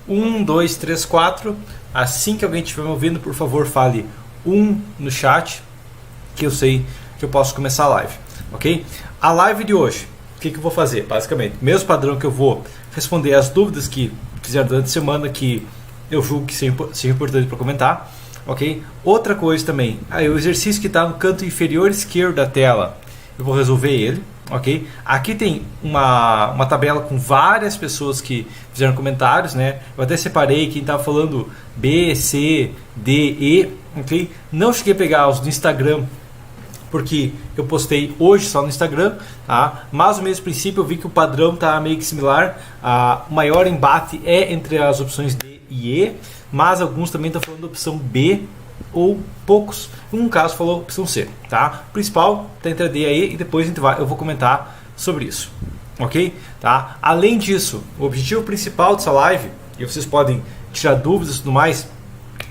1, 2, 3, 4. Assim que alguém estiver me ouvindo, por favor, fale 1 no chat, que eu sei que eu posso começar a live, ok? A live de hoje, o que eu vou fazer? Basicamente, mesmo padrão que eu vou responder as dúvidas que fizeram durante a semana, que eu julgo que seja importante para comentar, ok? Outra coisa também, o exercício que está no canto inferior esquerdo da tela, eu vou resolver ele. Ok? Aqui tem uma tabela com várias pessoas que fizeram comentários, né? Eu até separei quem estava falando B, C, D, E, ok? Não cheguei a pegar os do Instagram, porque eu postei hoje só no Instagram, tá? Mas no mesmo princípio eu vi que o padrão está meio que similar. O maior embate é entre as opções D e E, mas alguns também estão falando da opção B, ou poucos, um caso falou opção C, tá? O principal está entre a D e a E, e depois eu vou comentar sobre isso, ok? Tá? Além disso, o objetivo principal dessa live, e vocês podem tirar dúvidas e tudo mais,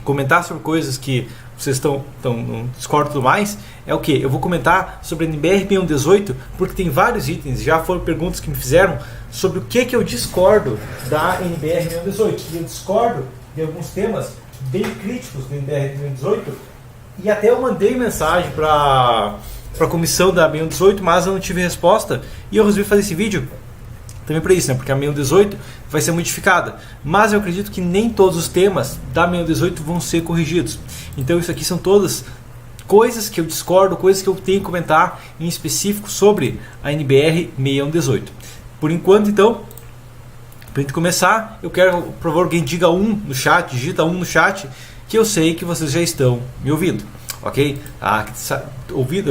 comentar sobre coisas que vocês estão no Discord e tudo mais, é o que? Eu vou comentar sobre a NBR 6118, porque tem vários itens, já foram perguntas que me fizeram sobre o que eu discordo da NBR 6118, e eu discordo de alguns temas bem críticos do NBR 6118, e até eu mandei mensagem para a comissão da 6118, mas eu não tive resposta, e eu resolvi fazer esse vídeo também para isso, né? Porque a 6118 vai ser modificada, mas eu acredito que nem todos os temas da 6118 vão ser corrigidos. Então isso aqui são todas coisas que eu discordo, coisas que eu tenho que comentar em específico sobre a NBR 6118. Por enquanto, então, para a gente começar, eu quero, por favor, alguém diga 1 no chat, digita 1 no chat, que eu sei que vocês já estão me ouvindo, ok?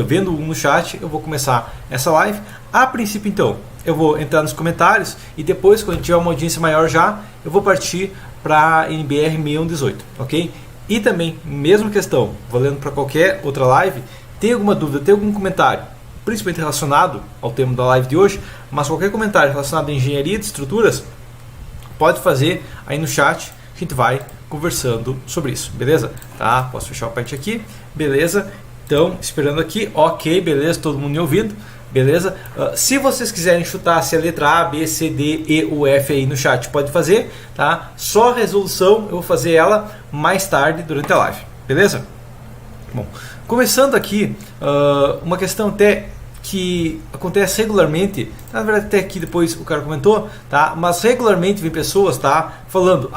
Vendo 1 no chat, eu vou começar essa live. A princípio, então, eu vou entrar nos comentários e depois, quando tiver uma audiência maior já, eu vou partir para a NBR 6118, ok? E também, mesma questão, valendo para qualquer outra live, tem alguma dúvida, tem algum comentário, principalmente relacionado ao tema da live de hoje, mas qualquer comentário relacionado à engenharia de estruturas, pode fazer aí no chat, a gente vai conversando sobre isso, beleza? Tá, posso fechar o parte aqui, beleza? Então, esperando aqui, ok, beleza, todo mundo me ouvindo, beleza? Se vocês quiserem chutar se a letra A, B, C, D, E ou F aí no chat, pode fazer, tá? Só a resolução eu vou fazer ela mais tarde durante a live, beleza? Bom, começando aqui, uma questão até que acontece regularmente, na verdade até aqui depois o cara comentou, tá? Mas regularmente vem pessoas, tá, falando,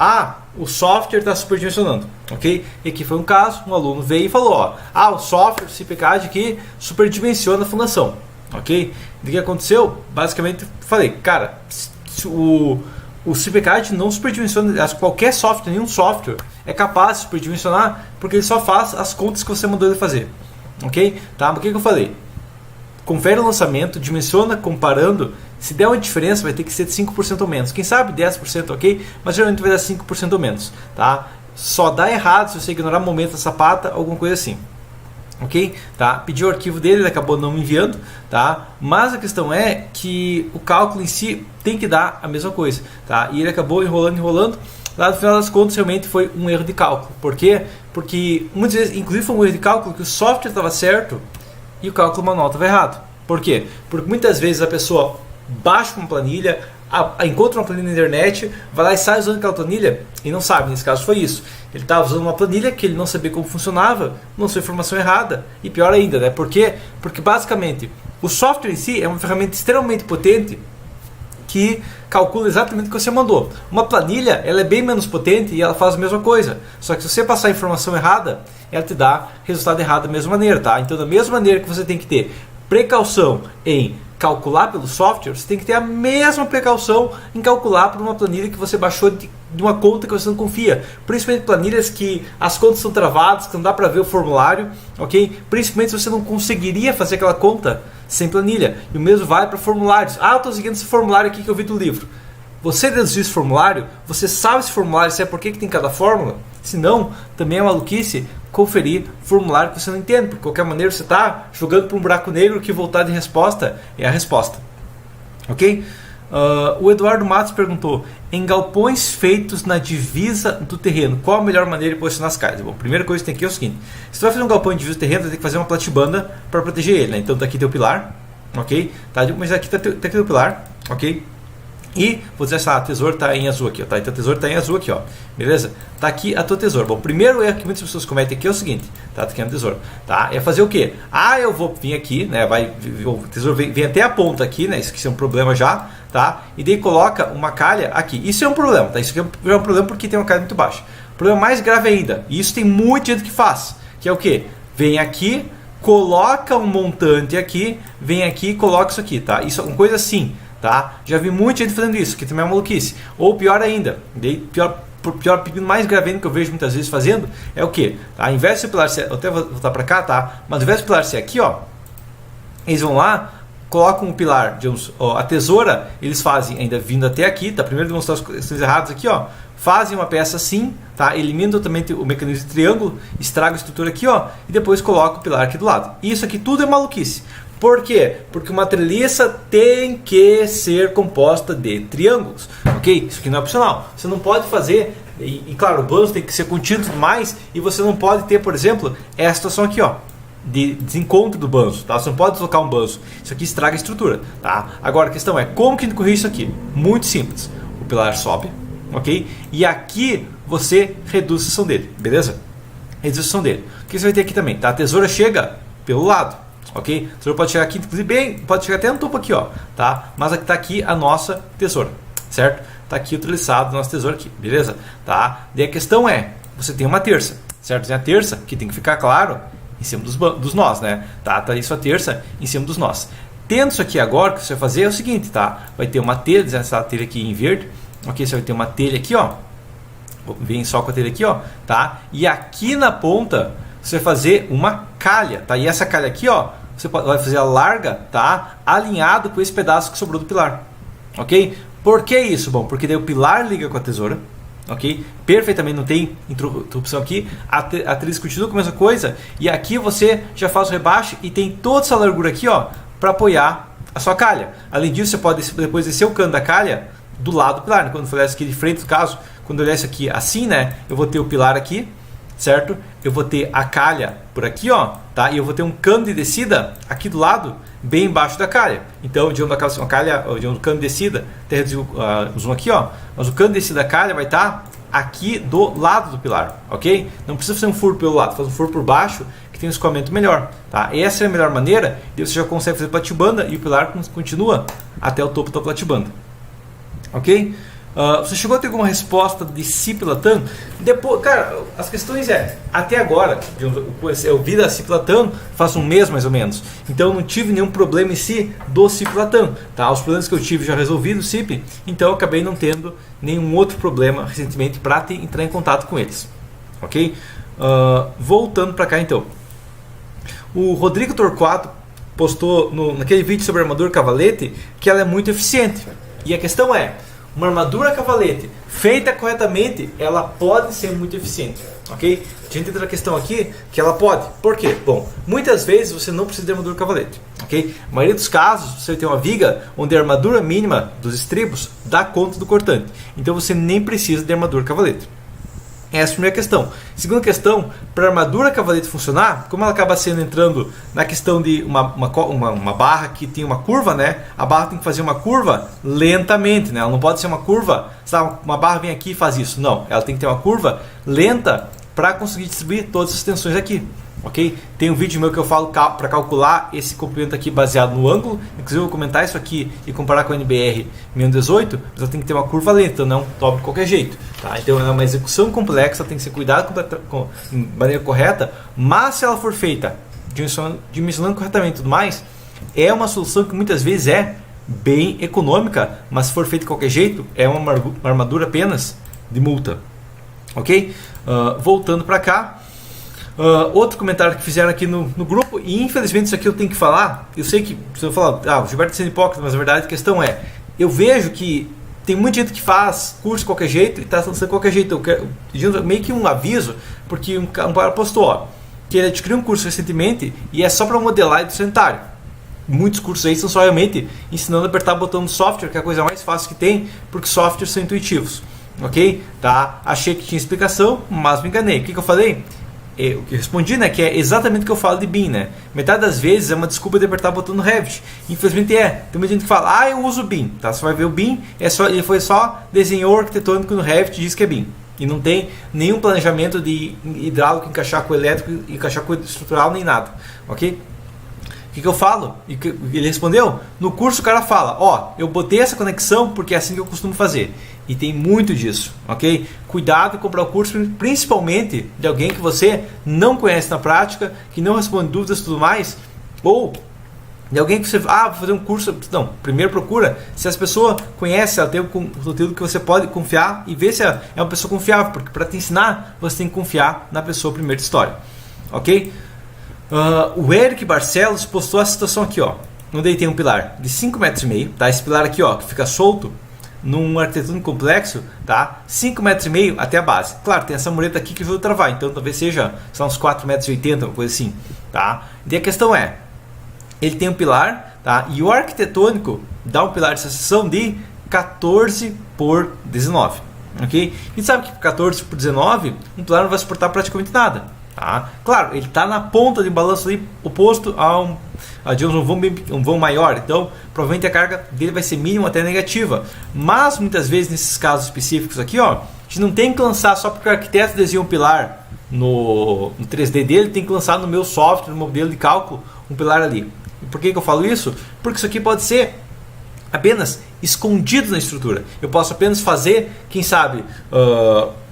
o software está superdimensionando, ok? E aqui foi um caso, um aluno veio e falou, o software CPCAD aqui superdimensiona a fundação, ok? O que aconteceu? Basicamente falei, cara, o CPCAD não superdimensiona, qualquer software, nenhum software é capaz de superdimensionar, porque ele só faz as contas que você mandou ele fazer, ok? Tá? Mas o que eu falei? Confere o lançamento, dimensiona comparando, se der uma diferença vai ter que ser de 5% ou menos, quem sabe 10%, ok? Mas geralmente vai dar 5% ou menos, tá? Só dá errado se você ignorar o momento da sapata, alguma coisa assim, ok? Tá? Pedi o arquivo dele, ele acabou não me enviando, tá? Mas a questão é que o cálculo em si tem que dar a mesma coisa, tá? E ele acabou enrolando, lá no final das contas realmente foi um erro de cálculo. Por quê? Porque muitas vezes, inclusive foi um erro de cálculo que o software estava certo e o cálculo manual estava errado. Por quê? Porque muitas vezes a pessoa baixa uma planilha, encontra uma planilha na internet, vai lá e sai usando aquela planilha e não sabe, nesse caso foi isso. Ele estava usando uma planilha que ele não sabia como funcionava, lançou informação errada, e pior ainda, né? Por quê? Porque basicamente o software em si é uma ferramenta extremamente potente que calcula exatamente o que você mandou. Uma planilha, ela é bem menos potente e ela faz a mesma coisa. Só que se você passar a informação errada, ela te dá resultado errado da mesma maneira, tá? Então, da mesma maneira que você tem que ter precaução em calcular pelo software, você tem que ter a mesma precaução em calcular por uma planilha que você baixou de uma conta que você não confia. Principalmente planilhas que as contas são travadas, que não dá para ver o formulário, ok? Principalmente se você não conseguiria fazer aquela conta sem planilha. E o mesmo vale para formulários. Eu estou seguindo esse formulário aqui que eu vi do livro. Você deduziu esse formulário, você sabe esse formulário, sabe por que tem cada fórmula? Se não, também é maluquice conferir formulário que você não entende. Porque de qualquer maneira você está jogando para um buraco negro que voltar de resposta é a resposta. Ok? O Eduardo Matos perguntou, em galpões feitos na divisa do terreno, qual a melhor maneira de posicionar as cargas? Bom, a primeira coisa que tem aqui é o seguinte, se você vai fazer um galpão em divisa do terreno, você tem que fazer uma platibanda para proteger ele, né? Então daqui tem o pilar, ok? Tá? Mas aqui está aqui o pilar, ok? E vou dizer assim, a tesoura está em azul aqui, ó, tá? Então a tesoura está em azul aqui, ó. Beleza? Tá aqui a tua tesoura. Bom, o primeiro erro que muitas pessoas cometem aqui é o seguinte, tá? Tá aqui a tesoura, tá? É fazer o quê? Ah, eu vou vir aqui, né? O tesouro vem até a ponta aqui, né? Isso aqui é um problema já, tá? E daí coloca uma calha aqui. Isso é um problema, tá? Isso aqui é um problema porque tem uma calha muito baixa. O problema mais grave ainda, e isso tem muita gente que faz, que é o quê? Vem aqui, coloca um montante aqui, vem aqui e coloca isso aqui, tá? Isso é uma coisa assim, tá? Já vi muita gente fazendo isso, que também é uma maluquice. Ou pior ainda, pior pedido mais grave ainda que eu vejo muitas vezes fazendo é o que? Tá? Ao invés de o pilar ser, eu até vou voltar para cá, tá? Mas ao invés do pilar ser aqui, ó, eles vão lá, colocam o pilar, digamos, ó, a tesoura, eles fazem ainda vindo até aqui, tá? Primeiro demonstrar as questões erradas aqui, ó. Fazem uma peça assim, tá? Eliminam totalmente o mecanismo de triângulo, estragam a estrutura aqui, ó, e depois colocam o pilar aqui do lado. Isso aqui tudo é maluquice. Por quê? Porque uma treliça tem que ser composta de triângulos, ok? Isso aqui não é opcional. Você não pode fazer, e claro, o banzo tem que ser contínuo e tudo mais, e você não pode ter, por exemplo, essa situação aqui, ó, de desencontro do banzo, tá? Você não pode deslocar um banzo. Isso aqui estraga a estrutura, tá? Agora a questão é, como que a gente corrige isso aqui? Muito simples. O pilar sobe, ok? E aqui você reduz a seção dele, beleza? Reduz a seção dele. O que você vai ter aqui também, tá? A tesoura chega pelo lado. Ok? A tesoura pode chegar aqui, inclusive bem, pode chegar até no topo aqui, ó, tá? Mas aqui tá aqui a nossa tesoura, certo? Tá aqui o treliçado da nossa tesoura aqui, beleza? Tá? Daí a questão é, você tem uma terça, certo? Tem a terça que tem que ficar claro em cima dos nós, né? Tá isso a terça em cima dos nós. Tendo isso aqui agora, o que você vai fazer é o seguinte, tá? Vai ter uma telha, essa telha aqui em verde, ok? Você vai ter uma telha aqui, ó. Vem só com a telha aqui, ó, tá? E aqui na ponta você vai fazer uma calha, tá? E essa calha aqui, ó, você vai fazer a larga, tá? Alinhado com esse pedaço que sobrou do pilar, ok? Por que isso? Bom, porque daí o pilar liga com a tesoura, ok? Perfeitamente, não tem interrupção aqui. A treliça continua com a mesma coisa. E aqui você já faz o rebaixo e tem toda essa largura aqui, ó, para apoiar a sua calha. Além disso, você pode depois descer o cano da calha do lado do pilar, né? Quando eu olhar isso aqui de frente, no caso, quando eu olhar isso aqui assim, né? Eu vou ter o pilar aqui, certo? Eu vou ter a calha por aqui, ó, tá? E eu vou ter um cano de descida aqui do lado, bem embaixo da calha. Então, digamos, uma calha, digamos, o cano de descida, até reduzir o zoom aqui, ó, mas o cano de descida da calha vai estar aqui do lado do pilar, ok? Não precisa fazer um furo pelo lado, faz um furo por baixo, que tem um escoamento melhor, tá? Essa é a melhor maneira, e você já consegue fazer platibanda e o pilar continua até o topo da platibanda, ok? Você chegou a ter alguma resposta de Ciplatam? Depois, cara, as questões até agora, eu vi da Ciplatam faz um mês mais ou menos, então eu não tive nenhum problema em si do Ciplatam, tá? Os problemas que eu tive já resolvi do CIP, então eu acabei não tendo nenhum outro problema recentemente para entrar em contato com eles, ok? Voltando para cá então, o Rodrigo Torquato postou naquele vídeo sobre a armadura cavalete que ela é muito eficiente, e a questão é, uma armadura cavalete feita corretamente, ela pode ser muito eficiente, ok? A gente entra na questão aqui que ela pode. Por quê? Bom, muitas vezes você não precisa de armadura cavalete, ok? Na maioria dos casos, você tem uma viga onde a armadura mínima dos estribos dá conta do cortante. Então você nem precisa de armadura cavalete. Essa é a primeira questão. Segunda questão, para a armadura cavalete funcionar, como ela acaba entrando na questão de uma barra que tem uma curva, né? A barra tem que fazer uma curva lentamente, né? Ela não pode ser uma curva, sabe, uma barra vem aqui e faz isso. Não, ela tem que ter uma curva lenta para conseguir distribuir todas as tensões aqui, ok? Tem um vídeo meu que eu falo para calcular esse comprimento aqui baseado no ângulo, inclusive eu vou comentar isso aqui e comparar com a NBR 1018, mas ela tem que ter uma curva lenta, não top de qualquer jeito, tá? Então ela é uma execução complexa, tem que ser cuidado de maneira correta, mas se ela for feita dimensionando corretamente e tudo mais, é uma solução que muitas vezes é bem econômica, mas se for feita de qualquer jeito, é uma armadura apenas de multa, ok? Voltando para cá, outro comentário que fizeram aqui no grupo, e infelizmente isso aqui eu tenho que falar, eu sei que você vai falar, o Gilberto sendo hipócrita, mas a verdade a questão é, eu vejo que tem muita gente que faz curso de qualquer jeito e está lançando de qualquer jeito. Eu quero meio que um aviso, porque um cara postou, ó, que ele adquiriu um curso recentemente e é só para modelar do sanitário. Muitos cursos aí são só realmente ensinando a apertar o botão do software, que é a coisa mais fácil que tem, porque softwares são intuitivos, ok? Tá? Achei que tinha explicação, mas me enganei. O que eu falei? o que eu respondi, né, que é exatamente o que eu falo de BIM, né? Metade das vezes é uma desculpa de apertar o botão no Revit. Infelizmente tem muita gente que fala, eu uso BIM, tá? Você vai ver o BIM, ele foi só desenhou arquitetônico no Revit e diz que é BIM. E não tem nenhum planejamento de hidráulico encaixar com elétrico, encaixar com estrutural, nem nada, ok? O que eu falo? E ele respondeu, no curso o cara fala, eu botei essa conexão porque é assim que eu costumo fazer. E tem muito disso, ok? Cuidado em comprar o curso, principalmente de alguém que você não conhece na prática, que não responde dúvidas e tudo mais, ou de alguém que você, vou fazer um curso. Não, primeiro procura se as pessoas conhecem, ela tem um conteúdo que você pode confiar e ver se é uma pessoa confiável, porque para te ensinar, você tem que confiar na pessoa primeiro de história, ok? O Eric Barcelos postou a situação aqui, onde ele tem um pilar de 5,5 metros, tá? Esse pilar aqui, que fica solto num arquitetônico complexo, tá? 5,5 metros até a base. Claro, tem essa mureta aqui que veio travar, então talvez seja uns 4,80 metros, uma coisa assim, tá? E a questão é, ele tem um pilar, tá? E o arquitetônico dá um pilar de seção de 14 por 19, ok? E sabe que 14 por 19, um pilar não vai suportar praticamente nada. Tá? Claro, ele está na ponta de balanço ali, oposto a um vão maior, então provavelmente a carga dele vai ser mínima até negativa. Mas muitas vezes nesses casos específicos aqui, a gente não tem que lançar só porque o arquiteto desenhou um pilar no 3D dele, tem que lançar no meu software, no modelo de cálculo, um pilar ali. E por que eu falo isso? Porque isso aqui pode ser apenas escondido na estrutura. Eu posso apenas fazer, quem sabe,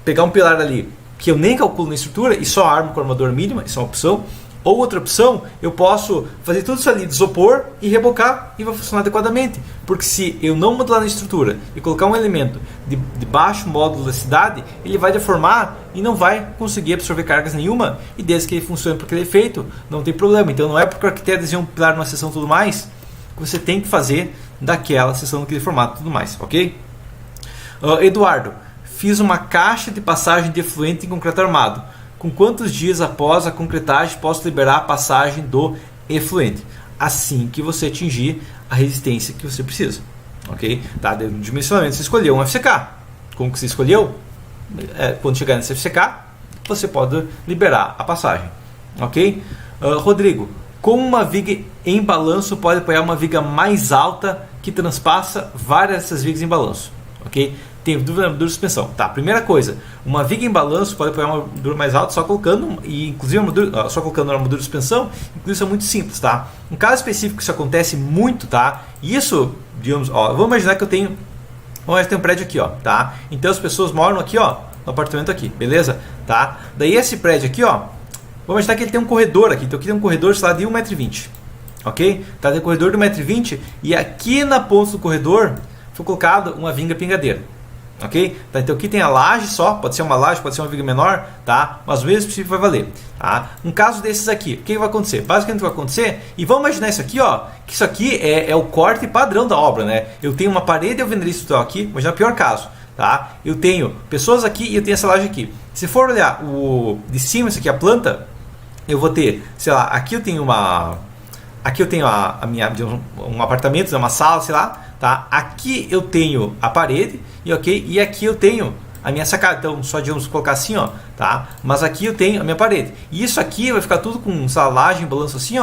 pegar um pilar ali que eu nem calculo na estrutura e só armo com armadura mínima, isso é uma opção. Ou outra opção, eu posso fazer tudo isso ali, desopor e rebocar e vai funcionar adequadamente. Porque se eu não modelar na estrutura e colocar um elemento de baixo módulo da cidade, ele vai deformar e não vai conseguir absorver cargas nenhuma. E desde que ele funcione por aquele efeito, não tem problema. Então não é porque o arquiteto desenhou um pilar numa seção e tudo mais, que você tem que fazer daquela seção, daquele formato e tudo mais, ok? Eduardo, fiz uma caixa de passagem de efluente em concreto armado. Com quantos dias após a concretagem posso liberar a passagem do efluente? Assim que você atingir a resistência que você precisa. Ok? Tá? No dimensionamento você escolheu um FCK. Como que você escolheu? Quando chegar nesse FCK, você pode liberar a passagem. Ok? Rodrigo, como uma viga em balanço pode apoiar uma viga mais alta que transpassa várias dessas vigas em balanço? Ok? Tem dúvida na armadura de suspensão. Tá, primeira coisa, uma viga em balanço pode apoiar uma armadura mais alta só colocando, e inclusive só colocando uma armadura de suspensão, inclusive isso é muito simples, tá? Um caso específico isso acontece muito, tá? Isso, digamos, vamos imaginar que eu tenho um prédio aqui, tá? Então as pessoas moram aqui, no apartamento aqui, beleza? Tá? Daí esse prédio aqui, vamos imaginar que ele tem um corredor aqui, então aqui tem um corredor, sei lá, de 1,20 m, ok? Tá, tem um corredor de 1,20 m e aqui na ponta do corredor foi colocado uma vinga pingadeira. Ok? Tá, então aqui tem a laje só, pode ser uma laje, pode ser uma viga menor, tá? Mas o mesmo princípio vai valer. Tá? Um caso desses aqui, o que vai acontecer? Basicamente o que vai acontecer, e vamos imaginar isso aqui, que isso aqui é o corte padrão da obra, né? Eu tenho uma parede alvenaria estrutural aqui, imagina o pior caso, tá? Eu tenho pessoas aqui e eu tenho essa laje aqui. Se for olhar de cima, isso aqui é a planta, eu vou ter, sei lá, aqui eu tenho a minha, digamos, um apartamento, uma sala, sei lá, tá? Aqui eu tenho a parede e aqui eu tenho a minha sacada. Então só digamos colocar assim, tá? Mas aqui eu tenho a minha parede. E isso aqui vai ficar tudo com salagem, balanço assim,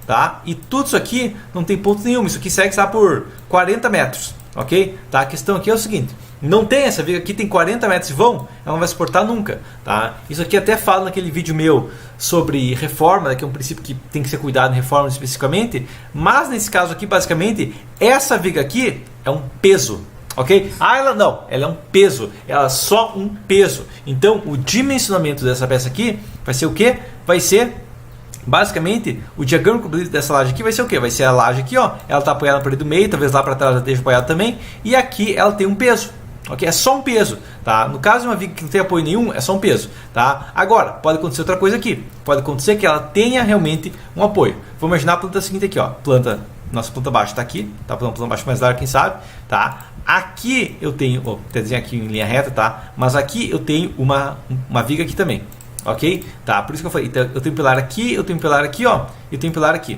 tá? E tudo isso aqui não tem ponto nenhum. Isso aqui segue por 40 metros, ok? Tá? A questão aqui é o seguinte: não tem essa viga aqui, tem 40 metros de vão, ela não vai suportar nunca, tá? Isso aqui até falo naquele vídeo meu sobre reforma, né, que é um princípio que tem que ser cuidado em reforma especificamente, mas nesse caso aqui, basicamente, essa viga aqui é um peso, ok? Ela é um peso, ela é só um peso. Então, o dimensionamento dessa peça aqui vai ser o quê? Vai ser, basicamente, o diagrama dessa laje aqui vai ser o quê? Vai ser a laje aqui, ela está apoiada na parede do meio, talvez lá para trás ela esteja apoiada também, e aqui ela tem um peso. Ok, é só um peso, tá? No caso de uma viga que não tem apoio nenhum, é só um peso, tá? Agora, pode acontecer outra coisa aqui. Pode acontecer que ela tenha realmente um apoio. Vamos imaginar a planta seguinte aqui, nossa planta baixa está aqui, tá? Planta baixa mais larga, quem sabe, tá? Aqui eu tenho, vou desenhar aqui em linha reta, tá? Mas aqui eu tenho uma viga aqui também, ok? Tá? Por isso que eu falei, então, eu tenho um pilar aqui, eu tenho um pilar aqui, e tenho um pilar aqui,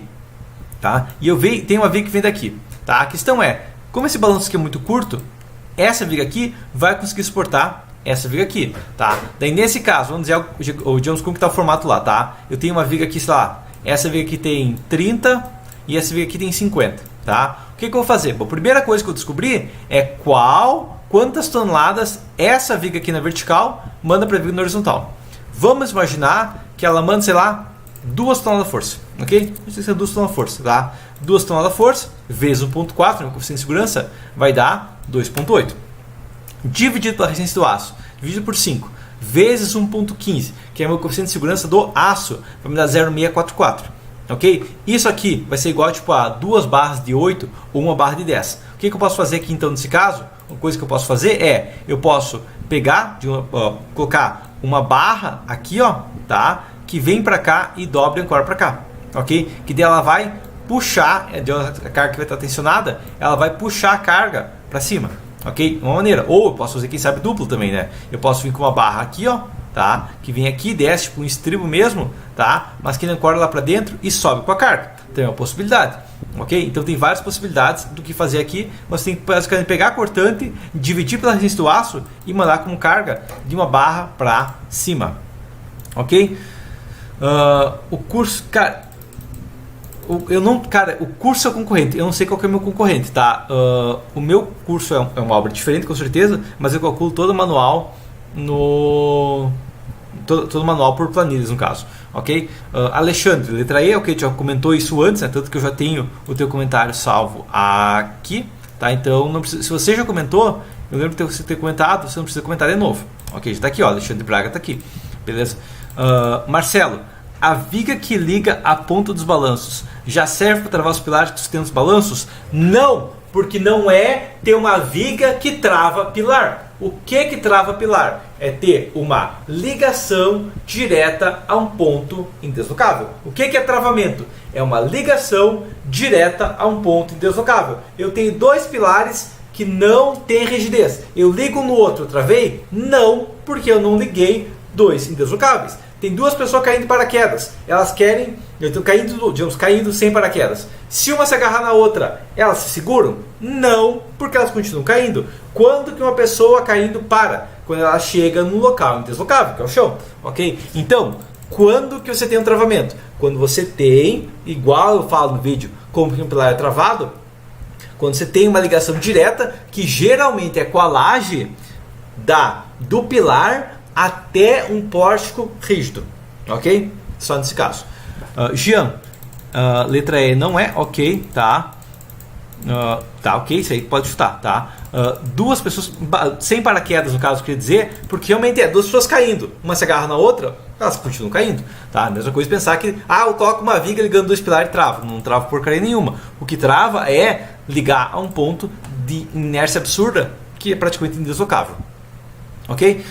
tá? E tenho uma viga que vem daqui, tá? A questão é, como esse balanço aqui é muito curto, essa viga aqui vai conseguir suportar essa viga aqui, tá? Daí nesse caso, vamos dizer, digamos como que está o formato lá, tá? Eu tenho uma viga aqui, sei lá, essa viga aqui tem 30 e essa viga aqui tem 50, tá? O que eu vou fazer? Bom, a primeira coisa que eu descobri é quantas toneladas essa viga aqui na vertical manda para a viga na horizontal. Vamos imaginar que ela manda, sei lá, 2 toneladas de força, ok? Não sei se é 2 toneladas de força, tá? 2 toneladas de força vezes 1.4, meu coeficiente de segurança, vai dar 2.8. Dividido pela resistência do aço, dividido por 5, vezes 1.15, que é o meu coeficiente de segurança do aço, vai me dar 0,644. Ok? Isso aqui vai ser igual tipo, a 2 barras de 8 ou 1 barra de 10. O que eu posso fazer aqui então nesse caso? Uma coisa que eu posso fazer é, eu posso pegar, colocar uma barra aqui, ó, tá? Que vem para cá e dobra agora para cá, ok? Que daí ela vai puxar, a carga que vai estar tensionada, ela vai puxar a carga para cima, ok? Uma maneira. Ou eu posso fazer, quem sabe, duplo também, né? Eu posso vir com uma barra aqui, ó, tá? Que vem aqui, desce tipo um estribo mesmo, tá? Mas que não corre lá para dentro e sobe com a carga. Então é uma possibilidade, ok? Então tem várias possibilidades do que fazer aqui. Você tem que basicamente pegar a cortante, dividir pela resistência do aço e mandar como carga de uma barra para cima, ok? O curso, cara, o curso é o concorrente. Eu não sei qual que é o meu concorrente, tá? O meu curso é uma obra diferente, com certeza, mas eu calculo todo o manual todo o manual por planilhas, no caso, ok? Alexandre, letra E, ok, já comentou isso antes, né? Tanto que eu já tenho o teu comentário salvo aqui, tá? Então, não precisa, se você já comentou, eu lembro de você ter comentado, você não precisa comentar de novo, ok? Já está aqui, ó, Alexandre Braga está aqui, beleza? Marcelo, a viga que liga a ponta dos balanços já serve para travar os pilares que sustentam os balanços? Não, porque não é ter uma viga que trava pilar. O que trava pilar? É ter uma ligação direta a um ponto indeslocável. O que é travamento? É uma ligação direta a um ponto indeslocável. Eu tenho 2 pilares que não têm rigidez. Eu ligo no outro, travei? Não, porque eu não liguei 2 indeslocáveis. Tem 2 pessoas caindo de paraquedas. Elas querem, eu estou caindo sem paraquedas. Se uma se agarrar na outra, elas se seguram? Não, porque elas continuam caindo. Quando que uma pessoa caindo para? Quando ela chega no local indeslocável, que é o chão, ok? Então, quando que você tem um travamento? Quando você tem, igual eu falo no vídeo, como que um pilar é travado, quando você tem uma ligação direta, que geralmente é com a laje do pilar até um pórtico rígido, ok? Só nesse caso. Jean, letra E não é, ok, tá? Tá, ok, isso aí pode chutar, tá? 2 pessoas, sem paraquedas no caso, quer dizer, porque realmente é 2 pessoas caindo, uma se agarra na outra, elas continuam caindo, tá? A mesma coisa pensar que, eu coloco uma viga ligando 2 pilares e trava, não trava porcaria nenhuma. O que trava é ligar a um ponto de inércia absurda, que é praticamente indeslocável, ok?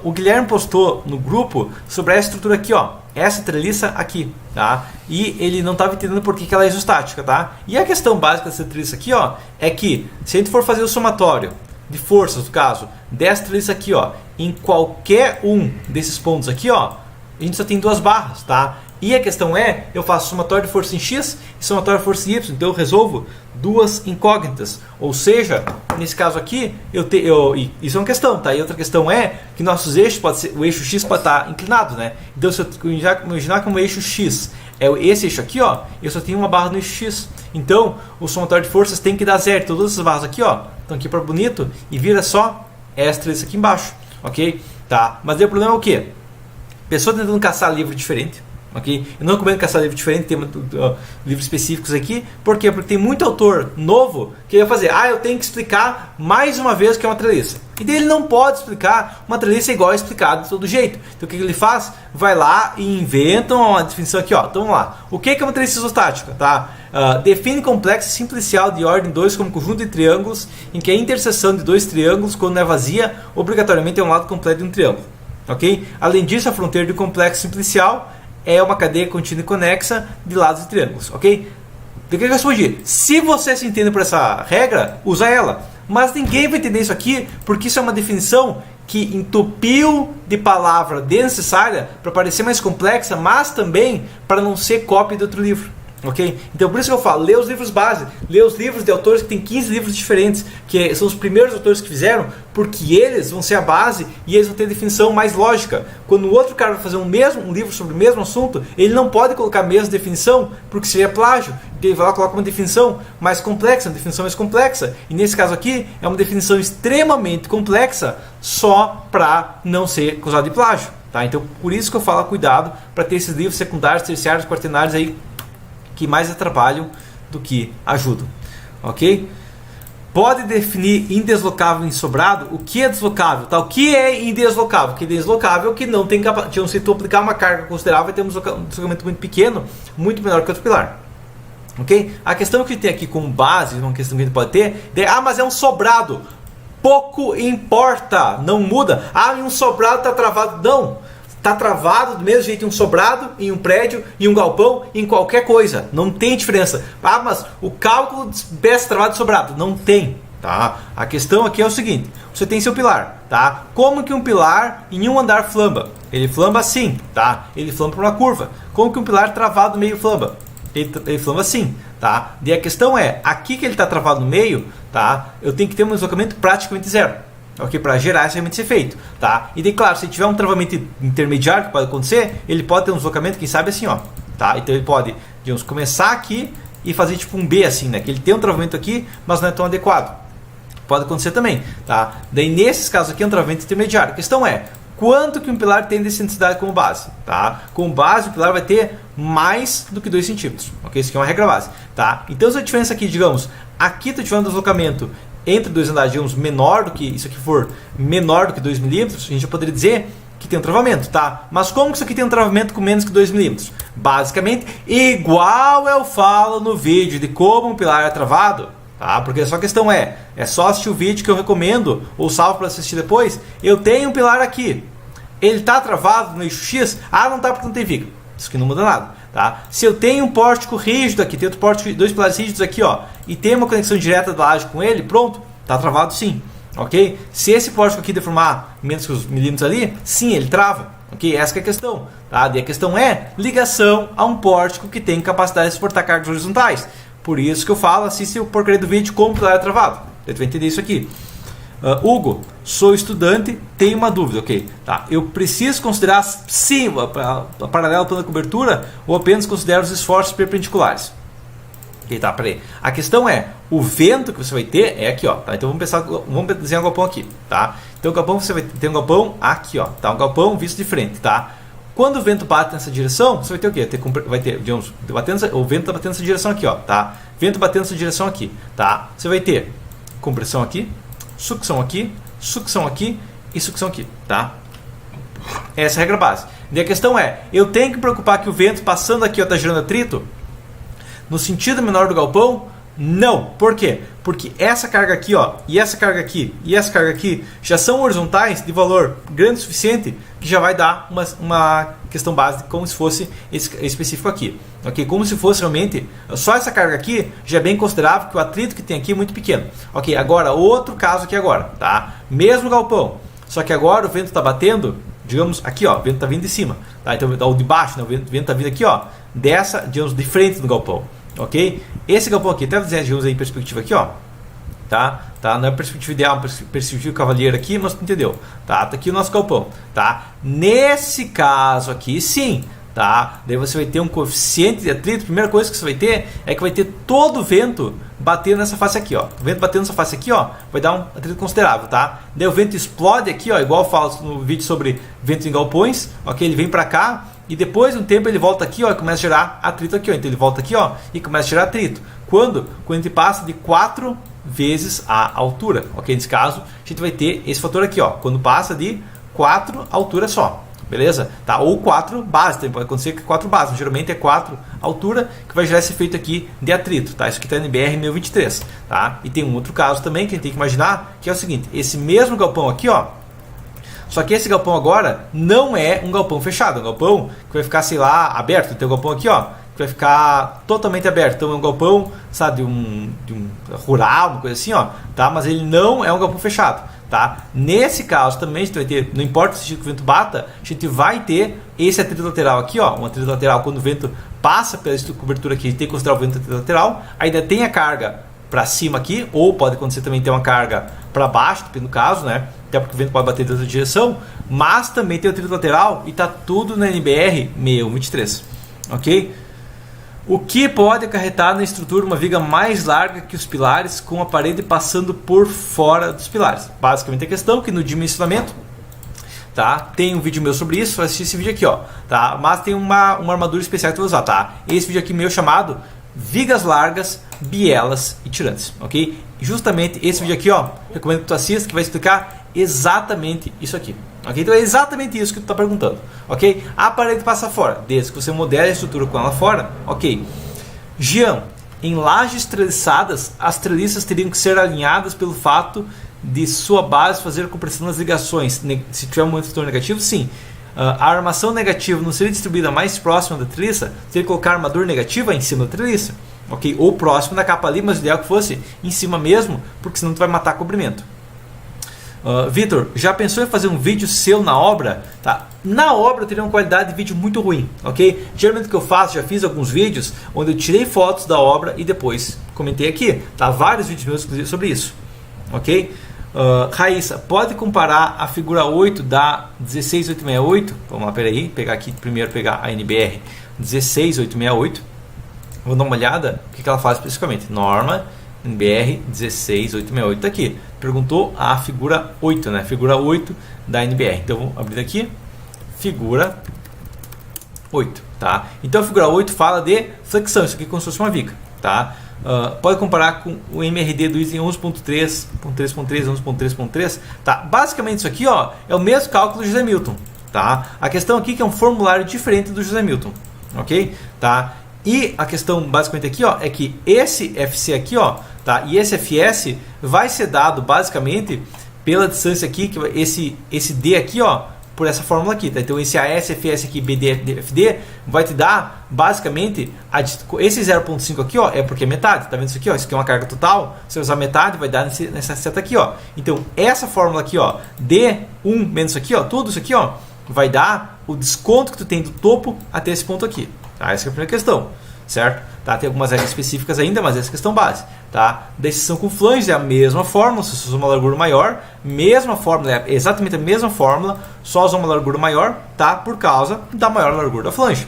O Guilherme postou no grupo sobre essa estrutura aqui, ó, essa treliça aqui, tá? E ele não estava entendendo por que ela é isostática, tá? E a questão básica dessa treliça aqui, ó, é que se a gente for fazer o somatório de forças, no caso, dessa treliça aqui, ó, em qualquer um desses pontos aqui, ó, a gente só tem 2 barras, tá? E a questão é, eu faço somatório de força em X e somatório de força em Y, então eu resolvo 2 incógnitas. Ou seja, nesse caso aqui, isso é uma questão, tá? E outra questão é que nossos eixos, o eixo X pode estar inclinado, né? Então se eu imaginar que o eixo X é esse eixo aqui, ó, eu só tenho uma barra no eixo X. Então, o somatório de forças tem que dar zero. Então, todas essas barras aqui, ó, estão aqui para bonito e vira só essa aqui embaixo, ok? Tá? Mas daí o problema é o quê? Pessoa tentando caçar livro diferente. Okay? Eu não recomendo caçar livro diferente, tem livros específicos aqui. Por quê? Porque tem muito autor novo que vai fazer, eu tenho que explicar mais uma vez o que é uma treliça. E daí ele não pode explicar uma treliça igual é explicado de todo jeito. Então o que ele faz? Vai lá e inventa uma definição aqui, ó. Então vamos lá. O que é uma treliça isostática? Tá? Define complexo simplicial de ordem 2 como conjunto de triângulos em que a interseção de 2 triângulos, quando não é vazia, obrigatoriamente é um lado completo de um triângulo. Okay? Além disso, a fronteira do complexo simplicial é uma cadeia contínua e conexa de lados de triângulos, ok? Do que eu respondi? Se você se entende por essa regra, usa ela. Mas ninguém vai entender isso aqui, porque isso é uma definição que entupiu de palavra desnecessária para parecer mais complexa, mas também para não ser cópia de outro livro, Ok? Então por isso que eu falo, lê os livros base, lê os livros de autores que tem 15 livros diferentes, que são os primeiros autores que fizeram, porque eles vão ser a base e eles vão ter definição mais lógica. Quando o outro cara vai fazer um livro sobre o mesmo assunto, ele não pode colocar a mesma definição, porque seria plágio. Ele vai lá e coloca uma definição mais complexa, uma definição mais complexa. E nesse caso aqui, é uma definição extremamente complexa, só para não ser acusado de plágio. Tá? Então por isso que eu falo, cuidado para ter esses livros secundários, terciários, quaternários aí, que mais atrapalham do que ajudam, ok? Pode definir indeslocável e insobrado. O que é deslocável? Tá? O que é indeslocável? O que é deslocável que não tem capacidade. Se tu aplicar uma carga considerável, vai ter um deslocamento muito pequeno, muito menor que outro pilar. Ok? A questão que tem aqui como base, uma questão que a gente pode ter, é, mas é um sobrado. Pouco importa, não muda. E um sobrado está travado. Não. Está travado do mesmo jeito em um sobrado, em um prédio, em um galpão, em qualquer coisa. Não tem diferença. Mas o cálculo de peça travado e sobrado não tem. Tá? A questão aqui é o seguinte: você tem seu pilar. Tá? Como que um pilar em um andar flamba? Ele flamba assim. Tá? Ele flamba por uma curva. Como que um pilar travado no meio flamba? Ele flamba assim. Tá? E a questão é, aqui que ele está travado no meio, tá? Eu tenho que ter um deslocamento praticamente zero. Ok, para gerar esse efeito, tá? E daí, claro, se tiver um travamento intermediário que pode acontecer, ele pode ter um deslocamento, quem sabe assim, ó, tá? Então ele pode, digamos, começar aqui e fazer tipo um B assim, né? Que ele tem um travamento aqui, mas não é tão adequado. Pode acontecer também, tá? Daí nesses casos aqui é um travamento intermediário. A questão é, quanto que um pilar tem de excentricidade como base, tá? Com base o pilar vai ter mais do que 2 centímetros, ok? Isso aqui é uma regra base, tá? Então se a diferença aqui, digamos, aqui tu tiver um deslocamento entre dois andares, digamos, menor do que isso aqui for menor do que 2 milímetros, a gente poderia dizer que tem um travamento, tá? Mas como que isso aqui tem um travamento com menos que 2 milímetros? Basicamente, igual eu falo no vídeo de como um pilar é travado, tá? Porque só a questão é só assistir o vídeo que eu recomendo, ou salvo para assistir depois. Eu tenho um pilar aqui, ele está travado no eixo X? Não está porque não tem viga. Isso aqui não muda nada, tá? Se eu tenho um pórtico rígido aqui, tenho outro pórtico, 2 pilares rígidos aqui, ó, e tem uma conexão direta da laje com ele, pronto, tá travado sim, ok? Se esse pórtico aqui deformar menos que os milímetros ali, sim, ele trava, ok? Essa que é a questão, tá? E a questão é ligação a um pórtico que tem capacidade de suportar cargas horizontais. Por isso que eu falo, assiste o porcaria do vídeo como o pilar é travado. Você vai entender isso aqui. Hugo, sou estudante, tenho uma dúvida, ok? Tá. Eu preciso considerar sim a paralela plana cobertura ou apenas considero os esforços perpendiculares? Ok, tá, peraí. A questão é, o vento que você vai ter é aqui, ó. Tá? Então vamos desenhar um galpão aqui, tá? Então o galpão você vai ter um galpão aqui, ó. Tá? Um galpão visto de frente, tá? Quando o vento bate nessa direção, você vai ter o quê? Vai ter, digamos, o vento está batendo nessa direção aqui, ó, tá? Vento batendo nessa direção aqui, tá? Você vai ter compressão aqui, sucção aqui e sucção aqui, tá? Essa é a regra base. E a questão é, eu tenho que me preocupar que o vento passando aqui está gerando atrito no sentido menor do galpão? Não. Por quê? Porque essa carga aqui, ó, e essa carga aqui e essa carga aqui já são horizontais de valor grande o suficiente que já vai dar uma questão base como se fosse esse específico aqui, ok? Como se fosse realmente só essa carga aqui já é bem considerável, que o atrito que tem aqui é muito pequeno, ok? Agora outro caso aqui agora, tá? Mesmo galpão, só que agora o vento está batendo, digamos aqui, ó, o vento está vindo de cima, tá? Então o de baixo, né? O vento está vindo aqui, ó, dessa, digamos, de frente do galpão. Ok? Esse galpão aqui, até desenhamos aí em perspectiva aqui, ó. Tá? Não é perspectiva ideal, perspectiva cavaleiro aqui, mas tu entendeu? Tá aqui o nosso galpão, tá? Nesse caso aqui, sim, tá? Daí você vai ter um coeficiente de atrito. Primeira coisa que você vai ter é que vai ter todo o vento batendo nessa face aqui, ó. O vento batendo nessa face aqui, ó, vai dar um atrito considerável, tá? Daí o vento explode aqui, ó, igual eu falo no vídeo sobre vento em galpões, ok? Ele vem pra cá. E depois de um tempo ele volta aqui, ó, e começa a gerar atrito aqui, ó. Então ele volta aqui, ó, e começa a gerar atrito. Quando a gente passa de 4 vezes a altura, ok? Nesse caso, a gente vai ter esse fator aqui, ó. Quando passa de 4 altura só, beleza? Tá? Ou 4 bases, então pode acontecer que 4 bases, geralmente é 4 altura que vai gerar esse efeito aqui de atrito, tá? Isso aqui está no NBR 1023, tá? E tem um outro caso também que a gente tem que imaginar, que é o seguinte, esse mesmo galpão aqui, ó. Só que esse galpão agora não é um galpão fechado, é um galpão que vai ficar, sei lá, aberto. Tem um galpão aqui, ó, que vai ficar totalmente aberto. Então é um galpão, sabe, de um rural, uma coisa assim, ó, tá? Mas ele não é um galpão fechado, tá? Nesse caso também a gente vai ter, não importa o sentido que o vento bata, a gente vai ter esse atrito lateral aqui, ó, um atrito lateral quando o vento passa pela cobertura aqui, a gente tem que considerar o vento atrito lateral, ainda tem a carga para cima aqui, ou pode acontecer também ter uma carga para baixo, depende do caso, né? Até porque o vento pode bater em outra direção, mas também tem o atrito lateral e tá tudo na NBR 6123, ok? O que pode acarretar na estrutura uma viga mais larga que os pilares, com a parede passando por fora dos pilares? Basicamente a questão é que no dimensionamento, tá? Tem um vídeo meu sobre isso, assistir esse vídeo aqui, ó, tá? Mas tem uma armadura especial que eu vou usar, tá? Esse vídeo aqui meu chamado Vigas Largas, Bielas e Tirantes, ok? Justamente esse vídeo aqui, ó, recomendo que tu assista, que vai explicar exatamente isso aqui, ok? Então é exatamente isso que tu está perguntando, ok? A parede passa fora, desde que você modele a estrutura com ela fora, ok? Jean, em lajes treliçadas, as treliças teriam que ser alinhadas pelo fato de sua base fazer compressão nas ligações. Se tiver um fator negativo, sim. A armação negativa não seria distribuída mais próxima da treliça, teria que colocar a armadura negativa em cima da treliça, ok? Ou próximo da capa ali, mas o ideal que fosse em cima mesmo, porque senão tu vai matar cobrimento. Vitor, já pensou em fazer um vídeo seu na obra? Tá? Na obra eu teria uma qualidade de vídeo muito ruim, ok? Geralmente o que eu faço, já fiz alguns vídeos onde eu tirei fotos da obra e depois comentei aqui, tá? Vários vídeos meus sobre isso, ok? Raíssa, pode comparar a figura 8 da 16868? Vamos lá, peraí, pegar aqui, primeiro pegar a NBR 16868. Vou dar uma olhada o que ela faz especificamente. Norma NBR 16868 tá aqui. Perguntou a figura 8, né? Figura 8 da NBR. Então vou abrir aqui. Figura 8, tá? Então a figura 8 fala de flexão, isso aqui é como se fosse uma viga, tá? Pode comparar com o MRD do item 11.3, 11.3.3, tá? Basicamente isso aqui, ó, é o mesmo cálculo do José Milton, tá? A questão aqui é que é um formulário diferente do José Milton, ok? Tá? E a questão basicamente aqui, ó, é que esse FC aqui, ó, tá? E esse FS vai ser dado basicamente pela distância aqui, que esse D aqui, ó, por essa fórmula aqui, tá? Então esse AS, FS aqui, BD, FD vai te dar basicamente esse 0.5 aqui, ó, é porque é metade, tá vendo isso aqui, ó? Isso aqui é uma carga total, se eu usar metade vai dar nessa seta aqui, ó. Então essa fórmula aqui, ó, D1 menos isso aqui, ó, tudo isso aqui, ó, vai dar o desconto que tu tem do topo até esse ponto aqui, tá? Essa é a primeira questão, certo? Tá? Tem algumas regras específicas ainda, mas essa é a questão base, tá? Decisão com flanges é a mesma fórmula, se você usa uma largura maior, mesma fórmula, é exatamente a mesma fórmula, só usa uma largura maior, tá? Por causa da maior largura da flange,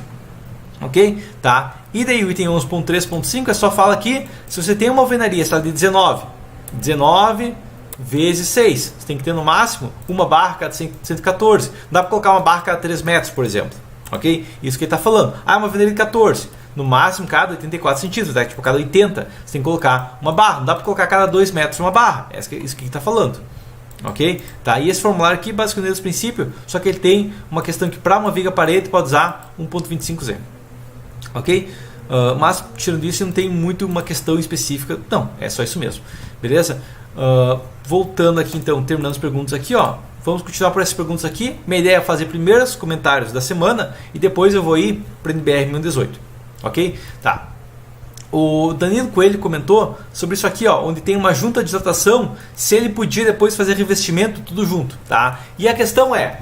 ok? Tá? E daí o item 11.3.5 é só fala aqui, se você tem uma alvenaria, está de 19 vezes 6, você tem que ter no máximo uma barra cada 114, dá para colocar uma barra cada 3 metros, por exemplo, ok? Isso que ele está falando. Ah, uma alvenaria de 14, no máximo cada 84 centímetros, tá? Tipo cada 80, você tem que colocar uma barra, não dá para colocar cada 2 metros uma barra, isso que ele está falando, ok? Tá? E esse formulário aqui, basicamente, é o princípio, só que ele tem uma questão que para uma viga parede pode usar 1.25Z, ok? Mas tirando isso, não tem muito uma questão específica, não, é só isso mesmo, beleza? Voltando aqui então, terminando as perguntas aqui, ó, vamos continuar por essas perguntas aqui. Minha ideia é fazer primeiro os comentários da semana e depois eu vou ir para o NBR 1018, ok? Tá. O Danilo Coelho comentou sobre isso aqui, ó, onde tem uma junta de dilatação, se ele podia depois fazer revestimento tudo junto, tá? E a questão é,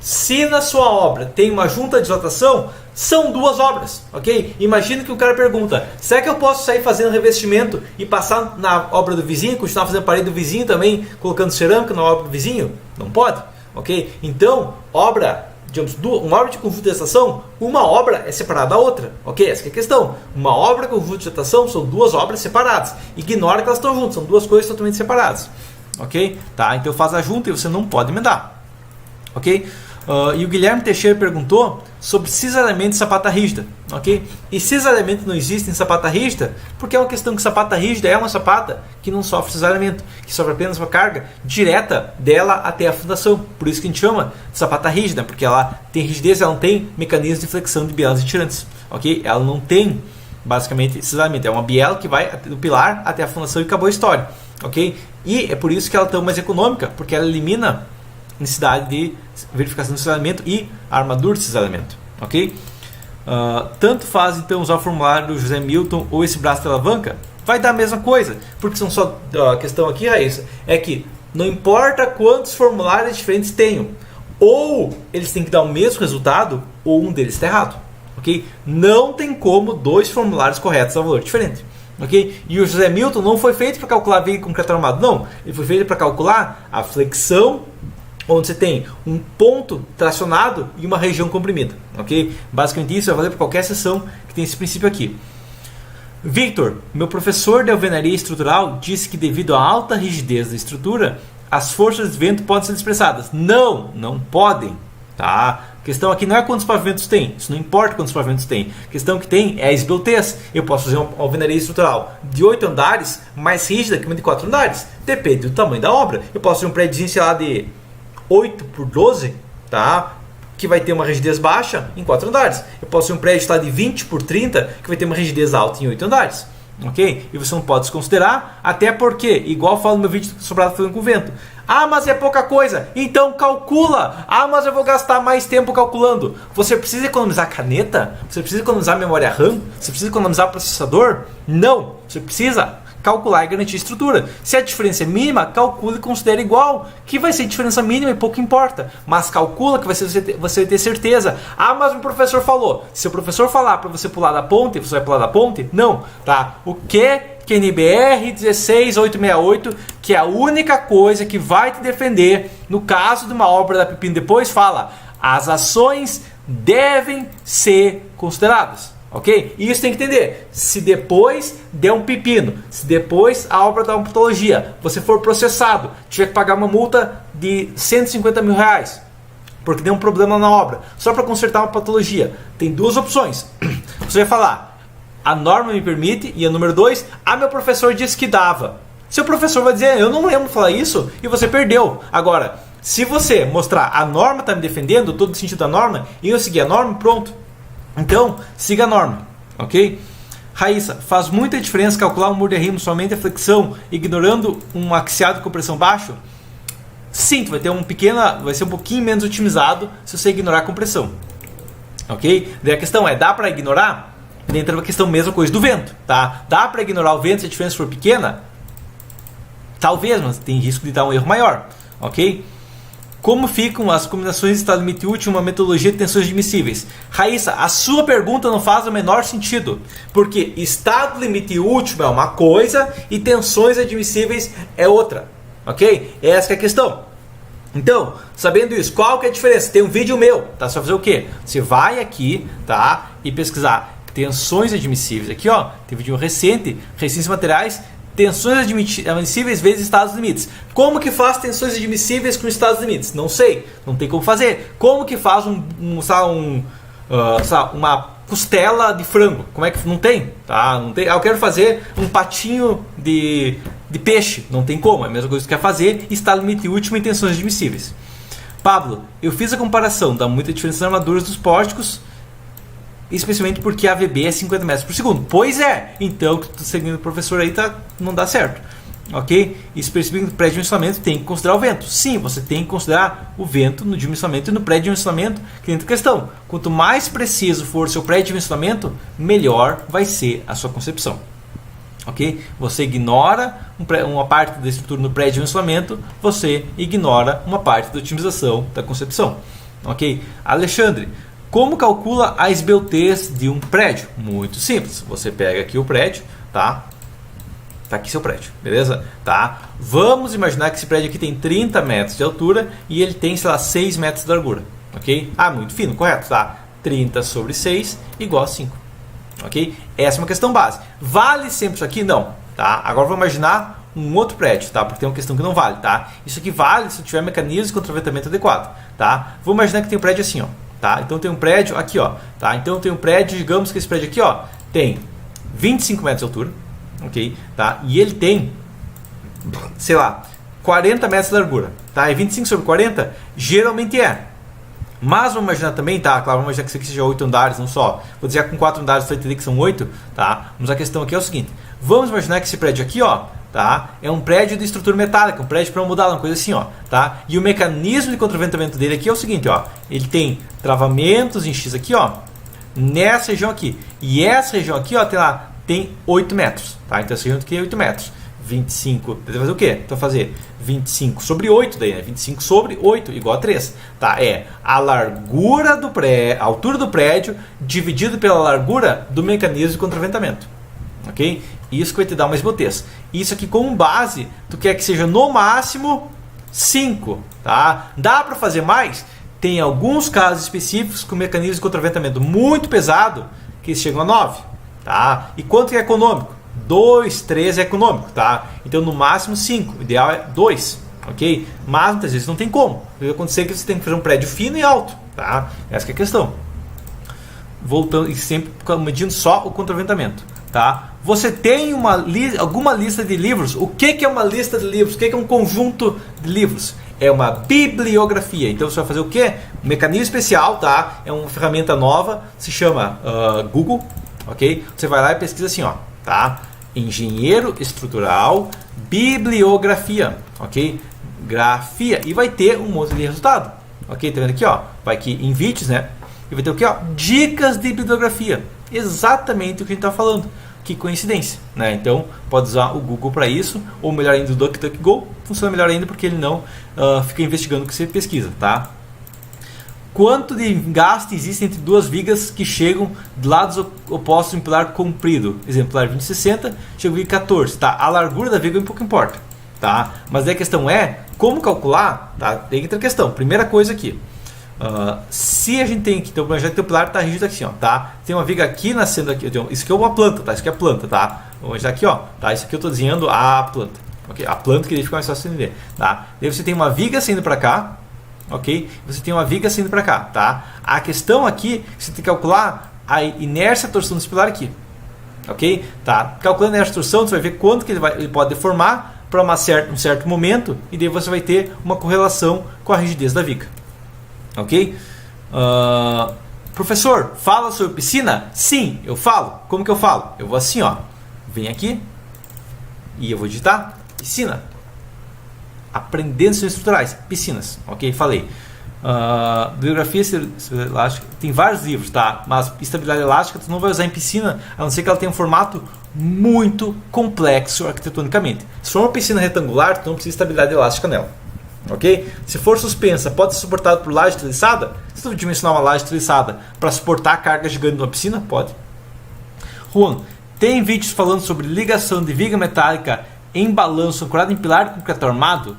se na sua obra tem uma junta de dilatação, são duas obras, ok? Imagina que o cara pergunta, será que eu posso sair fazendo revestimento e passar na obra do vizinho, continuar fazendo a parede do vizinho também, colocando cerâmica na obra do vizinho? Não pode, ok? Então, obra, digamos, uma obra de conjunto de estação, uma obra é separada da outra, ok? Essa que é a questão. Uma obra de conjunto de estação são duas obras separadas. Ignora que elas estão juntas, são duas coisas totalmente separadas, ok? Tá? Então faz a junta e você não pode emendar, ok? E o Guilherme Teixeira perguntou sobre cisalhamento de sapata rígida, ok? E cisalhamento não existe em sapata rígida porque é uma questão que sapata rígida é uma sapata que não sofre cisalhamento, que sofre apenas uma carga direta dela até a fundação. Por isso que a gente chama de sapata rígida, porque ela tem rigidez, ela não tem mecanismo de flexão de bielas e tirantes, ok? Ela não tem basicamente cisalhamento, é uma biela que vai do pilar até a fundação e acabou a história, ok? E é por isso que ela é tão mais econômica, porque ela elimina necessidade de verificação do cisalhamento e armadura de cisalhamento, ok? Tanto faz então usar o formulário do José Milton ou esse braço de alavanca, vai dar a mesma coisa, porque são só a questão aqui, Raíssa, é que Não importa quantos formulários diferentes tenham. Ou eles têm que dar o mesmo resultado, ou um deles está errado. Ok? Não tem como dois formulários corretos dar um valor diferente. Ok? E o José Milton não foi feito para calcular veículo concreto armado. Não. Ele foi feito para calcular a flexão, onde você tem um ponto tracionado e uma região comprimida. Ok? Basicamente isso vai valer para qualquer seção que tem esse princípio aqui. Victor, meu professor de alvenaria estrutural disse que devido à alta rigidez da estrutura, as forças de vento podem ser expressadas. Não, não podem. Tá? A questão aqui não é quantos pavimentos tem. Isso não importa quantos pavimentos tem. A questão que tem é a esbeltez. Eu posso fazer uma alvenaria estrutural de 8 andares mais rígida que uma de 4 andares. Depende do tamanho da obra. Eu posso ter um prédio, sei lá, de 8 por 12, tá? Que vai ter uma rigidez baixa em 4 andares. Eu posso ter um prédio de 20 por 30 que vai ter uma rigidez alta em 8 andares. Ok? E você não pode desconsiderar, até porque, igual eu falo no meu vídeo Sobrado Falando com o Vento, ah, mas é pouca coisa, então calcula. Ah, mas eu vou gastar mais tempo calculando. Você precisa economizar caneta? Você precisa economizar memória RAM? Você precisa economizar processador? Não, você precisa calcular e garantir estrutura. Se a diferença é mínima, calcule e considere igual, que vai ser diferença mínima e pouco importa. Mas calcula que você vai ter certeza. Ah, mas o professor falou. Se o professor falar para você pular da ponte, você vai pular da ponte? Não, tá? O que NBR 16868, que é a única coisa que vai te defender no caso de uma obra da Pepino depois, fala: as ações devem ser consideradas. Ok? E isso tem que entender. Se depois der um pepino, se depois a obra da patologia, você for processado, tiver que pagar uma multa de 150 mil reais, porque deu um problema na obra, só para consertar uma patologia, tem duas opções. Você vai falar: a norma me permite, e a número 2, meu professor disse que dava. Seu professor vai dizer: eu não lembro de falar isso, e você perdeu. Agora, se você mostrar: a norma está me defendendo, todo o sentido da norma, e eu seguir a norma, pronto. Então, siga a norma, ok? Raíssa, faz muita diferença calcular um muro de arrimo somente a flexão, ignorando um axiado de compressão baixo? Sim, vai ser um pouquinho menos otimizado se você ignorar a compressão, ok? Daí a questão é: dá para ignorar? Dentro da questão, mesma coisa do vento, tá? Dá para ignorar o vento se a diferença for pequena? Talvez, mas tem risco de dar um erro maior, ok? Como ficam as combinações de estado limite útil em uma metodologia de tensões admissíveis? Raíssa, a sua pergunta não faz o menor sentido, porque estado limite útil é uma coisa e tensões admissíveis é outra, ok? Essa é a questão. Então, sabendo isso, qual que é a diferença? Tem um vídeo meu, tá? Você vai fazer o quê? Você vai aqui, tá? E pesquisar tensões admissíveis. Aqui, ó, tem um vídeo recente, resistências materiais, tensões admissíveis vezes estados limites. Como que faz tensões admissíveis com estados limites? Não sei, não tem como fazer. Como que faz uma costela de frango? Como é que não tem? Tá? Não tem. Eu quero fazer um patinho de peixe. Não tem como. É a mesma coisa que quer fazer estado limite último em tensões admissíveis. Pablo, eu fiz a comparação da muita diferença nas armaduras dos pórticos, especialmente porque a AVB é 50 metros por segundo. Pois é, então, seguindo o professor aí, não dá certo. Ok? Especificamente no pré-dimensionamento tem que considerar o vento. Sim, você tem que considerar o vento no dimensionamento e no pré-dimensionamento, que entra a questão. Quanto mais preciso for seu pré-dimensionamento, melhor vai ser a sua concepção. Ok? Você ignora uma parte da estrutura no pré-dimensionamento, você ignora uma parte da otimização da concepção. Ok? Alexandre, como calcula a esbeltez de um prédio? Muito simples. Você pega aqui o prédio, tá? Tá aqui seu prédio, beleza? Tá? Vamos imaginar que esse prédio aqui tem 30 metros de altura e ele tem, sei lá, 6 metros de largura, ok? Muito fino, correto, tá? 30 sobre 6 igual a 5, ok? Essa é uma questão base. Vale sempre isso aqui? Não, tá? Agora vamos imaginar um outro prédio, tá? Porque tem uma questão que não vale, tá? Isso aqui vale se tiver mecanismo de contraventamento adequado, tá? Vamos imaginar que tem um prédio assim, ó. Tá? Então tem um prédio aqui, ó, tá? Então tem um prédio, digamos que esse prédio aqui, ó, tem 25 metros de altura, ok? Tá? E ele tem, sei lá, 40 metros de largura, tá? E 25 sobre 40 geralmente é. Mas vamos imaginar também, tá? Claro, vamos imaginar que isso aqui seja 8 andares, não só. Vou dizer que com 4 andares você vai entender que são 8, tá? Mas a questão aqui é o seguinte: vamos imaginar que esse prédio aqui, ó, tá? É um prédio de estrutura metálica, um prédio para mudar, uma coisa assim, ó, tá? E o mecanismo de contraventamento dele aqui é o seguinte, ó, ele tem travamentos em X aqui, ó, nessa região aqui. E essa região aqui, ó, tem 8 metros, tá? Então essa região aqui é 8 metros. 25, você vai fazer o quê? Então fazer 25 sobre 8 daí, né? 25 sobre 8 igual a 3, tá? É a largura do prédio, a altura do prédio dividido pela largura do mecanismo de contraventamento, ok? Isso que vai te dar uma esbeltez. Isso aqui como base, tu quer que seja no máximo 5, tá? Dá para fazer mais? Tem alguns casos específicos com mecanismo de contraventamento muito pesado que chegam a 9, tá? E quanto é econômico? 2, 3 é econômico, tá? Então no máximo 5, o ideal é 2, ok? Mas muitas vezes não tem como. Vai acontecer que você tem que fazer um prédio fino e alto, tá? Essa que é a questão. Voltando e sempre medindo só o contraventamento, tá? Você tem alguma lista de livros? O que é uma lista de livros? O que é um conjunto de livros? É uma bibliografia. Então você vai fazer o quê? Um mecanismo especial, tá? É uma ferramenta nova, se chama Google, ok? Você vai lá e pesquisa assim, ó, tá? Engenheiro estrutural, bibliografia, ok? Grafia, e vai ter um monte de resultado, ok? Tá vendo aqui, ó? Vai aqui em vídeos, né? E vai ter o que, ó? Dicas de bibliografia. Exatamente o que a gente está falando. Que coincidência, né? Então pode usar o Google para isso, ou melhor ainda o DuckDuckGo, funciona melhor ainda porque ele não fica investigando o que você pesquisa, tá? Quanto de engaste existe entre duas vigas que chegam de lados opostos em pilar comprido? Exemplar 2060, chega a viga 14, tá? A largura da viga um pouco importa, tá? Mas a questão é como calcular, tá? Tem outra questão. Primeira coisa aqui. Se a gente tem aqui, então já que o pilar está rígido aqui, ó, tá? Tem uma viga aqui nascendo aqui, isso aqui é uma planta, tá? Isso aqui é a planta, tá? Vamos aqui, ó, tá? Isso aqui eu estou desenhando a planta, ok? A planta que ele fica mais fácil de entender, tá? Daí você tem uma viga saindo para cá, ok? Você tem uma viga saindo para cá, tá? A questão aqui, você tem que calcular a inércia torção desse pilar aqui, ok? Tá? Calculando a inércia torção, você vai ver quanto que ele pode deformar para um certo momento, e daí você vai ter uma correlação com a rigidez da viga. Ok? Professor, fala sobre piscina? Sim, eu falo. Como que eu falo? Eu vou assim, ó. Vem aqui e eu vou digitar piscina. Aprendendo ciências estruturais, piscinas. Ok? Falei. Bibliografia elástica. Tem vários livros, tá? Mas estabilidade elástica tu não vai usar em piscina, a não ser que ela tenha um formato muito complexo arquitetonicamente. Se for uma piscina retangular, tu não precisa de estabilidade elástica nela. Ok? Se for suspensa, pode ser suportado por laje treliçada? Se tu dimensionar uma laje treliçada para suportar a carga gigante de uma piscina, pode. Juan, tem vídeos falando sobre ligação de viga metálica em balanço ancorado em pilar de concreto armado?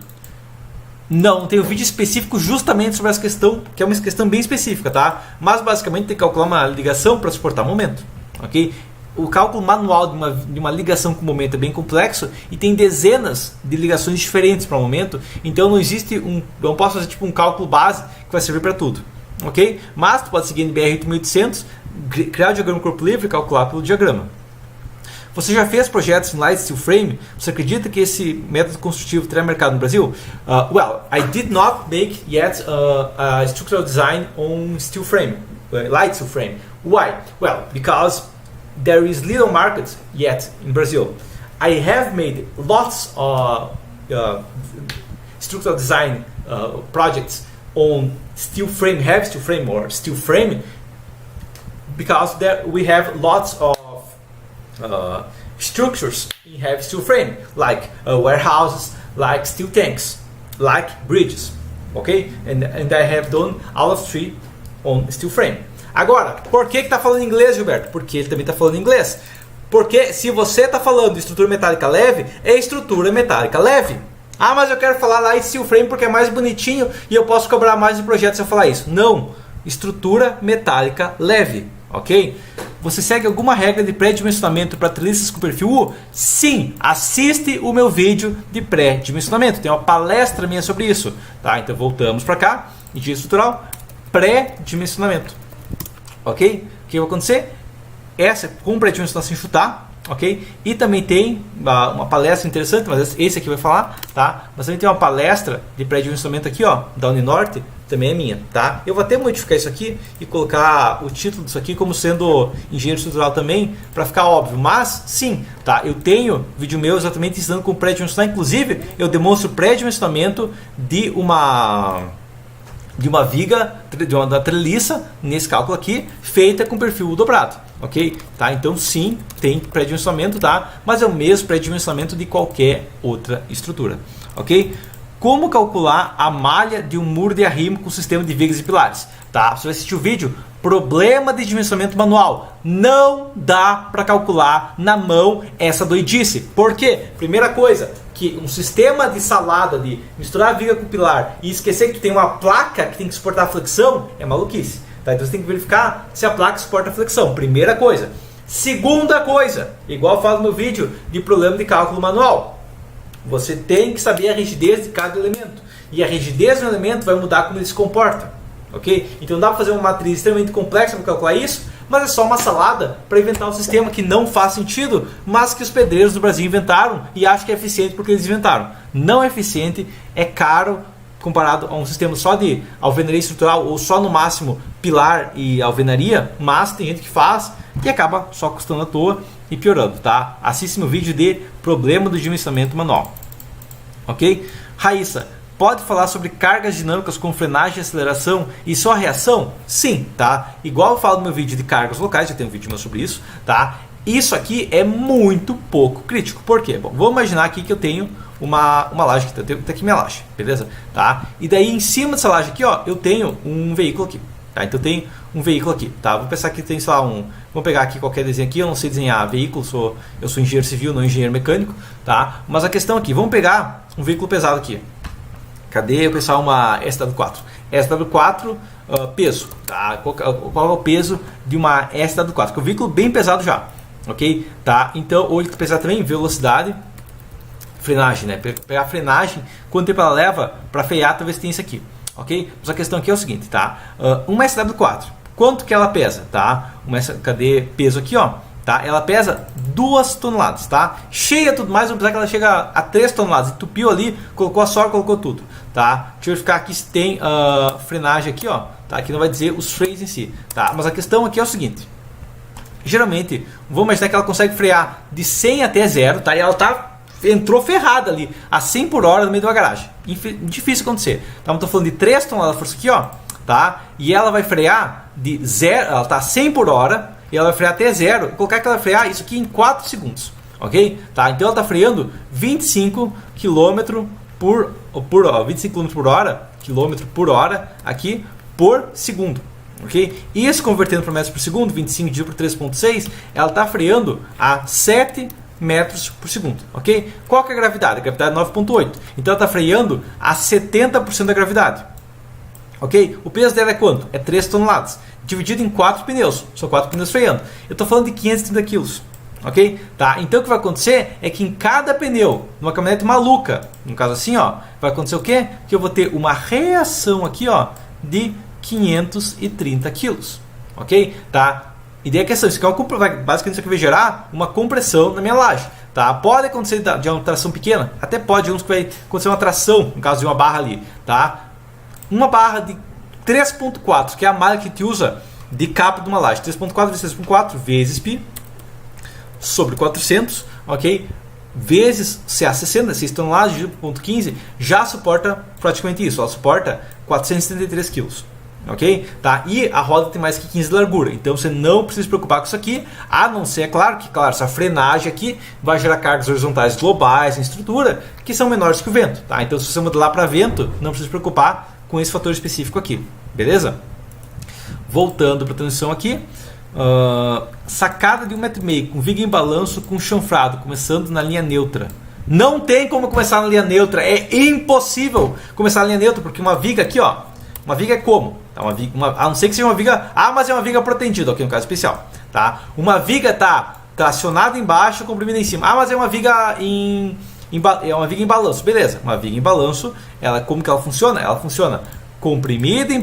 Não, tem um vídeo específico justamente sobre essa questão, que é uma questão bem específica, tá? Mas basicamente tem que calcular uma ligação para suportar momento, ok? O cálculo manual de uma ligação com momento é bem complexo e tem dezenas de ligações diferentes para o momento, então não existe não posso fazer tipo um cálculo base que vai servir para tudo, ok? Mas tu pode seguir NBR 8800, criar o diagrama corpo livre e calcular pelo diagrama. Você já fez projetos em light steel frame? Você acredita que esse método construtivo terá mercado no Brasil? Well, I did not make yet a structural design on steel frame, light steel frame. Why? Well, because there is little market yet in Brazil. I have made lots of structural design projects on steel frame, heavy steel frame or steel frame, because there we have lots of structures in heavy steel frame, like warehouses, like steel tanks, like bridges, okay? And I have done all of three on steel frame. Agora, por que está falando inglês, Gilberto? Porque ele também está falando inglês. Porque se você está falando de estrutura metálica leve, é estrutura metálica leve. Ah, mas eu quero falar light steel frame porque é mais bonitinho e eu posso cobrar mais no projeto se eu falar isso. Não, estrutura metálica leve, ok? Você segue alguma regra de pré-dimensionamento para treliças com perfil U? Sim, assiste o meu vídeo de pré-dimensionamento. Tem uma palestra minha sobre isso, tá? Então voltamos para cá, engenharia estrutural, pré-dimensionamento. Ok? O que vai acontecer? Essa com pré-dimensionação sem chutar, ok? E também tem uma palestra interessante, mas esse aqui vai falar, tá? Mas também tem uma palestra de pré-dimensionamento aqui, ó, da Uninorte, também é minha, tá? Eu vou até modificar isso aqui e colocar o título disso aqui como sendo engenheiro estrutural também, para ficar óbvio. Mas sim, tá? Eu tenho vídeo meu exatamente ensinando como pré-dimensionar, inclusive eu demonstro pré-dimensionamento de uma de uma viga, da treliça, nesse cálculo aqui, feita com perfil dobrado, ok? Tá? Então sim, tem pré-dimensionamento, tá? Mas é o mesmo pré-dimensionamento de qualquer outra estrutura, ok? Como calcular a malha de um muro de arrimo com sistema de vigas e pilares? Tá? Você vai assistir o vídeo, problema de dimensionamento manual. Não dá para calcular na mão essa doidice. Por quê? Primeira coisa, que um sistema de salada, de misturar a viga com o pilar e esquecer que tu tem uma placa que tem que suportar a flexão, é maluquice. Tá? Então você tem que verificar se a placa suporta a flexão. Primeira coisa. Segunda coisa, igual eu falo no vídeo de problema de cálculo manual. Você tem que saber a rigidez de cada elemento. E a rigidez do elemento vai mudar como ele se comporta. Ok? Então dá para fazer uma matriz extremamente complexa para calcular isso, mas é só uma salada para inventar um sistema que não faz sentido, mas que os pedreiros do Brasil inventaram e acham que é eficiente porque eles inventaram. Não é eficiente, é caro comparado a um sistema só de alvenaria estrutural ou só no máximo pilar e alvenaria, mas tem gente que faz e acaba só custando à toa e piorando, tá? Assiste meu vídeo de problema do dimensionamento manual. Ok? Raíssa, pode falar sobre cargas dinâmicas com frenagem e aceleração e só reação? Sim, tá? Igual eu falo no meu vídeo de cargas locais, já tem um vídeo meu sobre isso, tá? Isso aqui é muito pouco crítico. Por quê? Bom, vou imaginar aqui que eu tenho uma laje, que tá aqui minha laje, beleza? Tá? E daí em cima dessa laje aqui, ó, eu tenho um veículo aqui. Tá? Então tem um veículo aqui, tá? Vou pensar que tem, sei lá, vou pegar aqui qualquer desenho aqui, eu não sei desenhar veículo, eu sou engenheiro civil, não engenheiro mecânico, tá? Mas a questão aqui, vamos pegar um veículo pesado aqui. Cadê eu pensar uma SW4? SW4 peso, tá? Qual é o peso de uma SW4? Que é um veículo bem pesado já, ok? Tá? Então, ou ele pesar também velocidade, frenagem, né? Pegar a frenagem, quanto tempo ela leva para frear, talvez tenha isso aqui. Ok? Mas a questão aqui é o seguinte, tá? Uma SW4, quanto que ela pesa, tá? Cadê peso aqui, ó? Tá? Ela pesa 2 toneladas, tá? Cheia tudo mais, vamos pensar que ela chega a 3 toneladas. Entupiu ali, colocou a sola, colocou tudo, tá? Deixa eu verificar aqui se tem frenagem aqui, ó. Tá? Aqui não vai dizer os freios em si, tá? Mas a questão aqui é o seguinte. Geralmente, vamos imaginar que ela consegue frear de 100 até 0, tá? E ela entrou ferrada ali, a 100 por hora no meio de uma garagem. Difícil acontecer. Então, estou falando de 3 toneladas de força aqui, ó, tá? E ela vai frear de 0, ela está a 100 por hora, e ela vai frear até 0. Vou colocar que ela vai frear isso aqui em 4 segundos, ok? Tá? Então ela está freando 25 km por 25 km por hora, aqui por segundo, ok? Isso convertendo para metros por segundo, 25 dividido por 3,6, ela está freando a 7 metros por segundo, ok? Qual que é a gravidade? A gravidade é 9,8. Então ela está freando a 70% da gravidade, ok? O peso dela é quanto? É 3 toneladas, dividido em 4 pneus. São 4 pneus freando. Eu estou falando de 530 kg, ok? Tá? Então o que vai acontecer é que em cada pneu, numa caminhonete maluca, no caso assim, ó, vai acontecer o quê? Que eu vou ter uma reação aqui, ó, de 530 kg, ok? Tá? E daí a questão, isso aqui é basicamente isso aqui vai gerar uma compressão na minha laje, tá? Pode acontecer de uma tração pequena, até pode, uns que vai acontecer uma tração, no caso de uma barra ali, tá? Uma barra de 3.4, que é a malha que te usa de capa de uma laje, 3.4 vezes 3.4 vezes π sobre 400, ok? Vezes CA60, 6 toneladas, dividido por 0,15, já suporta praticamente isso, ela suporta 473 kg. Ok? Tá? E a roda tem mais que 15 de largura, então você não precisa se preocupar com isso aqui, a não ser, é claro, que essa frenagem aqui vai gerar cargas horizontais globais em estrutura que são menores que o vento, tá? Então se você modelar para vento, não precisa se preocupar com esse fator específico aqui, beleza? Voltando para a transição aqui, sacada de 1,5 m com viga em balanço com chanfrado, começando na linha neutra. Não tem como começar na linha neutra, é impossível começar na linha neutra, porque uma viga aqui, ó, uma viga é como? Tá? A não ser que seja uma viga... mas é uma viga protendida, ok? No caso especial. Tá? Uma viga está tracionada embaixo, comprimida em cima. Mas é uma viga em balanço. Beleza. Uma viga em balanço, como que ela funciona? Ela funciona comprimida,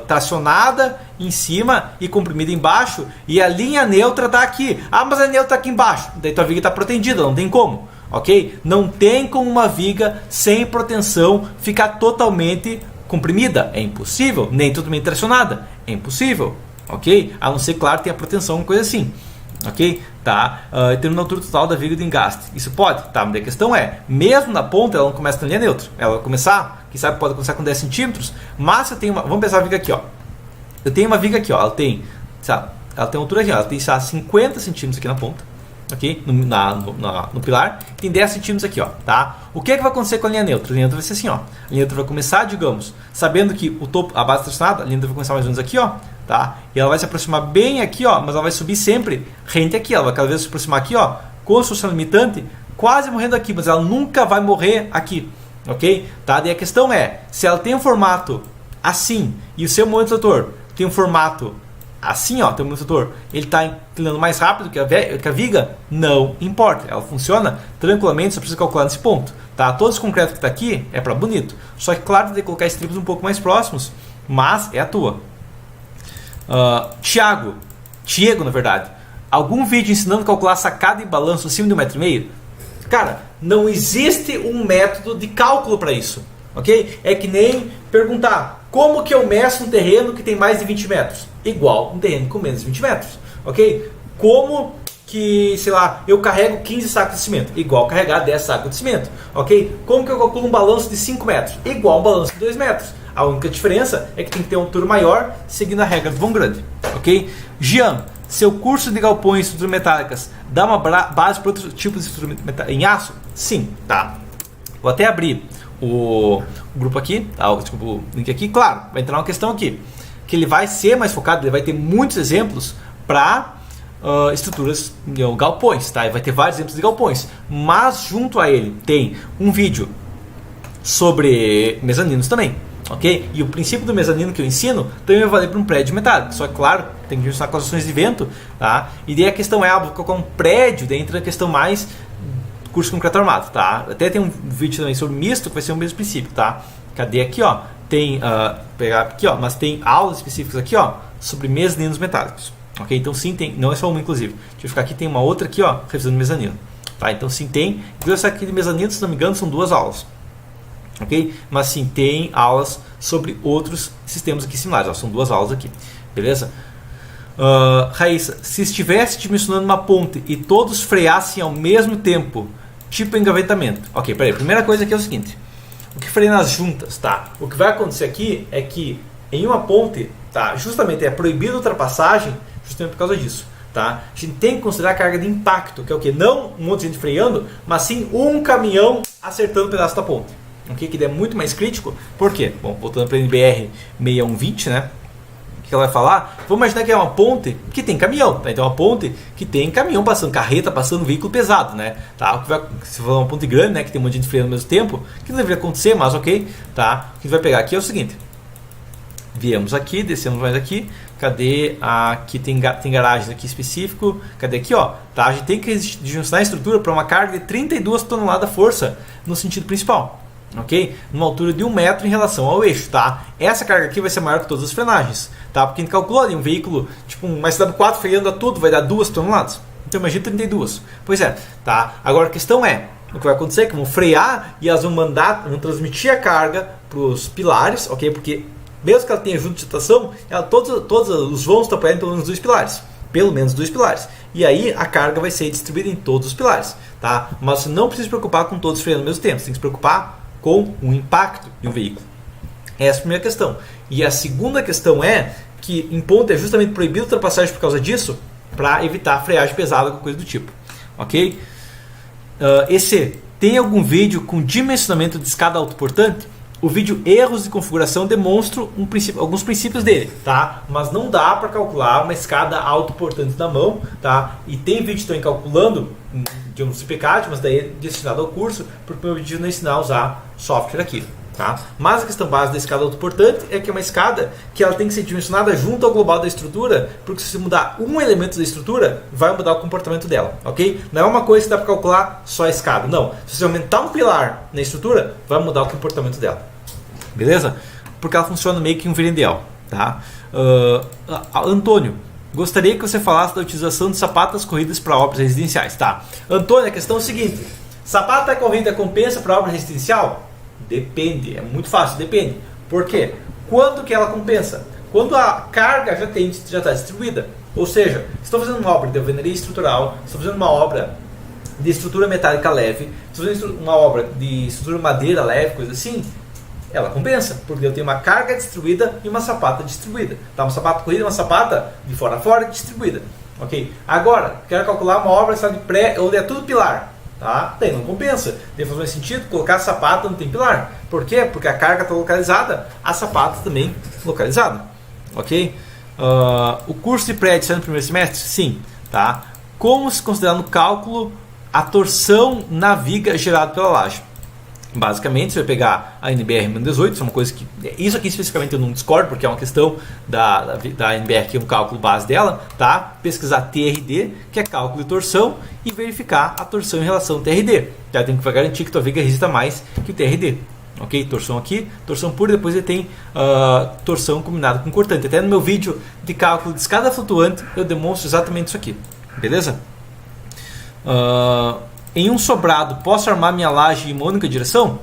tracionada em cima e comprimida embaixo. E a linha neutra está aqui. Mas a neutra está aqui embaixo. Daí tua viga está protendida, não tem como. Ok? Não tem como uma viga sem proteção ficar totalmente comprimida, é impossível, nem totalmente tracionada, é impossível, ok? A não ser, claro, tem a proteção, uma coisa assim, ok? Tá? Determina a altura total da viga do engaste. Isso pode, tá? Mas a questão é, mesmo na ponta, ela não começa na linha neutra. Ela vai começar, quem sabe pode começar com 10 centímetros, mas eu tenho uma, vamos pensar a viga aqui, ó. Eu tenho uma viga aqui, ó, ela tem, sabe, ela tem uma altura aqui, ó, ela tem, sabe, 50 centímetros aqui na ponta, ok? No pilar, tem 10 centímetros aqui, ó, tá? O que é que vai acontecer com a linha neutra? A linha neutra vai ser assim, ó. A linha neutra vai começar, digamos, sabendo que o topo, a base tracionada, a linha neutra vai começar mais ou menos aqui, ó, tá? E ela vai se aproximar bem aqui, ó, mas ela vai subir sempre rente aqui, ela vai cada vez se aproximar aqui, ó, com a limitante, quase morrendo aqui, mas ela nunca vai morrer aqui, ok? Tá? Daí a questão é, se ela tem um formato assim, e o seu momento rotor tem um formato assim, ó, tem um motor, ele está inclinando mais rápido que a viga, não importa, ela funciona tranquilamente, só precisa calcular nesse ponto, tá? Todos os concretos que está aqui é para bonito, só que claro, tem que colocar estribos um pouco mais próximos, mas é a tua. Tiago, na verdade, algum vídeo ensinando a calcular sacada e balanço acima de 1,5 m? Cara, não existe um método de cálculo para isso, ok? É que nem perguntar, como que eu meço um terreno que tem mais de 20 metros? Igual um terreno com menos de 20 metros, ok? Como que, sei lá, eu carrego 15 sacos de cimento? Igual carregar 10 sacos de cimento, ok? Como que eu calculo um balanço de 5 metros? Igual um balanço de 2 metros. A única diferença é que tem que ter uma altura maior, seguindo a regra do vão grande, ok? Jean, seu curso de galpões e estruturas metálicas dá uma base para outros tipos de estrutura em aço? Sim, tá. Vou até abrir o grupo aqui, tá? O link aqui, claro, vai entrar uma questão aqui, que ele vai ser mais focado, ele vai ter muitos exemplos para estruturas, galpões, tá? Ele vai ter vários exemplos de galpões, mas junto a ele tem um vídeo sobre mezaninos também, ok? E o princípio do mezanino que eu ensino também vai valer para um prédio metálico, só que claro, tem que usar com as ações de vento, tá? E daí a questão é, vou colocar um prédio, daí entra a questão mais curso de concreto armado, tá? Até tem um vídeo também sobre misto, que vai ser o mesmo princípio, tá? Cadê aqui, ó? Tem, pegar aqui, ó, mas tem aulas específicas aqui, ó, sobre mezaninos metálicos, ok? Então sim, tem, não é só uma, inclusive. Deixa eu ficar aqui, tem uma outra aqui, ó, revisando mezanino, tá? Então sim tem, essa aqui de mezanino, se não me engano, são 2 aulas, ok? Mas sim, tem aulas sobre outros sistemas aqui similares, ó, são 2 aulas aqui, beleza? Raíssa, se estivesse dimensionando uma ponte e todos freassem ao mesmo tempo, tipo engavetamento. Ok, peraí, primeira coisa aqui é o seguinte, o que freia nas juntas, tá? O que vai acontecer aqui é que em uma ponte, tá, justamente é proibido a ultrapassagem, justamente por causa disso, tá? A gente tem que considerar a carga de impacto, que é o que? Não um monte de gente freando, mas sim um caminhão acertando um pedaço da ponte, ok? Que é muito mais crítico, por quê? Bom, voltando para a NBR 6120, né? Que ela vai falar, vamos imaginar que é uma ponte que tem caminhão, tá? Então é uma ponte que tem caminhão passando, carreta passando, veículo pesado, né? Tá? Se for uma ponte grande, né, que tem um monte de gente freando ao mesmo tempo, que não deveria acontecer, mas ok, tá? O que a gente vai pegar aqui é o seguinte, viemos aqui, descemos mais aqui, cadê? Aqui tem garagens aqui específico, cadê aqui, ó? Tá? A gente tem que dimensionar a estrutura para uma carga de 32 toneladas força no sentido principal, ok? Numa altura de 1 metro em relação ao eixo, tá? Essa carga aqui vai ser maior que todas as frenagens, tá? Porque a gente calculou ali um veículo, tipo uma SW4 freando a tudo, vai dar 2 toneladas. Então imagina 32. Pois é, tá? Agora a questão é, o que vai acontecer é que vão frear e elas vão transmitir a carga para os pilares, ok? Porque mesmo que ela tenha junto de estação, todos os vãos estão apoiados em pelo menos 2 pilares. Pelo menos 2 pilares. E aí a carga vai ser distribuída em todos os pilares, tá? Mas você não precisa se preocupar com todos freando ao mesmo tempo, você tem que se preocupar com o impacto de um veículo. Essa é a primeira questão. E a segunda questão é que em ponte é justamente proibido a ultrapassagem por causa disso, para evitar freagem pesada ou coisa do tipo. Ok? Tem algum vídeo com dimensionamento de escada autoportante? O vídeo erros de configuração demonstra alguns princípios dele, tá? Mas não dá para calcular uma escada autoportante na mão, tá? E tem vídeo também calculando de um CPCAD, mas daí é destinado ao curso, porque o meu objetivo não é ensinar a usar software aqui, tá? Mas a questão base da escada autoportante é que é uma escada que ela tem que ser dimensionada junto ao global da estrutura, porque se você mudar um elemento da estrutura, vai mudar o comportamento dela, ok? Não é uma coisa que dá para calcular só a escada, não. Se você aumentar um pilar na estrutura, vai mudar o comportamento dela. Beleza? Porque ela funciona meio que um viridial, tá? Antônio, gostaria que você falasse da utilização de sapatas corridas para obras residenciais, tá? Antônio, a questão é o seguinte, sapata corrida compensa para obra residencial? Depende, é muito fácil, depende. Por quê? Quando que ela compensa? Quando a carga já está distribuída. Ou seja, estou fazendo uma obra de alvenaria estrutural, estou fazendo uma obra de estrutura metálica leve, estou fazendo uma obra de estrutura madeira leve, coisa assim, ela compensa, porque eu tenho uma carga distribuída e uma sapata distribuída. Tá? Uma sapata corrida e uma sapata de fora a fora distribuída. Ok? Agora, quero calcular uma obra de pré, onde é tudo pilar. Tá? Daí não compensa. Daí faz mais sentido colocar a sapata não tem pilar. Por quê? Porque a carga está localizada, a sapata também localizada. Ok? O curso de prédio sai no primeiro semestre? Sim. Tá? Como se considerar no cálculo a torção na viga gerada pela laje? Basicamente, você vai pegar a NBR-18, isso é uma coisa que... Isso aqui especificamente eu não discordo, porque é uma questão da NBR, que é um cálculo base dela, tá? Pesquisar TRD, que é cálculo de torção, e verificar a torção em relação ao TRD. Tá? Tem que garantir que tua viga resista mais que o TRD. Ok? Torção aqui, torção pura, e depois ele tem torção combinada com cortante. Até no meu vídeo de cálculo de escada flutuante, eu demonstro exatamente isso aqui. Beleza? Em um sobrado, posso armar minha laje em uma única direção?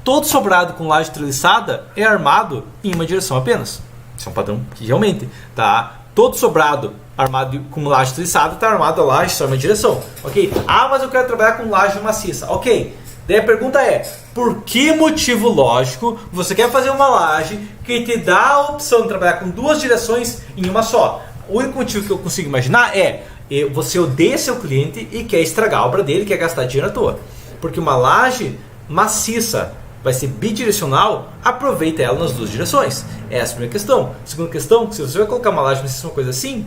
Todo sobrado com laje treliçada é armado em uma direção apenas. Isso é um padrão que realmente, tá? Todo sobrado armado com laje treliçada está armado a laje só em uma direção. Ok? Ah, mas eu quero trabalhar com laje maciça. Ok. Daí a pergunta é, por que motivo lógico você quer fazer uma laje que te dá a opção de trabalhar com duas direções em uma só? O único motivo que eu consigo imaginar é você odeia seu cliente e quer estragar a obra dele, quer gastar dinheiro à toa. Porque uma laje maciça vai ser bidirecional, aproveita ela nas duas direções. Essa é a primeira questão. Segunda questão, se você vai colocar uma laje maciça, uma coisa assim,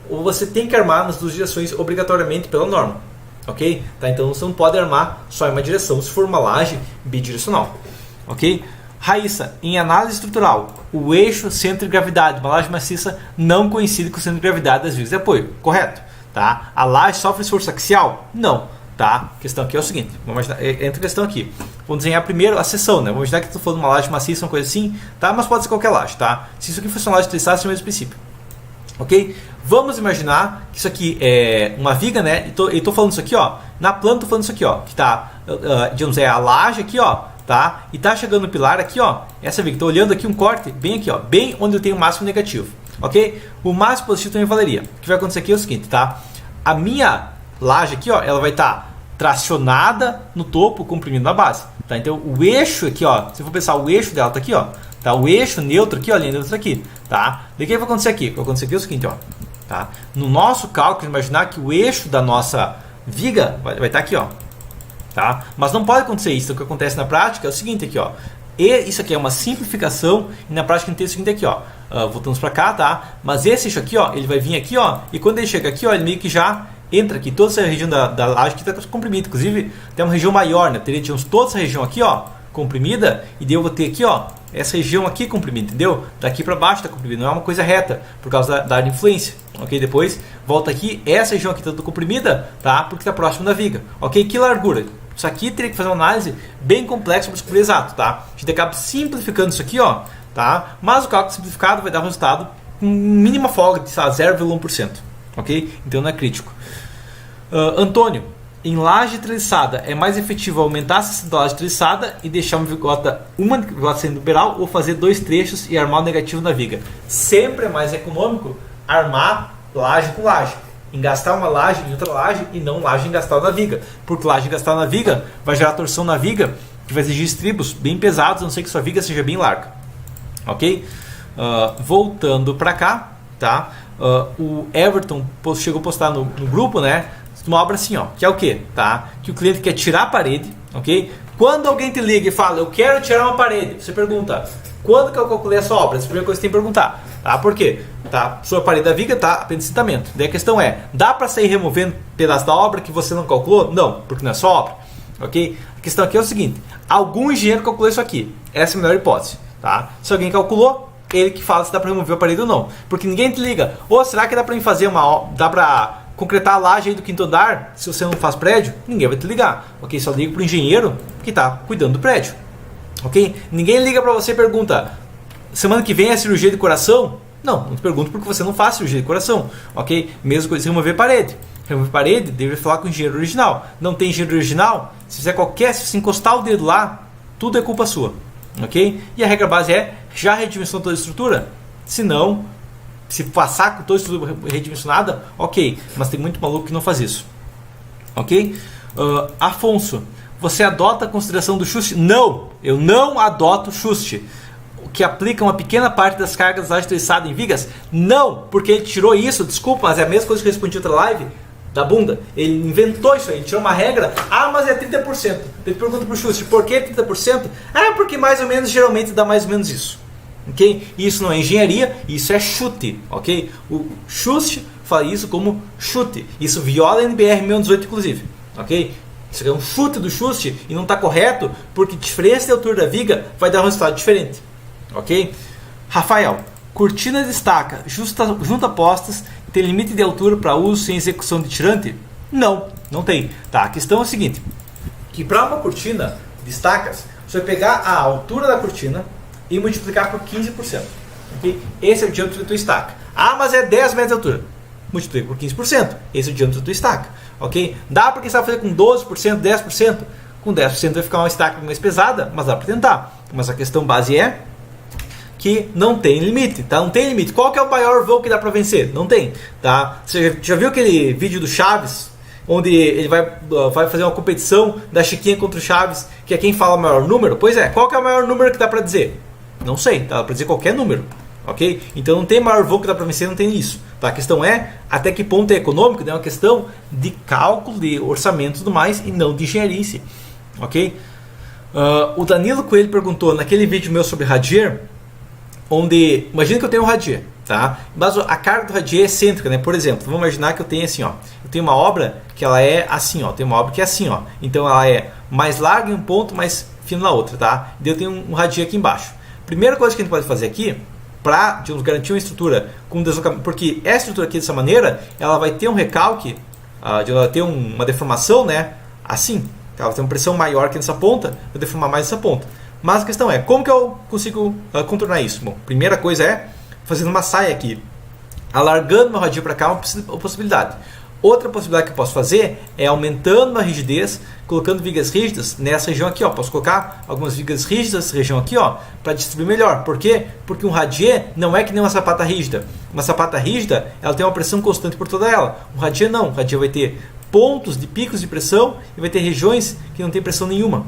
ou você tem que armar nas duas direções obrigatoriamente pela norma. Ok? Tá? Então você não pode armar só em uma direção se for uma laje bidirecional. Ok? Raíssa, em análise estrutural, o eixo centro de gravidade, uma laje maciça não coincide com o centro de gravidade das vigas de apoio. Correto. Tá? A laje sofre esforço axial? Não. Tá? A questão aqui é o seguinte, vamos imaginar, entra a questão aqui. Vamos desenhar primeiro a seção, né? Vamos imaginar que estou falando de uma laje maciça, uma coisa assim, tá? Mas pode ser qualquer laje, tá? Se isso aqui fosse uma laje treliçada, seria o mesmo princípio. Ok? Vamos imaginar que isso aqui é uma viga, né? E estou falando isso aqui, ó. Na planta estou falando isso aqui, ó. Que tá, digamos, é a laje aqui, ó. Tá? E tá chegando no pilar aqui, ó. Essa viga, estou olhando aqui um corte bem aqui, ó. Bem onde eu tenho o máximo negativo. Ok? O máximo positivo também valeria. O que vai acontecer aqui é o seguinte, tá? A minha laje aqui, ó, ela vai estar tracionada no topo, comprimindo na base. Tá? Então o eixo aqui, ó. Se eu for pensar, o eixo dela tá aqui, ó. Tá? O eixo neutro aqui, ó. A linha neutra aqui. Tá? Daí o que vai acontecer aqui? O que vai acontecer aqui é o seguinte, ó. Tá? No nosso cálculo, imaginar que o eixo da nossa viga vai estar aqui, ó. Tá? Mas não pode acontecer isso. O que acontece na prática é o seguinte aqui, ó. E isso aqui é uma simplificação e na prática a gente tem o seguinte aqui, ó. Voltamos para cá, tá? Mas esse eixo aqui, ó, ele vai vir aqui, ó. E quando ele chega aqui, ó, ele meio que já entra aqui. Toda essa região da laje que está comprimida. Inclusive, tem uma região maior, né? Teria toda essa região aqui, ó, comprimida. E daí eu vou ter aqui, ó, essa região aqui comprimida, entendeu? Daqui para baixo está comprimida. Não é uma coisa reta, por causa da área de influência. Ok? Depois, volta aqui. Essa região aqui está toda comprimida, tá? Porque está próximo da viga. Ok? Que largura? Isso aqui teria que fazer uma análise bem complexa para descobrir exato, tá? A gente acaba simplificando isso aqui, ó, tá? Mas o cálculo simplificado vai dar um resultado com mínima folga de 0,1%, ok? Então não é crítico. Antônio, em laje treliçada é mais efetivo aumentar a seção da laje treliçada e deixar uma vigota sendo numeral ou fazer dois trechos e armar o negativo na viga? Sempre é mais econômico armar laje com laje. Engastar uma laje em outra laje e não laje engastada na viga. Porque laje engastada na viga vai gerar torção na viga que vai exigir estribos bem pesados, a não ser que sua viga seja bem larga. Ok? Voltando para cá, tá? O Everton chegou a postar no grupo, né? Uma obra assim, ó, que é o que? Tá? Que o cliente quer tirar a parede, ok? Quando alguém te liga e fala, eu quero tirar uma parede, você pergunta, quando que eu calculei essa obra? Essa é a primeira coisa que você tem que perguntar. Tá? Por quê? Tá? Sua parede da viga está apendicitamento. Daí a questão é, dá para sair removendo pedaço da obra que você não calculou? Não, porque não é só obra. Ok? A questão aqui é o seguinte, algum engenheiro calculou isso aqui. Essa é a melhor hipótese. Tá? Se alguém calculou, ele que fala se dá para remover a parede ou não. Porque ninguém te liga, ou será que dá para fazer dá para concretar a laje aí do quinto andar se você não faz prédio? Ninguém vai te ligar. Ok? Só liga para o engenheiro que está cuidando do prédio. Ok? Ninguém liga para você e pergunta, semana que vem é cirurgia de coração? Não te pergunto porque você não faz cirurgia de coração, ok? Mesma coisa, remover parede. Remover parede, deve falar com o engenheiro original. Não tem engenheiro original? Se fizer se você encostar o dedo lá, tudo é culpa sua, ok? E a regra base é, já redimensionou toda a estrutura? Se não, se passar com toda a estrutura redimensionada, ok, mas tem muito maluco que não faz isso. Ok? Afonso, você adota a consideração do Schust? Não, eu não adoto o Schust. Que aplica uma pequena parte das cargas agitoriçadas em vigas? Não, porque ele tirou isso, desculpa, mas é a mesma coisa que eu respondi outra live da bunda. Ele inventou isso aí, ele tirou uma regra, mas é 30%. Ele pergunta pro Schust, por que 30%? Porque mais ou menos, geralmente dá mais ou menos isso. Ok? Isso não é engenharia, isso é chute, ok? O Schust fala isso como chute. Isso viola a NBR 1018, inclusive, ok? Isso é um chute do Schust e não está correto, porque diferença de altura da viga vai dar um resultado diferente. Ok? Rafael, cortina de estaca junta postas tem limite de altura para uso sem execução de tirante? Não, não tem. Tá, a questão é o seguinte, que para uma cortina de estacas, você vai pegar a altura da cortina e multiplicar por 15%. Okay? Esse é o diâmetro da tua estaca. Mas é 10 metros de altura. Multiplica por 15%. Esse é o diâmetro da tua estaca. Ok? Dá porque você vai fazer com 12%, 10%. Com 10% vai ficar uma estaca mais pesada, mas dá para tentar. Mas a questão base é que não tem limite, tá? Não tem limite. Qual que é o maior voo que dá para vencer? Não tem, tá? Você já viu aquele vídeo do Chaves, onde ele vai fazer uma competição da Chiquinha contra o Chaves, que é quem fala o maior número? Pois é, qual que é o maior número que dá para dizer? Não sei, dá para dizer qualquer número, ok? Então não tem maior voo que dá para vencer, não tem isso, tá? A questão é até que ponto é econômico, é uma questão de cálculo, de orçamento e tudo mais, e não de engenharia em si, ok? O Danilo Coelho perguntou naquele vídeo meu sobre Radier, onde, imagina que eu tenho um radier, tá? Mas a carga do radier é excêntrica, né? Por exemplo, vamos imaginar que eu tenho assim, ó. Eu tenho uma obra que ela é assim, ó. Tem uma obra que é assim, ó. Então ela é mais larga em um ponto, mais fina na outra, tá? E eu tenho um radier aqui embaixo. Primeira coisa que a gente pode fazer aqui, para garantir uma estrutura com deslocamento, porque essa estrutura aqui dessa maneira, ela vai ter um recalque, ela vai ter uma deformação, né? Assim, ela vai ter uma pressão maior aqui nessa ponta, vai deformar mais essa ponta. Mas a questão é, como que eu consigo contornar isso? Bom, primeira coisa é fazendo uma saia aqui, alargando meu radinho para cá, uma possibilidade. Outra possibilidade que eu posso fazer é aumentando a rigidez, colocando vigas rígidas nessa região aqui, ó. Posso colocar algumas vigas rígidas nessa região aqui, ó, para distribuir melhor. Por quê? Porque um radier não é que nem uma sapata rígida. Uma sapata rígida, ela tem uma pressão constante por toda ela. Um radier não. Um radier vai ter pontos de picos de pressão e vai ter regiões que não tem pressão nenhuma.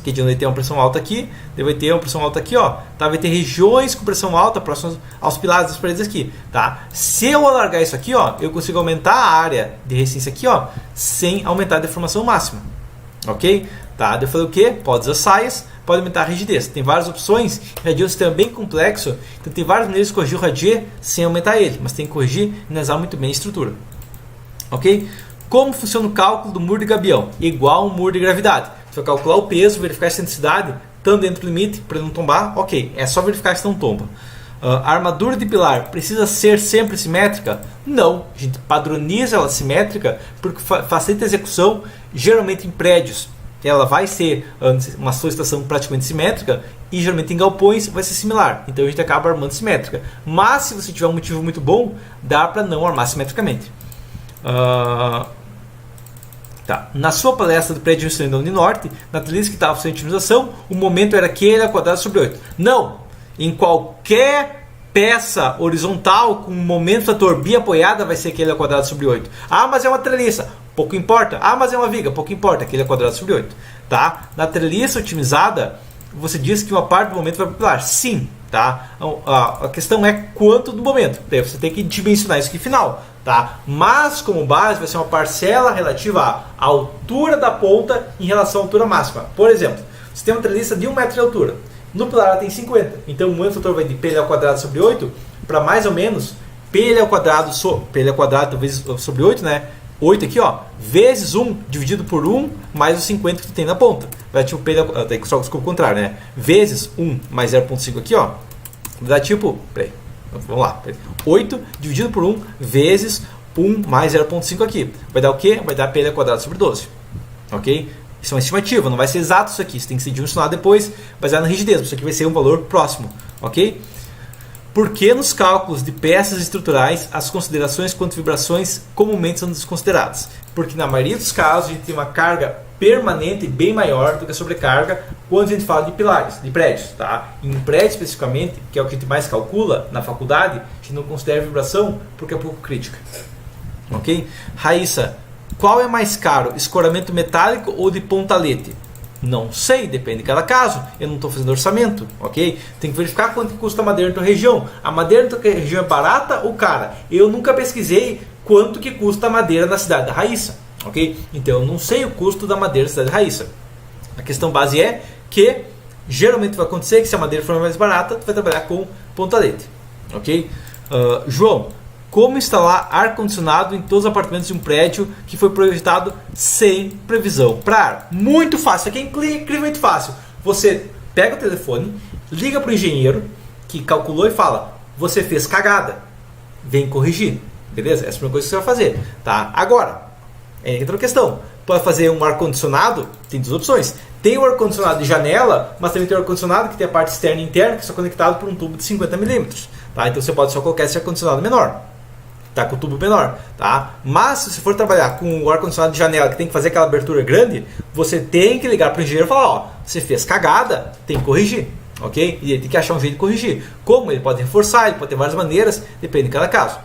Que vai ter uma pressão alta aqui, vai ter uma pressão alta aqui, ó, tá? Vai ter regiões com pressão alta próximas aos pilares das paredes aqui, tá? Se eu alargar isso aqui, ó, eu consigo aumentar a área de resistência aqui, ó, sem aumentar a deformação máxima, ok? Tá? Eu falei o que? Pode usar saias, pode aumentar a rigidez. Tem várias opções. Radier é um sistema bem complexo, então tem várias maneiras de corrigir o radier sem aumentar ele, mas tem que corrigir e analisar muito bem a estrutura, ok? Como funciona o cálculo do muro de gabião? Igual ao muro de gravidade. Você vai calcular o peso, verificar a excentricidade, estando dentro do limite para ele não tombar, ok. É só verificar se não tomba. A armadura de pilar precisa ser sempre simétrica? Não. A gente padroniza ela simétrica porque facilita a execução, geralmente em prédios. Ela vai ser uma solicitação praticamente simétrica e geralmente em galpões vai ser similar. Então a gente acaba armando simétrica. Mas se você tiver um motivo muito bom, dá para não armar simetricamente. Tá. Na sua palestra do prédio da Uninorte, na trilha que estava sem otimização, o momento era que ele é quadrado sobre 8. Não! Em qualquer peça horizontal com momento fator bi apoiada vai ser que ele é quadrado sobre 8. Mas é uma treliça. Pouco importa. Mas é uma viga. Pouco importa que ele é quadrado sobre 8. Tá? Na treliça otimizada, você diz que uma parte do momento vai para o pilar. Sim. Tá? A questão é quanto do momento. Daí você tem que dimensionar isso aqui final. Tá? Mas como base vai ser uma parcela relativa à altura da ponta em relação à altura máxima. Por exemplo, você tem uma treliça de 1 metro de altura. No pilar ela tem 50. Então o momento fator vai de P ao quadrado sobre 8 para mais ou menos P ao quadrado vezes sobre 8, né? 8 aqui, ó, vezes 1 dividido por 1 mais os 50 que tu tem na ponta. Vai dar tipo P só o contrário, né? Vezes 1 mais 0,5 aqui, ó. Vai dar tipo, vamos lá. 8 dividido por 1 vezes 1 mais 0,5 aqui. Vai dar o quê? Vai dar P ao quadrado sobre 12. Ok? Isso é uma estimativa, não vai ser exato isso aqui. Isso tem que ser dimensionado depois, baseado na rigidez. Isso aqui vai ser um valor próximo. Ok? Porque nos cálculos de peças estruturais, as considerações quanto vibrações comumente são desconsideradas? Porque na maioria dos casos a gente tem uma carga permanente bem maior do que a sobrecarga quando a gente fala de pilares, de prédios, tá? Em prédio especificamente, que é o que a gente mais calcula na faculdade, a gente não considera vibração porque é pouco crítica. Ok? Raíssa, qual é mais caro, escoramento metálico ou de pontalete? Não sei, depende de cada caso. Eu não estou fazendo orçamento, ok? Tem que verificar quanto custa a madeira na tua região. A madeira na tua região é barata ou cara? Eu nunca pesquisei quanto que custa a madeira na cidade da Raíssa, ok? Então eu não sei o custo da madeira na cidade da Raíssa. A questão base é que geralmente vai acontecer que se a madeira for mais barata, tu vai trabalhar com pontalete, ok? João, como instalar ar-condicionado em todos os apartamentos de um prédio que foi projetado sem previsão para ar? Muito fácil, aqui é incrivelmente fácil. Você pega o telefone, liga para o engenheiro que calculou e fala: você fez cagada, vem corrigir, beleza? Essa é a primeira coisa que você vai fazer, tá? Agora, entra a questão, pode fazer um ar-condicionado, tem duas opções. Tem o ar-condicionado de janela, mas também tem o ar-condicionado que tem a parte externa e interna, que é só conectado por um tubo de 50 milímetros, tá? Então você pode só colocar esse ar-condicionado menor, tá, com o tubo menor, tá? Mas se você for trabalhar com o ar-condicionado de janela que tem que fazer aquela abertura grande, você tem que ligar para o engenheiro e falar: ó, você fez cagada, tem que corrigir, ok? E ele tem que achar um jeito de corrigir. Como? Ele pode reforçar, ele pode ter várias maneiras, depende de cada caso.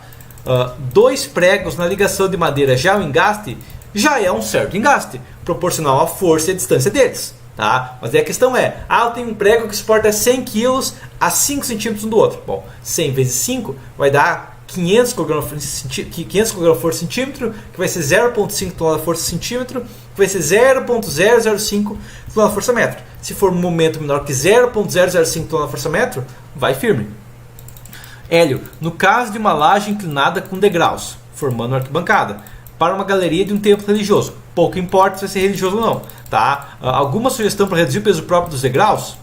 2 pregos na ligação de madeira já é um engaste? Já é um certo engaste, proporcional à força e à distância deles, tá? Mas aí a questão é: eu tenho um prego que suporta 100 kg a 5 cm um do outro. Bom, 100 vezes 5 vai dar 500 kg força centímetro, que vai ser 0,5 tonelada força centímetro, que vai ser 0,005 tonelada força metro. Se for um momento menor que 0,005 tonelada força metro, vai firme. Hélio, no caso de uma laje inclinada com degraus, formando uma arquibancada, para uma galeria de um templo religioso, pouco importa se vai ser religioso ou não, tá? Alguma sugestão para reduzir o peso próprio dos degraus?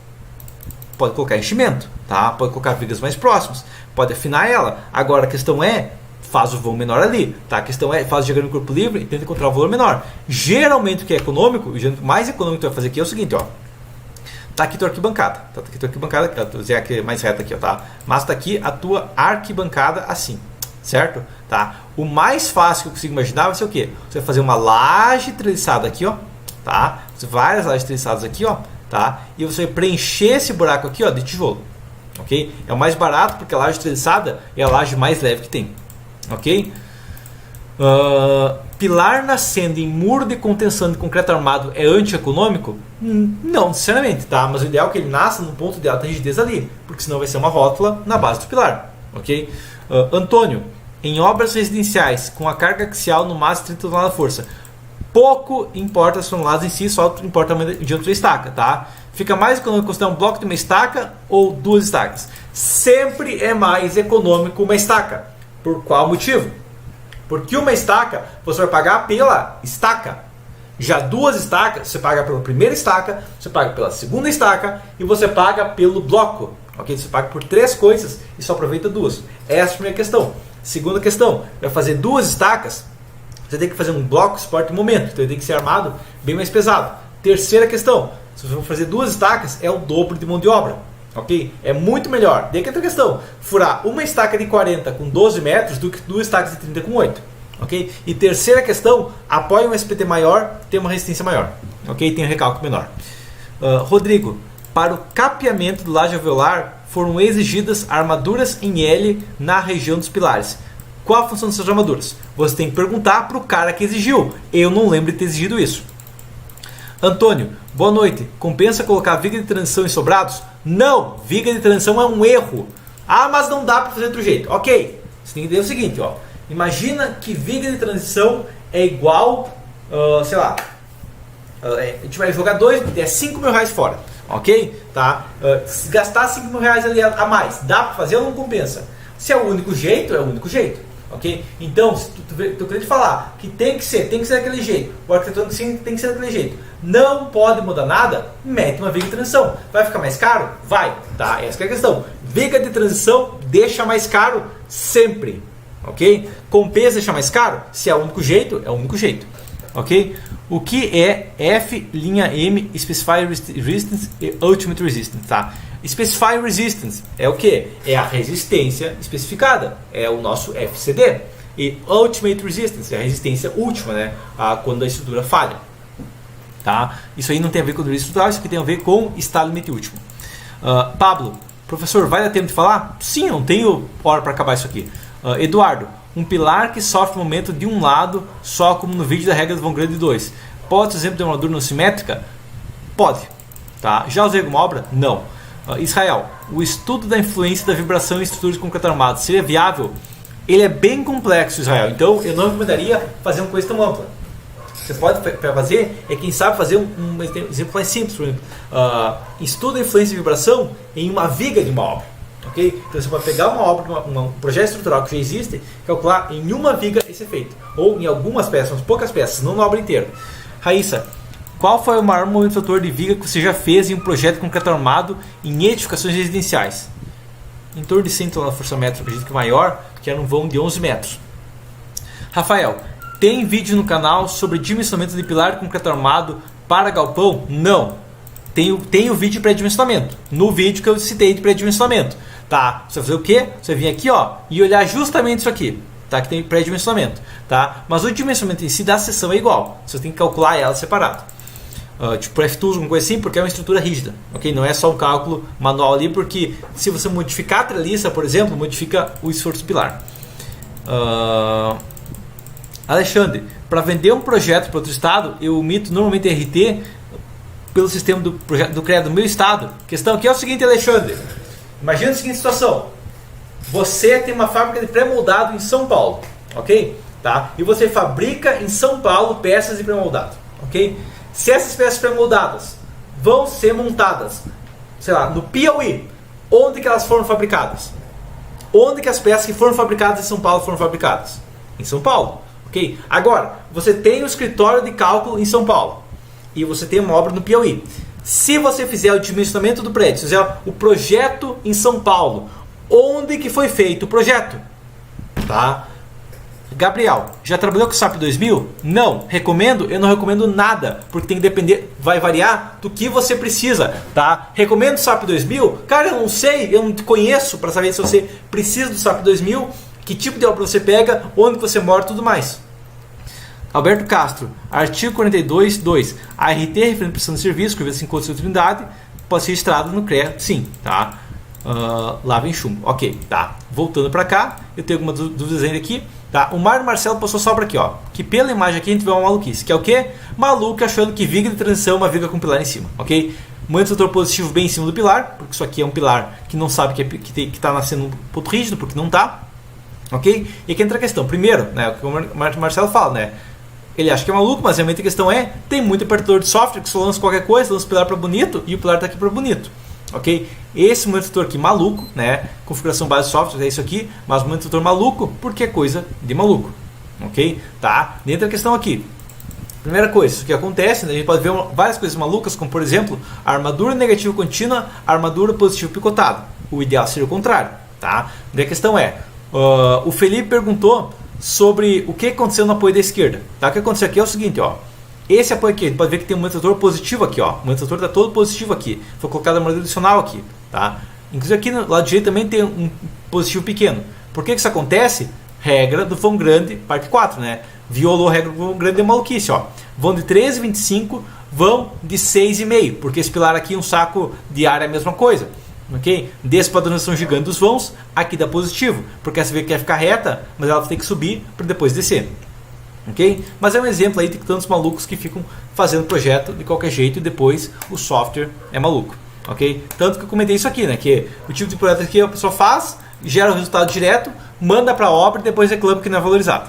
Pode colocar enchimento, tá? Pode colocar vigas mais próximas, pode afinar ela. Agora a questão é, faz o vão menor ali, tá? A questão é, faz o diagrama de corpo livre e tenta encontrar o valor menor. Geralmente o que é econômico, o jeito mais econômico que tu vai fazer aqui é o seguinte, ó. Tá aqui tua arquibancada, tá aqui tua arquibancada, vou dizer aqui mais reta aqui, ó, tá? Mas tá aqui a tua arquibancada assim, certo? Tá? O mais fácil que eu consigo imaginar vai ser o quê? Você vai fazer uma laje treliçada aqui, ó, tá? Várias lajes treliçadas aqui, ó, tá? E você vai preencher esse buraco aqui, ó, de tijolo, ok? É o mais barato porque a laje treliçada é a laje mais leve que tem, ok? Pilar nascendo em muro de contenção de concreto armado é antieconômico? Não, sinceramente, tá? Mas o ideal é que ele nasça num ponto de alta rigidez ali, porque senão vai ser uma rótula na base do pilar, ok? Antônio, em obras residenciais com a carga axial no máximo 30 toneladas de força, pouco importa as toneladas em si, só importa o diâmetro da estaca, tá? Fica mais econômico considerar um bloco de uma estaca ou 2 estacas? Sempre é mais econômico uma estaca. Por qual motivo? Porque uma estaca você vai pagar pela estaca. Já 2 estacas, você paga pela primeira estaca, você paga pela segunda estaca e você paga pelo bloco. Ok? Você paga por 3 coisas e só aproveita 2. Essa é a primeira questão. Segunda questão, vai fazer 2 estacas, você tem que fazer um bloco, suporte e momento. Então ele tem que ser armado bem mais pesado. Terceira questão, se você for fazer 2 estacas, é o dobro de mão de obra. Ok? É muito melhor. Daí que outra questão, furar uma estaca de 40 com 12 metros do que 2 estacas de 30 com 8. Ok? E terceira questão, apoia um SPT maior, tem uma resistência maior. Ok? Tem um recalque menor. Rodrigo, para o capeamento do laje alveolar foram exigidas armaduras em L na região dos pilares. Qual a função dessas armaduras? Você tem que perguntar para o cara que exigiu. Eu não lembro de ter exigido isso. Antônio, boa noite. Compensa colocar viga de transição em sobrados? Não, viga de transição é um erro. Mas não dá para fazer de outro jeito. Ok, você tem que entender o seguinte, ó. Imagina que viga de transição é igual, sei lá, a gente vai jogar 5 mil reais fora, ok? Tá? Se gastar 5 mil reais ali a mais, dá para fazer ou não compensa? Se é o único jeito, é o único jeito, ok? Então, se tu querendo falar que tem que ser daquele jeito, o arquitetônico tem que ser daquele jeito, não pode mudar nada, mete uma viga de transição. Vai ficar mais caro? Vai, tá? Essa que é a questão. Viga de transição deixa mais caro sempre. Ok? Compensa deixar mais caro? Se é o único jeito, é o único jeito. Ok? O que é F''M Specify Resistance e Ultimate Resistance? Tá? Specify Resistance é o que? É a resistência especificada. É o nosso FCD. E Ultimate Resistance é a resistência última, né? Quando a estrutura falha. Tá? Isso aí não tem a ver com dureza estrutural, isso aqui tem a ver com estado limite último. Pablo, professor, vai dar tempo de falar? Sim, eu não tenho hora para acabar isso aqui. Eduardo, um pilar que sofre momento de um lado, só como no vídeo da regra do vão grande 2. Pode ser exemplo de uma armadura não simétrica? Pode. Tá? Já usei alguma obra? Não. Israel, o estudo da influência da vibração em estruturas de concreto armado seria viável? Ele é bem complexo, Israel, então eu não recomendaria fazer uma coisa tão ampla. Você pode fazer, quem sabe fazer um exemplo mais simples, por exemplo, estuda a influência de vibração em uma viga de uma obra. Okay? Então você pode pegar uma obra, um projeto estrutural que já existe, calcular em uma viga esse efeito, ou em algumas peças, umas poucas peças, não na obra inteira. Raíssa, qual foi o maior momento fator de viga que você já fez em um projeto de concreto armado em edificações residenciais? Em torno de 100 toneladas de força métrica, acredito que o maior, que era um vão de 11 metros. Rafael, tem vídeo no canal sobre dimensionamento de pilar de concreto armado para galpão? Não. Tem o vídeo de pré-dimensionamento. No vídeo que eu citei de pré-dimensionamento. Tá? Você vai fazer o quê? Você vai vir aqui e olhar justamente isso aqui. Tá? Que tem pré-dimensionamento. Tá? Mas o dimensionamento em si da seção é igual. Você tem que calcular ela separado. Tipo F-Tools, alguma coisa assim, porque é uma estrutura rígida. Okay? Não é só um cálculo manual ali, porque se você modificar a treliça, por exemplo, modifica o esforço pilar. Alexandre, para vender um projeto para outro estado, eu emito normalmente RT pelo sistema do projeto do CREA do meu estado. A questão aqui é o seguinte, Alexandre. Imagina a seguinte situação. Você tem uma fábrica de pré-moldado em São Paulo, ok? Tá? E você fabrica em São Paulo peças de pré-moldado, ok? Se essas peças pré-moldadas vão ser montadas, sei lá, no Piauí, onde que elas foram fabricadas? Onde que as peças que foram fabricadas em São Paulo foram fabricadas? Em São Paulo. Okay? Agora, você tem um escritório de cálculo em São Paulo e você tem uma obra no Piauí. Se você fizer o dimensionamento do prédio, se fizer o projeto em São Paulo, onde que foi feito o projeto? Tá? Gabriel, já trabalhou com o SAP 2000? Não. Recomendo? Eu não recomendo nada, porque tem que depender, vai variar do que você precisa. Tá? Recomendo o SAP 2000? Cara, eu não sei, eu não te conheço para saber se você precisa do SAP 2000. Que tipo de obra você pega, onde você mora e tudo mais. Alberto Castro, artigo 42.2. A RT referente à prestação de serviço, que vê-se em Código de Trindade, pode ser registrado no CREA, sim. Tá? Lá vem chumbo. Ok, tá. Voltando para cá, eu tenho algumas dúvidas ainda aqui. Tá? O Mário Marcelo passou só para aqui, que pela imagem aqui a gente vê uma maluquice. Que é o quê? Maluco achando que viga de transição é uma viga com pilar em cima. Ok? Momento fator positivo bem em cima do pilar, porque isso aqui é um pilar que não sabe que está nascendo um ponto rígido, porque não está. Ok? E aqui entra a questão. Primeiro, né, o que o Marcelo fala, né? Ele acha que é maluco, mas realmente a questão é: tem muito apertador de software que só lança qualquer coisa, lança o pilar para bonito e o pilar está aqui para bonito. Ok? Esse monitor aqui maluco, né? Configuração base de software é isso aqui, mas o monitor maluco porque é coisa de maluco. Ok? Tá? Dentro da questão aqui. Primeira coisa, o que acontece, né, a gente pode ver várias coisas malucas, como por exemplo, a armadura negativa contínua, a armadura positiva picotada. O ideal seria o contrário. Tá? Daí a questão é: o Felipe perguntou sobre o que aconteceu no apoio da esquerda. Tá? O que aconteceu aqui é o seguinte, esse apoio aqui, a gente pode ver que tem um monitor positivo aqui, o monitor está todo positivo aqui, foi colocado a armadura adicional aqui, tá? Inclusive aqui no lado direito também tem um positivo pequeno. Por que isso acontece? Regra do vão grande, parte 4, né? Violou a regra do vão grande, é maluquice, Vão de 13,25, vão de 6,5, porque esse pilar aqui, um saco de ar é a mesma coisa. Okay? Despadronização gigante dos vãos, aqui dá positivo, porque essa veia quer ficar reta, mas ela tem que subir para depois descer. Okay? Mas é um exemplo aí de tantos malucos que ficam fazendo projeto de qualquer jeito e depois o software é maluco. Okay? Tanto que eu comentei isso aqui, né? Que o tipo de projeto que a pessoa faz, gera o resultado direto, manda para a obra e depois reclama que não é valorizado.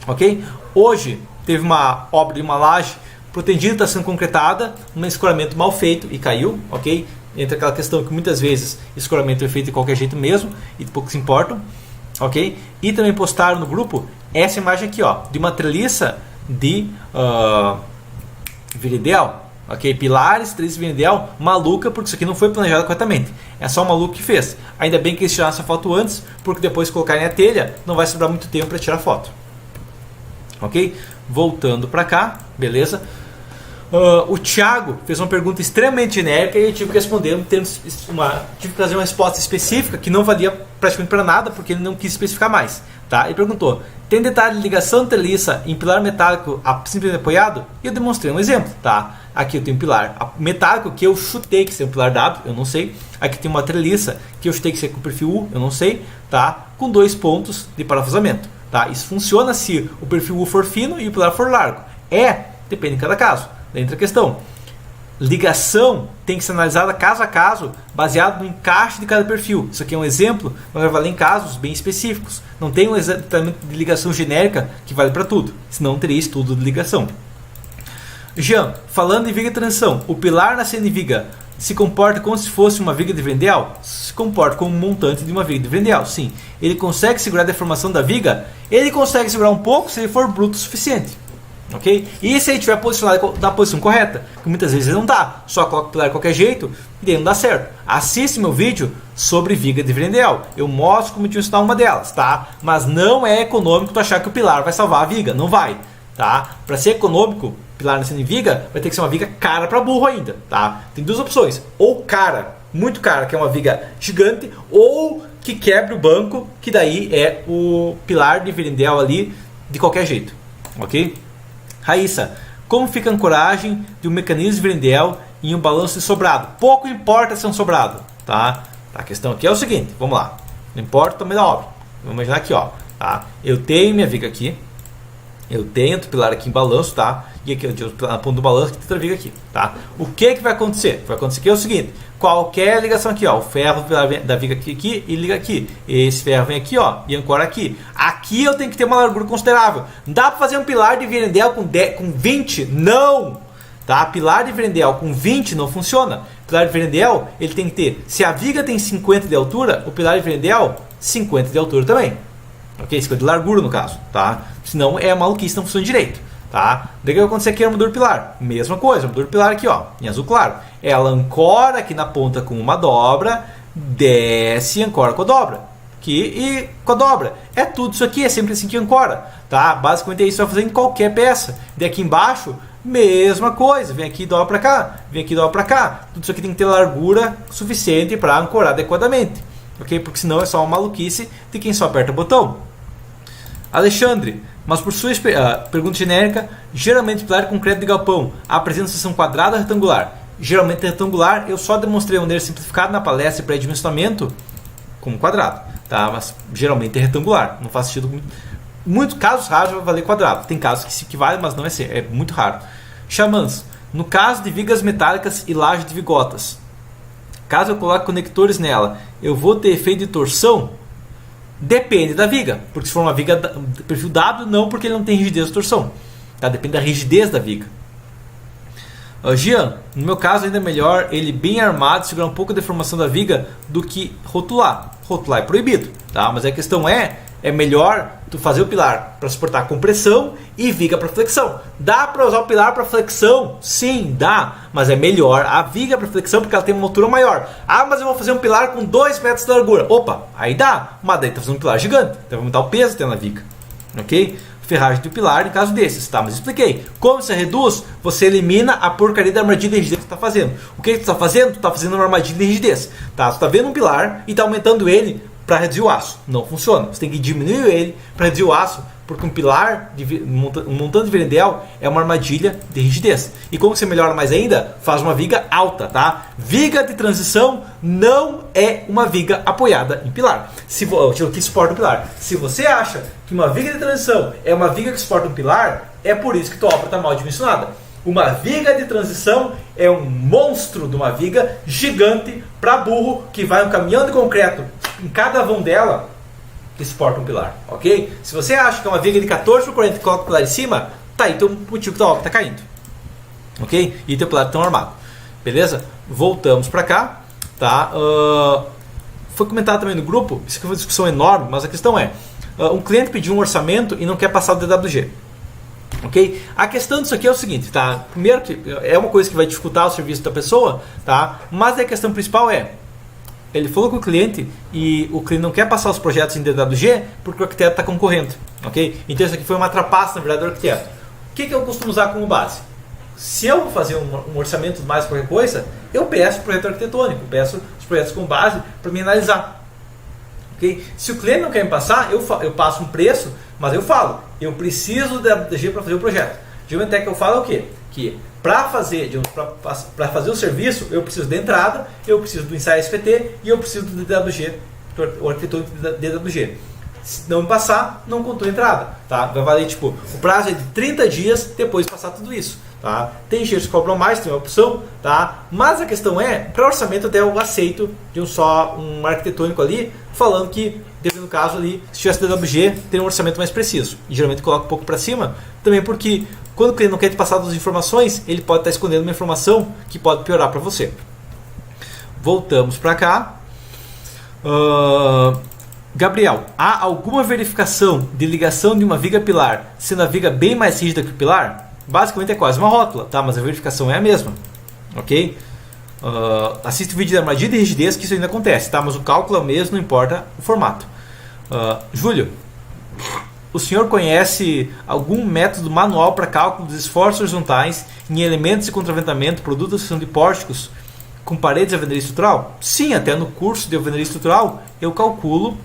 Okay? Hoje teve uma obra de uma laje protegida, está sendo concretada, um escoramento mal feito e caiu. Ok? Entra aquela questão que muitas vezes escoramento é feito de qualquer jeito mesmo e poucos se importam, ok? E também postaram no grupo essa imagem aqui, de uma treliça de viridel, ok? Pilares, treliça de viridel, maluca, porque isso aqui não foi planejado corretamente. É só o maluco que fez. Ainda bem que eles tiraram essa foto antes, porque depois de colocarem a telha, não vai sobrar muito tempo para tirar foto. Ok? Voltando para cá, beleza? O Thiago fez uma pergunta extremamente genérica e eu tive que responder, tive que trazer uma resposta específica que não valia praticamente para nada, porque ele não quis especificar mais. Tá? Ele perguntou, tem detalhe de ligação de treliça em pilar metálico simplesmente apoiado? E eu demonstrei um exemplo. Tá? Aqui eu tenho um pilar metálico que eu chutei que seria um pilar W, eu não sei. Aqui tem uma treliça que eu chutei que seria com perfil U, eu não sei. Tá? Com 2 pontos de parafusamento. Tá? Isso funciona se o perfil U for fino e o pilar for largo. Depende de cada caso. Entra a questão. Ligação tem que ser analisada caso a caso, baseado no encaixe de cada perfil. Isso aqui é um exemplo, mas vai valer em casos bem específicos. Não tem um tratamento de ligação genérica que vale para tudo, senão não teria estudo de ligação. Jean, falando em viga de transição, o pilar na CN-viga se comporta como se fosse uma viga de Wendel? Se comporta como um montante de uma viga de Wendel, sim. Ele consegue segurar a deformação da viga? Ele consegue segurar um pouco se ele for bruto o suficiente. Ok? E se ele estiver posicionado na posição correta, que muitas vezes ele não dá, só coloca o pilar de qualquer jeito e daí não dá certo. Assiste meu vídeo sobre viga de Wendel, eu mostro como te ensinar uma delas, tá? Mas não é econômico tu achar que o pilar vai salvar a viga, não vai, tá? Para ser econômico, pilar na viga vai ter que ser uma viga cara para burro ainda, tá? Tem duas opções, ou cara, muito cara, que é uma viga gigante, ou que quebre o banco, que daí é o pilar de Wendel ali de qualquer jeito, ok? Raíssa, como fica a ancoragem de um mecanismo de Wendel em um balanço de sobrado? Pouco importa se é um sobrado, tá? A questão aqui é o seguinte, vamos lá. Não importa o tamanho da obra. Vamos imaginar aqui, ó, tá? Eu tenho minha viga aqui, eu tenho outro pilar aqui em balanço, tá? E aqui na ponta do balanço que tem outra viga aqui, tá? O que vai acontecer? Vai acontecer que é o seguinte, qualquer ligação aqui, ó, o ferro da viga aqui e liga aqui. Esse ferro vem aqui, ó, e ancora aqui. Aqui eu tenho que ter uma largura considerável. Dá para fazer um pilar de Wendel com 20? Não! Tá? Pilar de Wendel com 20 não funciona. Pilar de Wendel, ele tem que ter, se a viga tem 50 de altura, o pilar de Wendel 50 de altura também. Ok? 50 de largura no caso, tá? Senão é maluquice, não funciona direito. Tá? Daí o que vai acontecer aqui é a armadura pilar. Mesma coisa, a armadura pilar aqui, ó, em azul claro. Ela ancora aqui na ponta com uma dobra, desce e ancora com a dobra. Aqui e com a dobra. É tudo isso aqui, é sempre assim que ancora. Tá? Basicamente é isso que vai fazer em qualquer peça. Daí aqui embaixo, mesma coisa. Vem aqui e dobra para cá, vem aqui e dobra para cá. Tudo isso aqui tem que ter largura suficiente para ancorar adequadamente. Ok? Porque senão é só uma maluquice de quem só aperta o botão. Alexandre, mas por sua pergunta genérica, geralmente pilar de concreto de galpão apresenta seção quadrada ou retangular? Geralmente retangular, eu só demonstrei de maneira simplificada na palestra de pré-dimensionamento como quadrado, tá? Mas geralmente é retangular, não faz sentido. Muitos casos raros vai valer quadrado, tem casos que se equivalem, mas não é muito raro. Xamãs, no caso de vigas metálicas e laje de vigotas, caso eu coloque conectores nela, eu vou ter efeito de torção? Depende da viga, porque se for uma viga de perfil W, não, porque ele não tem rigidez de torção, tá? Depende da rigidez da viga. Jean, no meu caso ainda é melhor ele bem armado, segurar um pouco a deformação da viga do que rotular. Rotular é proibido, tá? Mas a questão é melhor tu fazer o pilar para suportar compressão e viga para flexão. Dá para usar o pilar para flexão? Sim, dá, mas é melhor a viga para flexão porque ela tem uma altura maior. Ah, mas eu vou fazer um pilar com 2 metros de largura. Opa, aí dá, mas daí tá fazendo um pilar gigante, então vai aumentar o peso que tem na viga, ok? Ferragem do pilar em caso desses, tá? Mas expliquei. Como você reduz, você elimina a porcaria da armadilha de rigidez que você está fazendo. O que você está fazendo? Tu está fazendo uma armadilha de rigidez, tá? Você está vendo um pilar e está aumentando ele para reduzir o aço. Não funciona. Você tem que diminuir ele para reduzir o aço, porque um pilar, um montante de Wendel é uma armadilha de rigidez. E como você melhora mais ainda, faz uma viga alta, tá? Viga de transição não é uma viga apoiada em pilar. Que suporta um pilar. Se você acha que uma viga de transição é uma viga que suporta um pilar, é por isso que tua obra está mal dimensionada. Uma viga de transição é um monstro de uma viga gigante para burro que vai um caminhão de concreto em cada vão dela que suporta um pilar, ok? Se você acha que é uma viga de 14 por 40 e coloca o pilar em cima, tá aí o motivo que tua obra está caindo, ok? E teu pilar está tão armado, beleza? Voltamos para cá, tá? Foi comentado também no grupo, isso aqui foi uma discussão enorme, mas a questão é, um cliente pediu um orçamento e não quer passar o DWG. Ok? A questão disso aqui é o seguinte, tá? Primeiro que é uma coisa que vai dificultar o serviço da pessoa, tá? Mas a questão principal é, ele falou com o cliente e o cliente não quer passar os projetos em DWG porque o arquiteto está concorrendo, ok? Então isso aqui foi uma trapaça, na verdade, do arquiteto. O que eu costumo usar como base? Se eu vou fazer um orçamento mais qualquer coisa, eu peço o projeto arquitetônico, peço os projetos com base para me analisar. Okay? Se o cliente não quer me passar, eu passo um preço, mas eu falo, eu preciso da WG para fazer o projeto. Geralmente é que eu falo o quê? Que para fazer o serviço, eu preciso da entrada, eu preciso do ensaio SPT e eu preciso do DWG, o arquitetura de DWG. Se não me passar, não contou a entrada. Tá? Vai valer, tipo, o prazo é de 30 dias depois de passar tudo isso. Tá? Tem engenheiros que cobram mais, tem uma opção, tá? Mas a questão é, para orçamento até eu aceito de um arquitetônico ali, falando que, dependendo do caso ali, se tivesse DWG, tem um orçamento mais preciso. E geralmente coloca um pouco para cima, também porque quando o cliente não quer te passar as informações, ele pode estar escondendo uma informação que pode piorar para você. Voltamos para cá. Gabriel, há alguma verificação de ligação de uma viga pilar sendo a viga bem mais rígida que o pilar? Basicamente é quase uma rótula, tá? Mas a verificação é a mesma, ok? Assista o vídeo da armadilha de rigidez, que isso ainda acontece, tá? Mas o cálculo é o mesmo, não importa o formato. Júlio, o senhor conhece algum método manual para cálculo dos esforços horizontais em elementos de contraventamento, produtos de pórticos com paredes de alvenaria estrutural? Sim, até no curso de alvenaria estrutural eu calculo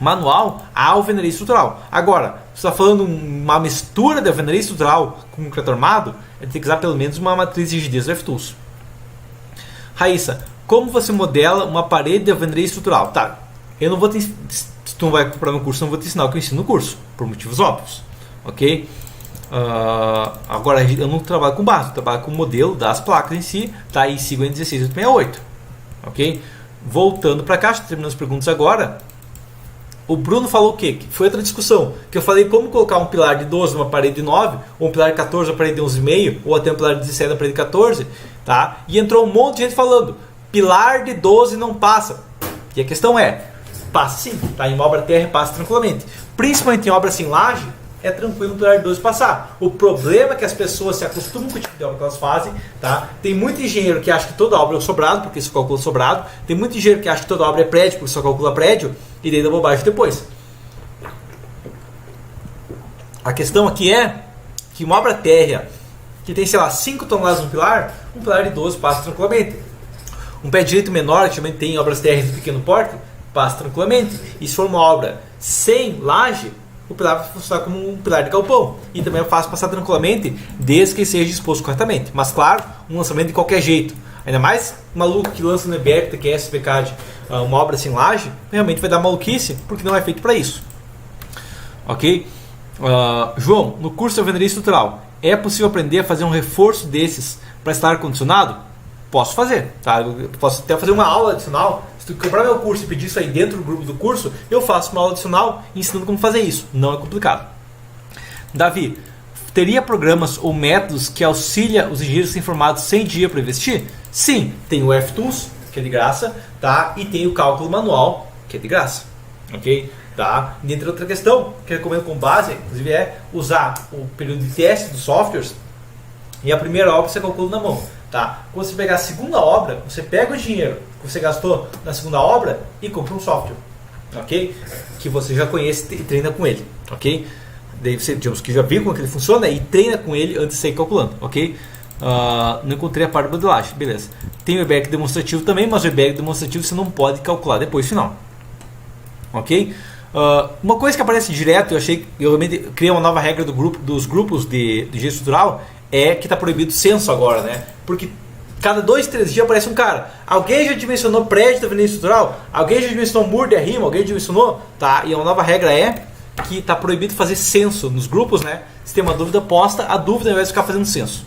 manual a alvenaria estrutural. Agora, você está falando uma mistura de alvenaria estrutural com concreto armado, tem que usar pelo menos uma matriz de rigidez do FTools. Raíssa, como você modela uma parede de alvenaria estrutural? Tá, eu não vou te, se tu não vai comprar meu curso, eu não vou te ensinar o que eu ensino no curso, por motivos óbvios, ok? Agora, eu não trabalho com base, eu trabalho com o modelo das placas em si, tá? E sigo em 16868, ok? Voltando para cá, terminando as perguntas agora. O Bruno falou o quê? Que foi outra discussão. Que eu falei como colocar um pilar de 12 numa parede de 9, ou um pilar de 14 numa parede de 11,5, ou até um pilar de 17 na parede de 14. Tá? E entrou um monte de gente falando, pilar de 12 não passa. E a questão é, passa sim. Tá? Em obra terra passa tranquilamente. Principalmente em obra sem laje, é tranquilo um pilar de 12 passar. O problema é que as pessoas se acostumam com o tipo de obra que elas fazem. Tá? Tem muito engenheiro que acha que toda obra é o sobrado, porque isso calcula sobrado. Tem muito engenheiro que acha que toda obra é prédio, porque só calcula prédio. E daí dá bobagem depois. A questão aqui é que uma obra térrea que tem, sei lá, 5 toneladas no pilar, um pilar de 12 passa tranquilamente. Um pé direito menor, que também tem obras térreas de pequeno porte, passa tranquilamente. E se for uma obra sem laje, o pilar vai funcionar como um pilar de galpão. E também é fácil passar tranquilamente, desde que seja disposto corretamente. Mas claro, um lançamento de qualquer jeito. Ainda mais um maluco que lança no EBEC, que é SPCAD, uma obra sem laje, realmente vai dar maluquice, porque não é feito para isso. Ok? João, no curso de alvenaria estrutural, é possível aprender a fazer um reforço desses para estar ar-condicionado? Posso fazer, tá? Eu posso até fazer uma aula adicional. Se tu comprar meu curso e pedir isso aí dentro do grupo do curso, eu faço uma aula adicional ensinando como fazer isso. Não é complicado. Davi, teria programas ou métodos que auxiliam os engenheiros informados sem dinheiro para investir? Sim, tem o FTools, que é de graça, tá? E tem o cálculo manual, que é de graça, ok? Tá? Dentro de outra questão, que eu recomendo com base, inclusive, é usar o período de teste dos softwares e a primeira obra você calcula na mão, tá? Quando você pegar a segunda obra, você pega o dinheiro que você gastou na segunda obra e compra um software, ok? Que você já conhece e treina com ele, ok? Daí você, digamos que já viu como que ele funciona e treina com ele antes de sair calculando, ok? Não encontrei a parte da modelagem, beleza. Tem o EBEC demonstrativo também, mas o EBEC demonstrativo você não pode calcular depois final, ok? Uma coisa que aparece direto, eu realmente criei uma nova regra dos grupos de engenharia estrutural, é que está proibido censo agora, né? Porque cada 2, 3 dias aparece um cara. Alguém já dimensionou prédio da avenida estrutural? Alguém já dimensionou muro de arrimo? Alguém dimensionou? Tá? E a nova regra é que está proibido fazer censo nos grupos, né? Se tem uma dúvida, posta a dúvida ao invés de ficar fazendo censo.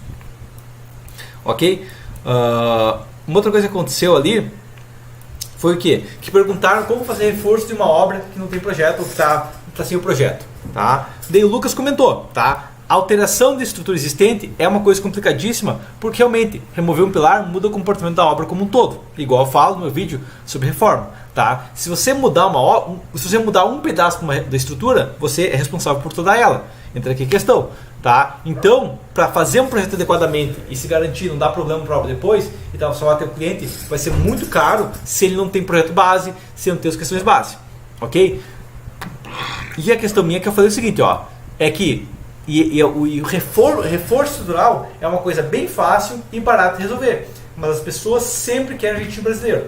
Ok? Uma outra coisa que aconteceu ali foi o quê? Que perguntaram como fazer reforço de uma obra que não tem projeto ou que está sem o projeto. Tá? Daí o Lucas comentou, tá? A alteração de estrutura existente é uma coisa complicadíssima, porque realmente remover um pilar muda o comportamento da obra como um todo. Igual eu falo no meu vídeo sobre reforma. Tá? Se você mudar um pedaço da estrutura, você é responsável por toda ela. Entra aqui a questão. Tá? Então, para fazer um projeto adequadamente e se garantir não dar problema para a obra depois e transformar teu cliente, vai ser muito caro se ele não tem projeto base, se não tem as questões base. Ok? E a questão minha é que eu falei o seguinte, ó, é que o reforço estrutural é uma coisa bem fácil e barata de resolver, mas as pessoas sempre querem um jeitinho brasileiro.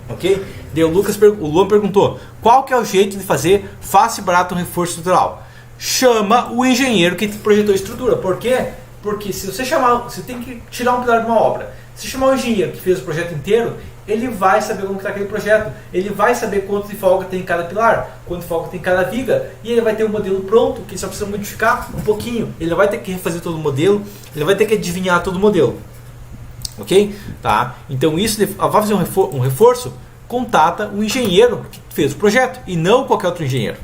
Ok? Daí o Luan perguntou, qual que é o jeito de fazer fácil e barato um reforço estrutural? Chama o engenheiro que projetou a estrutura. Por quê? Porque se você chamar, você tem que tirar um pilar de uma obra. Se chamar o engenheiro que fez o projeto inteiro, ele vai saber como está aquele projeto. Ele vai saber quanto de folga tem em cada pilar, quanto de folga tem em cada viga. E ele vai ter um modelo pronto, que só precisa modificar um pouquinho. Ele não vai ter que refazer todo o modelo, ele vai ter que adivinhar todo o modelo. Ok? Tá? Então isso, vai fazer um reforço, contata o engenheiro que fez o projeto e não qualquer outro engenheiro.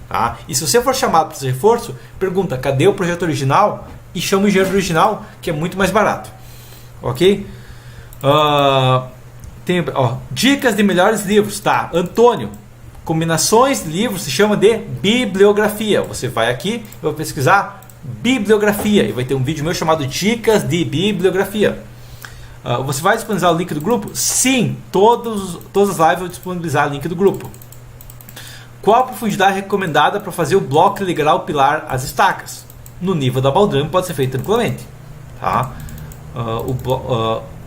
Tá? E se você for chamado para esse reforço, pergunta, cadê o projeto original? E chama o engenheiro original, que é muito mais barato. Ok? Dicas de melhores livros. Tá? Antônio, combinações de livros se chama de bibliografia. Você vai aqui e vai pesquisar bibliografia. E vai ter um vídeo meu chamado Dicas de Bibliografia. Você vai disponibilizar o link do grupo? Sim, todas as lives eu vou disponibilizar o link do grupo. Qual a profundidade recomendada para fazer o bloco e ligar o pilar às estacas? No nível da baldrame pode ser feito tranquilamente. Tá?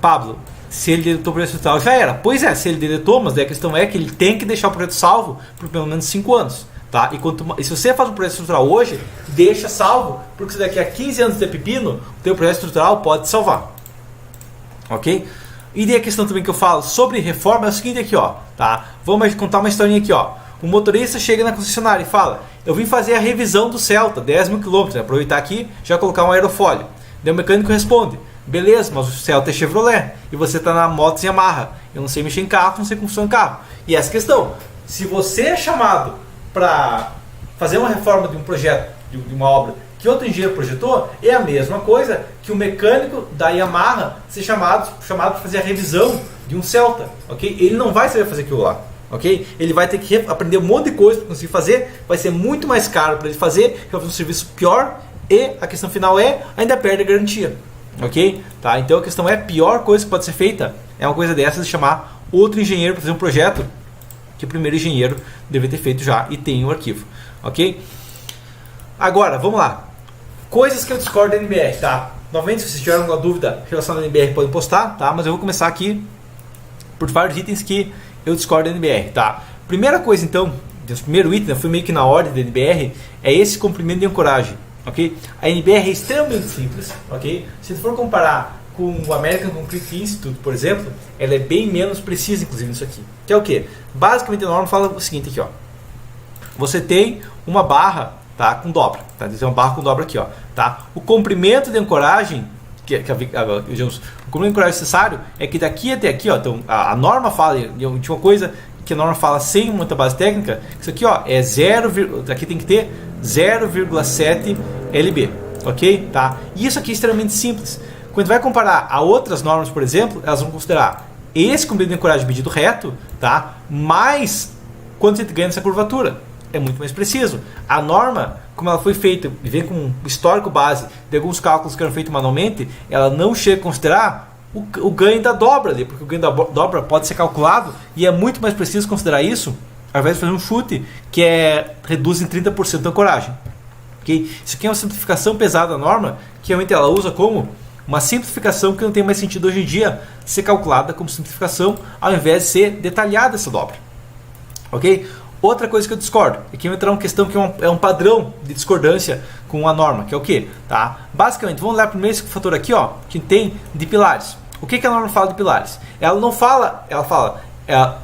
Pablo, se ele deletou o projeto estrutural, já era. Pois é, se ele deletou, mas a questão é que ele tem que deixar o projeto salvo por pelo menos 5 anos. Tá? E se você faz um projeto estrutural hoje, deixa salvo, porque se daqui a 15 anos ter pepino, o teu projeto estrutural pode salvar. Ok? E daí a questão também que eu falo sobre reforma é o seguinte aqui, ó, tá? Vamos contar uma historinha aqui, ó. O motorista chega na concessionária e fala, eu vim fazer a revisão do Celta, 10 mil km, aproveitar aqui, já colocar um aerofólio. Daí o mecânico responde, beleza, mas o Celta é Chevrolet, e você está na moto Yamaha, eu não sei mexer em carro, não sei como funciona carro. E essa questão, se você é chamado para fazer uma reforma de um projeto, de uma obra, que outro engenheiro projetou, é a mesma coisa que o mecânico da Yamaha ser chamado para fazer a revisão de um Celta, ok? Ele não vai saber fazer aquilo lá, ok? Ele vai ter que aprender um monte de coisa para conseguir fazer, vai ser muito mais caro para ele fazer, vai fazer um serviço pior e a questão final ainda perde a garantia, ok? Tá? Então a questão é, a pior coisa que pode ser feita é uma coisa dessas de chamar outro engenheiro para fazer um projeto que o primeiro engenheiro deve ter feito já e tem o arquivo, ok? Agora, vamos lá. Coisas que eu discordo da NBR, tá? Novamente, se vocês tiverem alguma dúvida relacionada à NBR, podem postar, tá? Mas eu vou começar aqui por vários itens que eu discordo da NBR, tá? Primeira coisa, então, o primeiro item, eu fui meio que na ordem da NBR, é esse comprimento de ancoragem, ok? A NBR é extremamente simples, ok? Se for comparar com o American Concrete Institute, por exemplo, ela é bem menos precisa, inclusive, nisso aqui. Que é o quê? Basicamente, a norma fala o seguinte aqui, ó. Você tem uma barra, tá, com dobra, tá? Tem uma barra com dobra aqui, ó, tá? O comprimento de ancoragem, o comprimento de ancoragem necessário é que daqui até aqui, ó, então a norma fala de uma coisa que a norma fala sem muita base técnica, isso aqui, ó, é 0, aqui tem que ter 0,7 lb, ok? Tá? E isso aqui é extremamente simples. Quando vai comparar a outras normas, por exemplo, elas vão considerar esse comprimento de ancoragem medido reto, tá? Mais quanto você ganha nessa curvatura. É muito mais preciso. A norma, como ela foi feita e vem com um histórico base de alguns cálculos que eram feitos manualmente, ela não chega a considerar o ganho da dobra ali, porque o ganho da dobra pode ser calculado e é muito mais preciso considerar isso ao invés de fazer um chute que reduz em 30% a ancoragem. Okay? Isso aqui é uma simplificação pesada da norma, que realmente ela usa como uma simplificação que não tem mais sentido hoje em dia ser calculada como simplificação ao invés de ser detalhada essa dobra. Ok? Outra coisa que eu discordo, aqui vai entrar uma questão que é um padrão de discordância com a norma, que é o que? Tá? Basicamente, vamos olhar primeiro esse fator aqui, ó, que tem de pilares. O que a norma fala de pilares? Ela não fala, ela fala,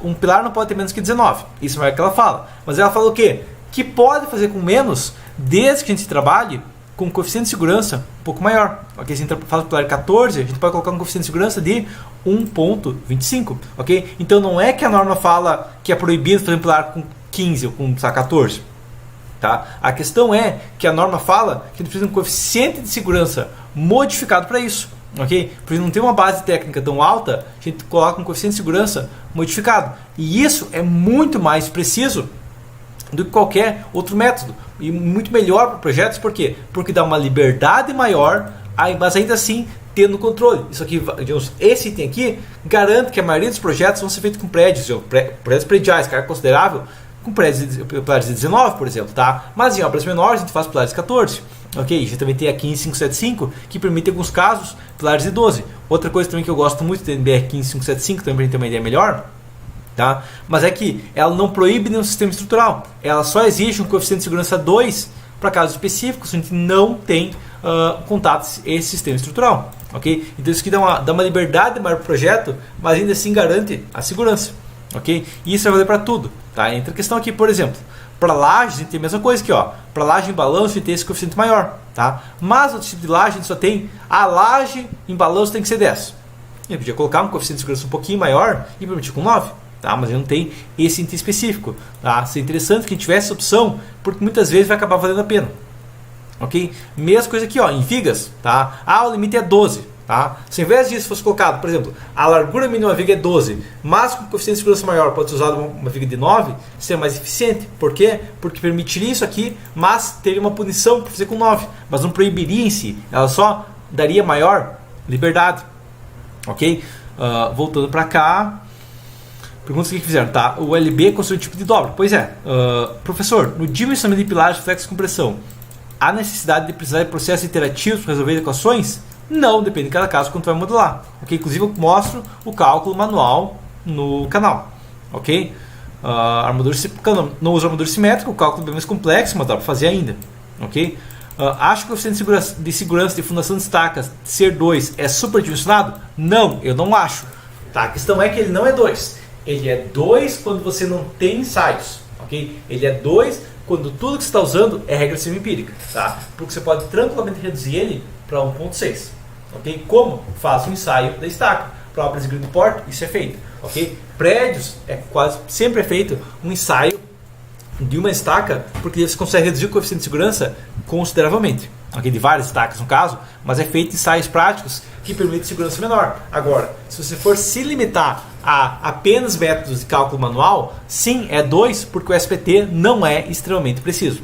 um pilar não pode ter menos que 19, isso não é o que ela fala. Mas ela fala o quê? Que pode fazer com menos, desde que a gente trabalhe com um coeficiente de segurança um pouco maior. Ok? Se a gente faz o pilar 14, a gente pode colocar um coeficiente de segurança de 1,25. Ok? Então não é que a norma fala que é proibido fazer um pilar com 15 ou com 14. Tá? A questão é que a norma fala que a gente precisa de um coeficiente de segurança modificado para isso. Ok? Porque não tem uma base técnica tão alta, a gente coloca um coeficiente de segurança modificado. E isso é muito mais preciso do que qualquer outro método. E muito melhor para projetos, por quê? Porque dá uma liberdade maior, mas ainda assim tendo controle. Isso aqui, esse item aqui garante que a maioria dos projetos vão ser feitos com prédios prediais, carga considerável, com pilares de 19, por exemplo, tá? Mas em obras menores a gente faz pilares de 14. Ok? A gente também tem a 15575, que permite em alguns casos pilares de 12. Outra coisa também que eu gosto muito da NBR 15575, também para a gente ter uma ideia melhor, Tá? Mas é que ela não proíbe nenhum sistema estrutural, ela só exige um coeficiente de segurança 2 para casos específicos, a gente não tem contatos esse sistema estrutural. Okay? Então isso aqui dá uma liberdade maior para o projeto, mas ainda assim garante a segurança. Okay? E isso vai valer para tudo. Tá? Entra a questão aqui, por exemplo, para lajes a gente tem a mesma coisa aqui. Para laje em balanço a gente tem esse coeficiente maior. Tá? Mas outro tipo de laje a gente só tem a laje em balanço tem que ser 10. Eu podia colocar um coeficiente de segurança um pouquinho maior e permitir com 9. Tá? Mas ele não tem esse item específico. Tá? Seria interessante que a gente tivesse essa opção, porque muitas vezes vai acabar valendo a pena. Ok? Mesma coisa aqui, em vigas. Tá? O limite é 12. Tá? Se ao invés disso fosse colocado, por exemplo, a largura mínima da viga é 12, mas com coeficiente de segurança maior pode ser usado uma viga de 9, seria mais eficiente. Por quê? Porque permitiria isso aqui, mas teria uma punição por fazer com 9, mas não proibiria em si. Ela só daria maior liberdade. Ok? Voltando para cá. Perguntas que fizeram, tá? O LB construiu um tipo de dobra. Pois é, professor, no dimensionamento de pilares de flex compressão, há necessidade de precisar de processos iterativos para resolver equações? Não, depende de cada caso quanto vai modular. Ok? Inclusive eu mostro o cálculo manual no canal. Ok? Não uso armadura simétrica, o cálculo é bem mais complexo, mas dá para fazer ainda. Ok? Acho que o coeficiente de segurança de fundação de estacas ser 2 é superdimensionado? Não, eu não acho. Tá? A questão é que ele não é 2. Ele é 2 quando você não tem ensaios, ok? Ele é 2 quando tudo que você está usando é regressiva empírica, tá? Porque você pode tranquilamente reduzir ele para 1.6, ok? Como faz um ensaio da estaca. Para obras de grande porte, isso é feito, ok? Prédios, quase sempre é feito um ensaio de uma estaca, porque você consegue reduzir o coeficiente de segurança consideravelmente. Okay, de várias estacas no caso, mas é feito ensaios práticos que permitem segurança menor. Agora, se você for se limitar a apenas métodos de cálculo manual, sim, é 2, porque o SPT não é extremamente preciso.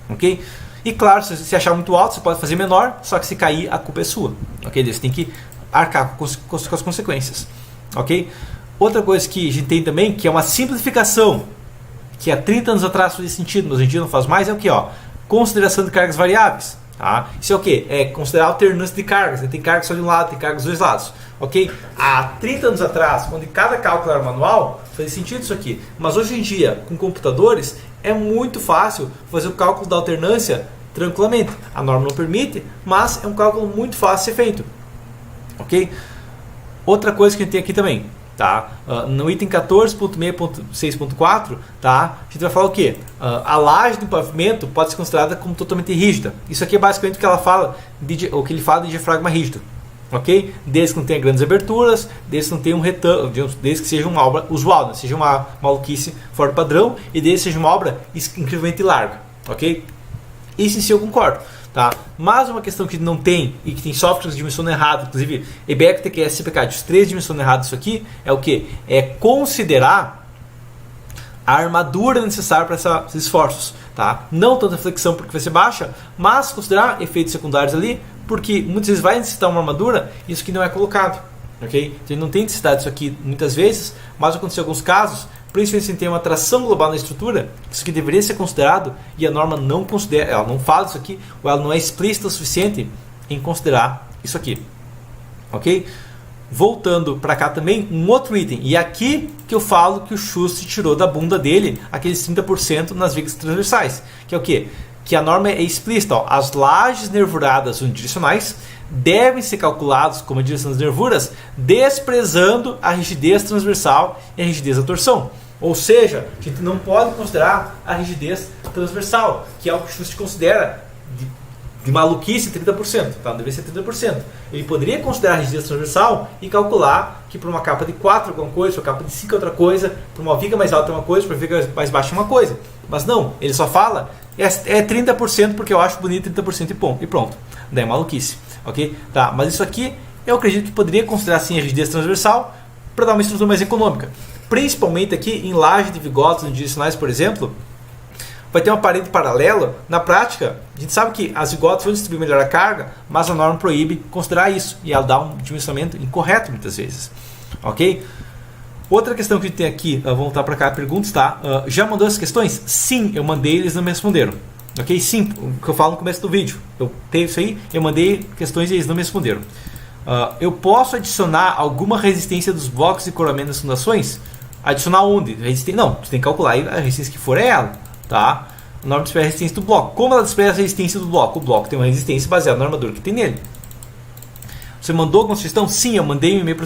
Ok? E claro, se você achar muito alto, você pode fazer menor, só que se cair, a culpa é sua. Ok? Você tem que arcar com as consequências. Ok? Outra coisa que a gente tem também, que é uma simplificação, que há 30 anos atrás fazia sentido, mas hoje em dia não faz mais, é o que? Consideração de cargas variáveis. Tá? Isso é o que? É considerar alternância de cargas. Tem cargas só de um lado, tem cargas dos dois lados. Ok? Há 30 anos atrás, onde cada cálculo era manual, fazia sentido isso aqui. Mas hoje em dia, com computadores, é muito fácil fazer o cálculo da alternância tranquilamente. A norma não permite, mas é um cálculo muito fácil de ser feito. Ok? Outra coisa que a gente tem aqui também. Tá? No item 14.6.6.4, tá? A gente vai falar o que? A laje do pavimento pode ser considerada como totalmente rígida. Isso aqui é basicamente o que ela fala o que ele fala de diafragma rígido, ok? Desde que não tenha grandes aberturas, desde que não tenha um retângulo, desde que seja uma obra usual, né? Seja uma maluquice fora do padrão e desde que seja uma obra incrivelmente larga, ok? Isso em si eu concordo. Tá? Mas uma questão que não tem e que tem softwares que dimensionam errado, inclusive EBEC, TQS, CPK, os 3 dimensionam errado isso aqui, é o que? É considerar a armadura necessária para esses esforços. Tá? Não tanto a flexão porque vai ser baixa, mas considerar efeitos secundários ali, porque muitas vezes vai necessitar uma armadura e isso aqui não é colocado. Okay? Então não tem necessidade disso aqui muitas vezes, mas aconteceu em alguns casos, principalmente se tem uma tração global na estrutura, isso aqui deveria ser considerado e a norma não considera, ela não fala isso aqui, ou ela não é explícita o suficiente em considerar isso aqui. Ok? Voltando para cá também, um outro item, e aqui que eu falo que o Schuster tirou da bunda dele aqueles 30% nas vigas transversais, que é o que? Que a norma é explícita, as lajes nervuradas unidirecionais devem ser calculados como a direção das nervuras, desprezando a rigidez transversal e a rigidez da torção. Ou seja, a gente não pode considerar a rigidez transversal, que é o que o Schuster considera de maluquice 30%. Tá? Não deveria ser 30%. Ele poderia considerar a rigidez transversal e calcular que para uma capa de 4 alguma coisa, para uma capa de 5 outra coisa, para uma viga mais alta é uma coisa, para uma viga mais baixa é uma coisa. Mas não, ele só fala é 30% porque eu acho bonito 30% e pronto. Daí é maluquice. Ok? Tá, mas isso aqui eu acredito que poderia considerar sim a rigidez transversal para dar uma estrutura mais econômica. Principalmente aqui em laje de vigotas unidirecionais, por exemplo, vai ter uma parede paralela. Na prática, a gente sabe que as vigotas vão distribuir melhor a carga, mas a norma proíbe considerar isso e ela dá um dimensionamento incorreto muitas vezes. Ok? Outra questão que a gente tem aqui, vamos voltar para cá, perguntas, tá? Já mandou as questões? Sim, eu mandei, eles não me responderam. Ok? Sim, o que eu falo no começo do vídeo. Eu tenho isso aí, eu mandei questões e eles não me responderam. Eu posso adicionar alguma resistência dos blocos de coramento das fundações? Adicionar onde? Resistência. Não, você tem que calcular a resistência que for ela, tá? A norma display a resistência do bloco. Como ela display a resistência do bloco? O bloco tem uma resistência baseada na armadura que tem nele. Você mandou alguma sugestão? Sim, eu mandei um e-mail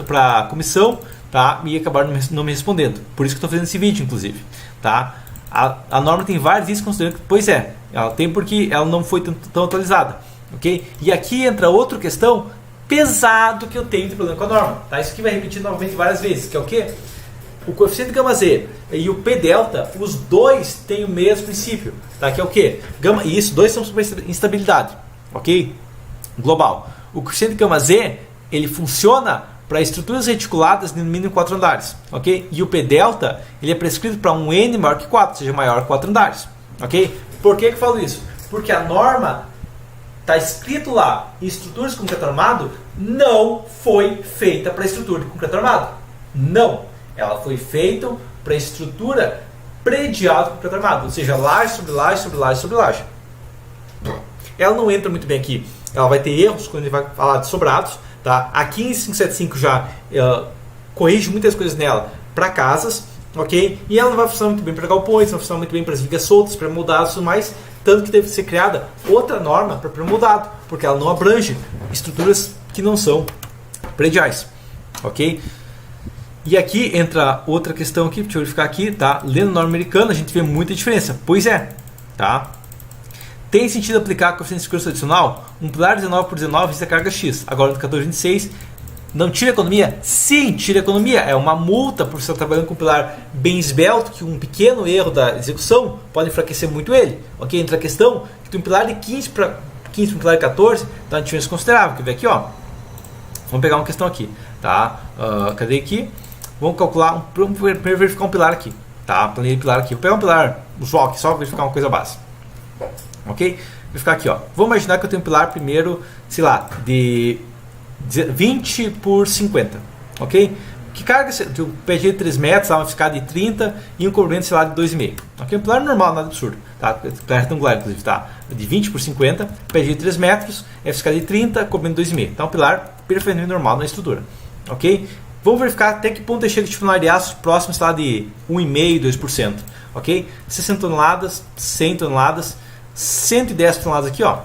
para a comissão, tá? E acabaram não me respondendo. Por isso que eu estou fazendo esse vídeo, inclusive, tá? A norma tem vários itens considerando que, pois é, ela tem porque ela não foi tão atualizada, ok? E aqui entra outra questão pesado que eu tenho de problema com a norma, tá? Isso aqui vai repetir novamente várias vezes, que é o quê? O coeficiente gama Z e o P delta, os dois têm o mesmo princípio, tá? Que é o quê? Gama, e isso, dois são sobre instabilidade, ok? Global. O coeficiente gama Z, ele funciona para estruturas reticuladas de no mínimo 4 andares, ok? E o P delta, ele é prescrito para um N maior que 4, ou seja, maior que 4 andares, ok? Por que eu falo isso? Porque a norma está escrito lá, estruturas de concreto armado não foi feita para estrutura de concreto armado. Não. Ela foi feita para estrutura predial de concreto armado, ou seja, laje sobre laje sobre laje sobre laje. Ela não entra muito bem aqui. Ela vai ter erros quando ele vai falar de sobrados, tá? A 15575 já corrige muitas coisas nela para casas, ok? E ela não vai funcionar muito bem para galpões, não vai funcionar muito bem para as vigas soltas, para moldados e tudo mais. Tanto que deve ser criada outra norma para pré-moldado, porque ela não abrange estruturas que não são prediais, ok? E aqui entra outra questão aqui, deixa eu verificar aqui, tá? Lendo a norma americana, a gente vê muita diferença. Pois é, tá? Tem sentido aplicar a coeficiente de segurança adicional? Um pilar 19 por 19 existe a carga X. Agora no 1426, não tira economia? Sim, tira economia. É uma multa por estar trabalhando com um pilar bem esbelto, que um pequeno erro da execução pode enfraquecer muito ele. Ok? Entra a questão que tem um pilar de 15 para um pilar de 14, dá uma diferença considerável. Quer ver aqui, ó? Vamos pegar uma questão aqui, tá? Cadê aqui? Vamos calcular, vamos primeiro verificar um pilar aqui, tá? Planejei pilar aqui. Vou pegar um pilar usual aqui, só verificar uma coisa básica. Ok? Vou ficar aqui, ó. Vou imaginar que eu tenho um pilar primeiro, sei lá, de 20 por 50, ok? Que carga? O PG de 3 metros, uma escada de 30 e um comprimento, sei lá, de 2,5. Ok? Um pilar normal, nada absurdo, tá? Pilar retangular, inclusive, tá? De 20 por 50, PG de 3 metros, escada de 30, comprimento de 2,5. Então, um pilar perfeitamente normal na estrutura, ok? Vamos verificar até que ponto ele chega de final de aço próximo, sei lá, de 1,5%, 2%, ok? 60 toneladas, 100 toneladas, 110 toneladas aqui, ó.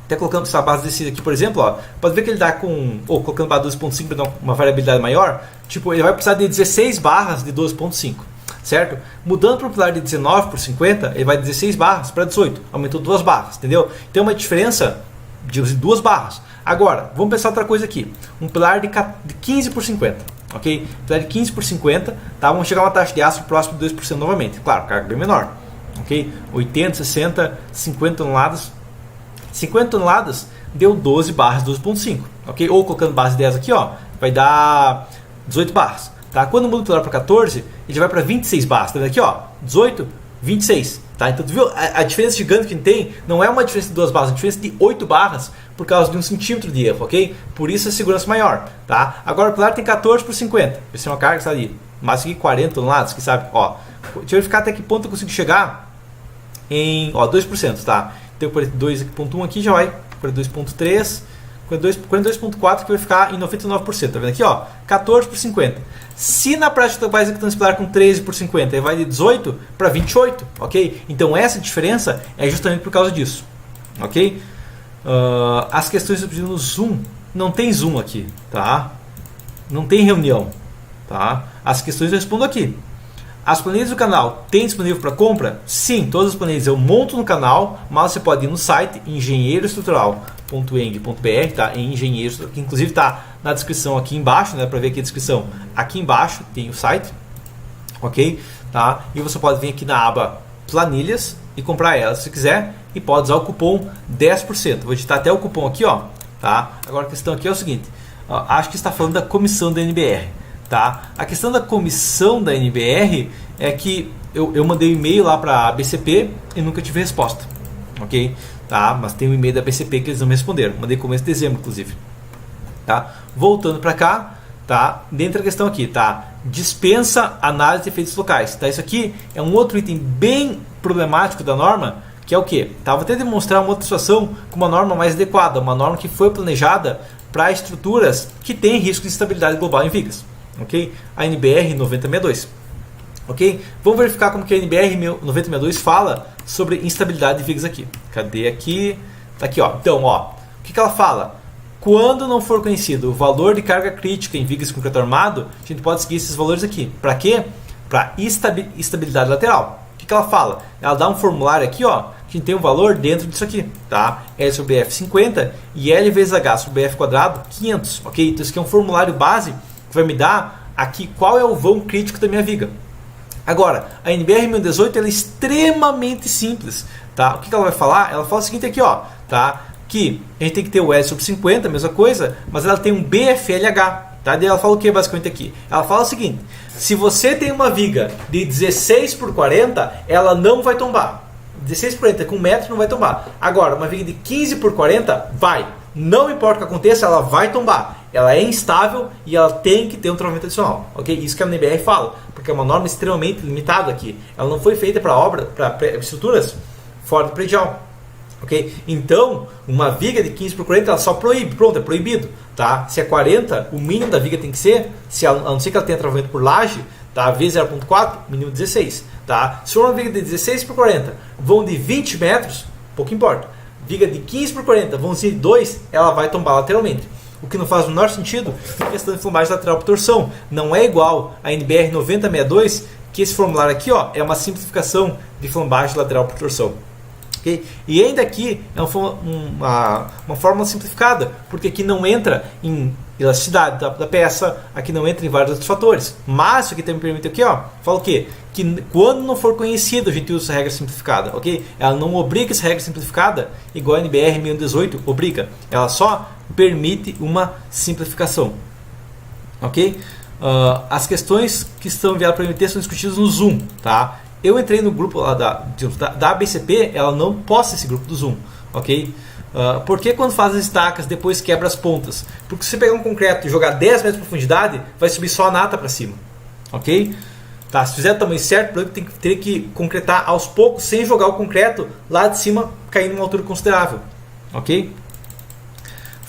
Até colocando essa base desse aqui, por exemplo, ó, pode ver que ele dá com, ou colocando base 12.5 para dar uma variabilidade maior, tipo, ele vai precisar de 16 barras de 12.5, certo? Mudando para o pilar de 19 por 50, ele vai de 16 barras para 18, aumentou 2 barras, entendeu? Tem uma diferença de 2 barras. Agora, vamos pensar outra coisa aqui, um pilar de 15 por 50, ok? Pilar de 15 por 50, tá? Vamos chegar a uma taxa de aço próximo de 2% novamente, claro, carga bem menor. Ok? 80, 60, 50 toneladas. 50 toneladas deu 12 barras, 12.5. Ok? Ou colocando base 10 aqui, ó, vai dar 18 barras. Tá? Quando muda o pilar para 14, ele vai para 26 barras. Tá vendo aqui, ó? 18, 26. Tá? Então, tu viu? A diferença gigante que tem não é uma diferença de 2 barras, é uma diferença de 8 barras por causa de 1 centímetro de erro, ok? Por isso a segurança maior. Tá? Agora o pilar tem 14 por 50. Vai ser uma carga, sabe? Mais que 40 toneladas, que sabe? Ó, deixa eu verificar até que ponto eu consigo chegar em 2%, tá? Então 42.1 aqui já vai 42.3, 42.4 que vai ficar em 99%, tá vendo aqui, ó? 14 por 50. Se na prática tu vai executando esse pilar com 13 por 50, ele vai de 18 para 28, ok? Então essa diferença é justamente por causa disso, ok? As questões eu pedi no Zoom, não tem Zoom aqui, tá? Não tem reunião, tá? As questões eu respondo aqui. As planilhas do canal tem disponível para compra? Sim, todas as planilhas eu monto no canal, mas você pode ir no site engenheiroestrutural.eng.br, tá? Engenheiro, que inclusive está na descrição aqui embaixo, né? Para ver aqui a descrição. Aqui embaixo tem o site, ok? Tá? E você pode vir aqui na aba planilhas e comprar elas se quiser e pode usar o cupom 10%. Vou digitar até o cupom aqui, ó, tá? Agora a questão aqui é o seguinte, acho que está falando da comissão da NBR. Tá? A questão da comissão da NBR é que eu mandei um e-mail lá para a BCP e nunca tive resposta, ok? Tá? Mas tem um e-mail da BCP que eles não me responderam, mandei começo de dezembro inclusive, tá? Voltando para cá, tá? Dentro da questão aqui, tá? Dispensa análise de efeitos locais, tá? Isso aqui é um outro item bem problemático da norma, que é o que? Tá? Vou até demonstrar uma outra situação com uma norma mais adequada, uma norma que foi planejada para estruturas que têm risco de instabilidade global em vigas. ok? A NBR 9062. Ok? Vamos verificar como que a NBR 9062 fala sobre instabilidade de vigas aqui. Cadê aqui? Tá aqui, ó. Então, ó, o que ela fala? Quando não for conhecido o valor de carga crítica em vigas de concreto armado, a gente pode seguir esses valores aqui. Para quê? Para estabilidade lateral. O que ela fala? Ela dá um formulário aqui, ó, que a gente tem um valor dentro disso aqui, tá? L sobre F 50 e L vezes H sobre F quadrado 500, ok? Então isso aqui é um formulário base que vai me dar aqui qual é o vão crítico da minha viga. Agora, a NBR 1018 ela é extremamente simples, tá? O que ela vai falar? Ela fala o seguinte aqui, ó, tá? Que a gente tem que ter o L sobre 50, a mesma coisa, mas ela tem um BFLH, tá? Daí ela fala o que basicamente aqui? Ela fala o seguinte: se você tem uma viga de 16 por 40, ela não vai tombar. 16 por 40 com 1 metro não vai tombar. Agora, uma viga de 15 por 40 vai. Não importa o que aconteça, ela vai tombar. Ela é instável e ela tem que ter um travamento adicional, ok? Isso que a NBR fala, porque é uma norma extremamente limitada aqui. Ela não foi feita para obra, para estruturas fora do predial. Ok? Então, uma viga de 15 por 40 ela só proíbe, pronto, é proibido, tá? Se é 40, o mínimo da viga tem que ser, se a não ser que ela tenha travamento por laje, tá? Vezes 0.4, mínimo 16, tá? Se for uma viga de 16 por 40, vão de 20 metros, pouco importa. Viga de 15 por 40, vão ser 2, ela vai tombar lateralmente. O que não faz o menor sentido em questão de flambagem lateral por torção. Não é igual a NBR 9062, que esse formulário aqui, ó, é uma simplificação de flambagem lateral por torção. Okay? E ainda aqui é uma fórmula simplificada, porque aqui não entra em elasticidade da peça, aqui não entra em vários outros fatores. Mas isso aqui também permite aqui, ó, fala o quê? Que quando não for conhecido a gente usa essa regra simplificada, ok? Ela não obriga essa regra simplificada igual a NBR 1018 obriga. Ela só permite uma simplificação, ok? As questões que estão enviadas para o MT são discutidas no Zoom, tá? Eu entrei no grupo lá da ABCP, ela não posta esse grupo do Zoom, ok? Porque quando faz as estacas, depois quebra as pontas? Porque se você pegar um concreto e jogar 10 metros de profundidade, vai subir só a nata para cima, ok? Tá, se fizer o tamanho certo, tem que ter que concretar aos poucos, sem jogar o concreto lá de cima, caindo em uma altura considerável, ok?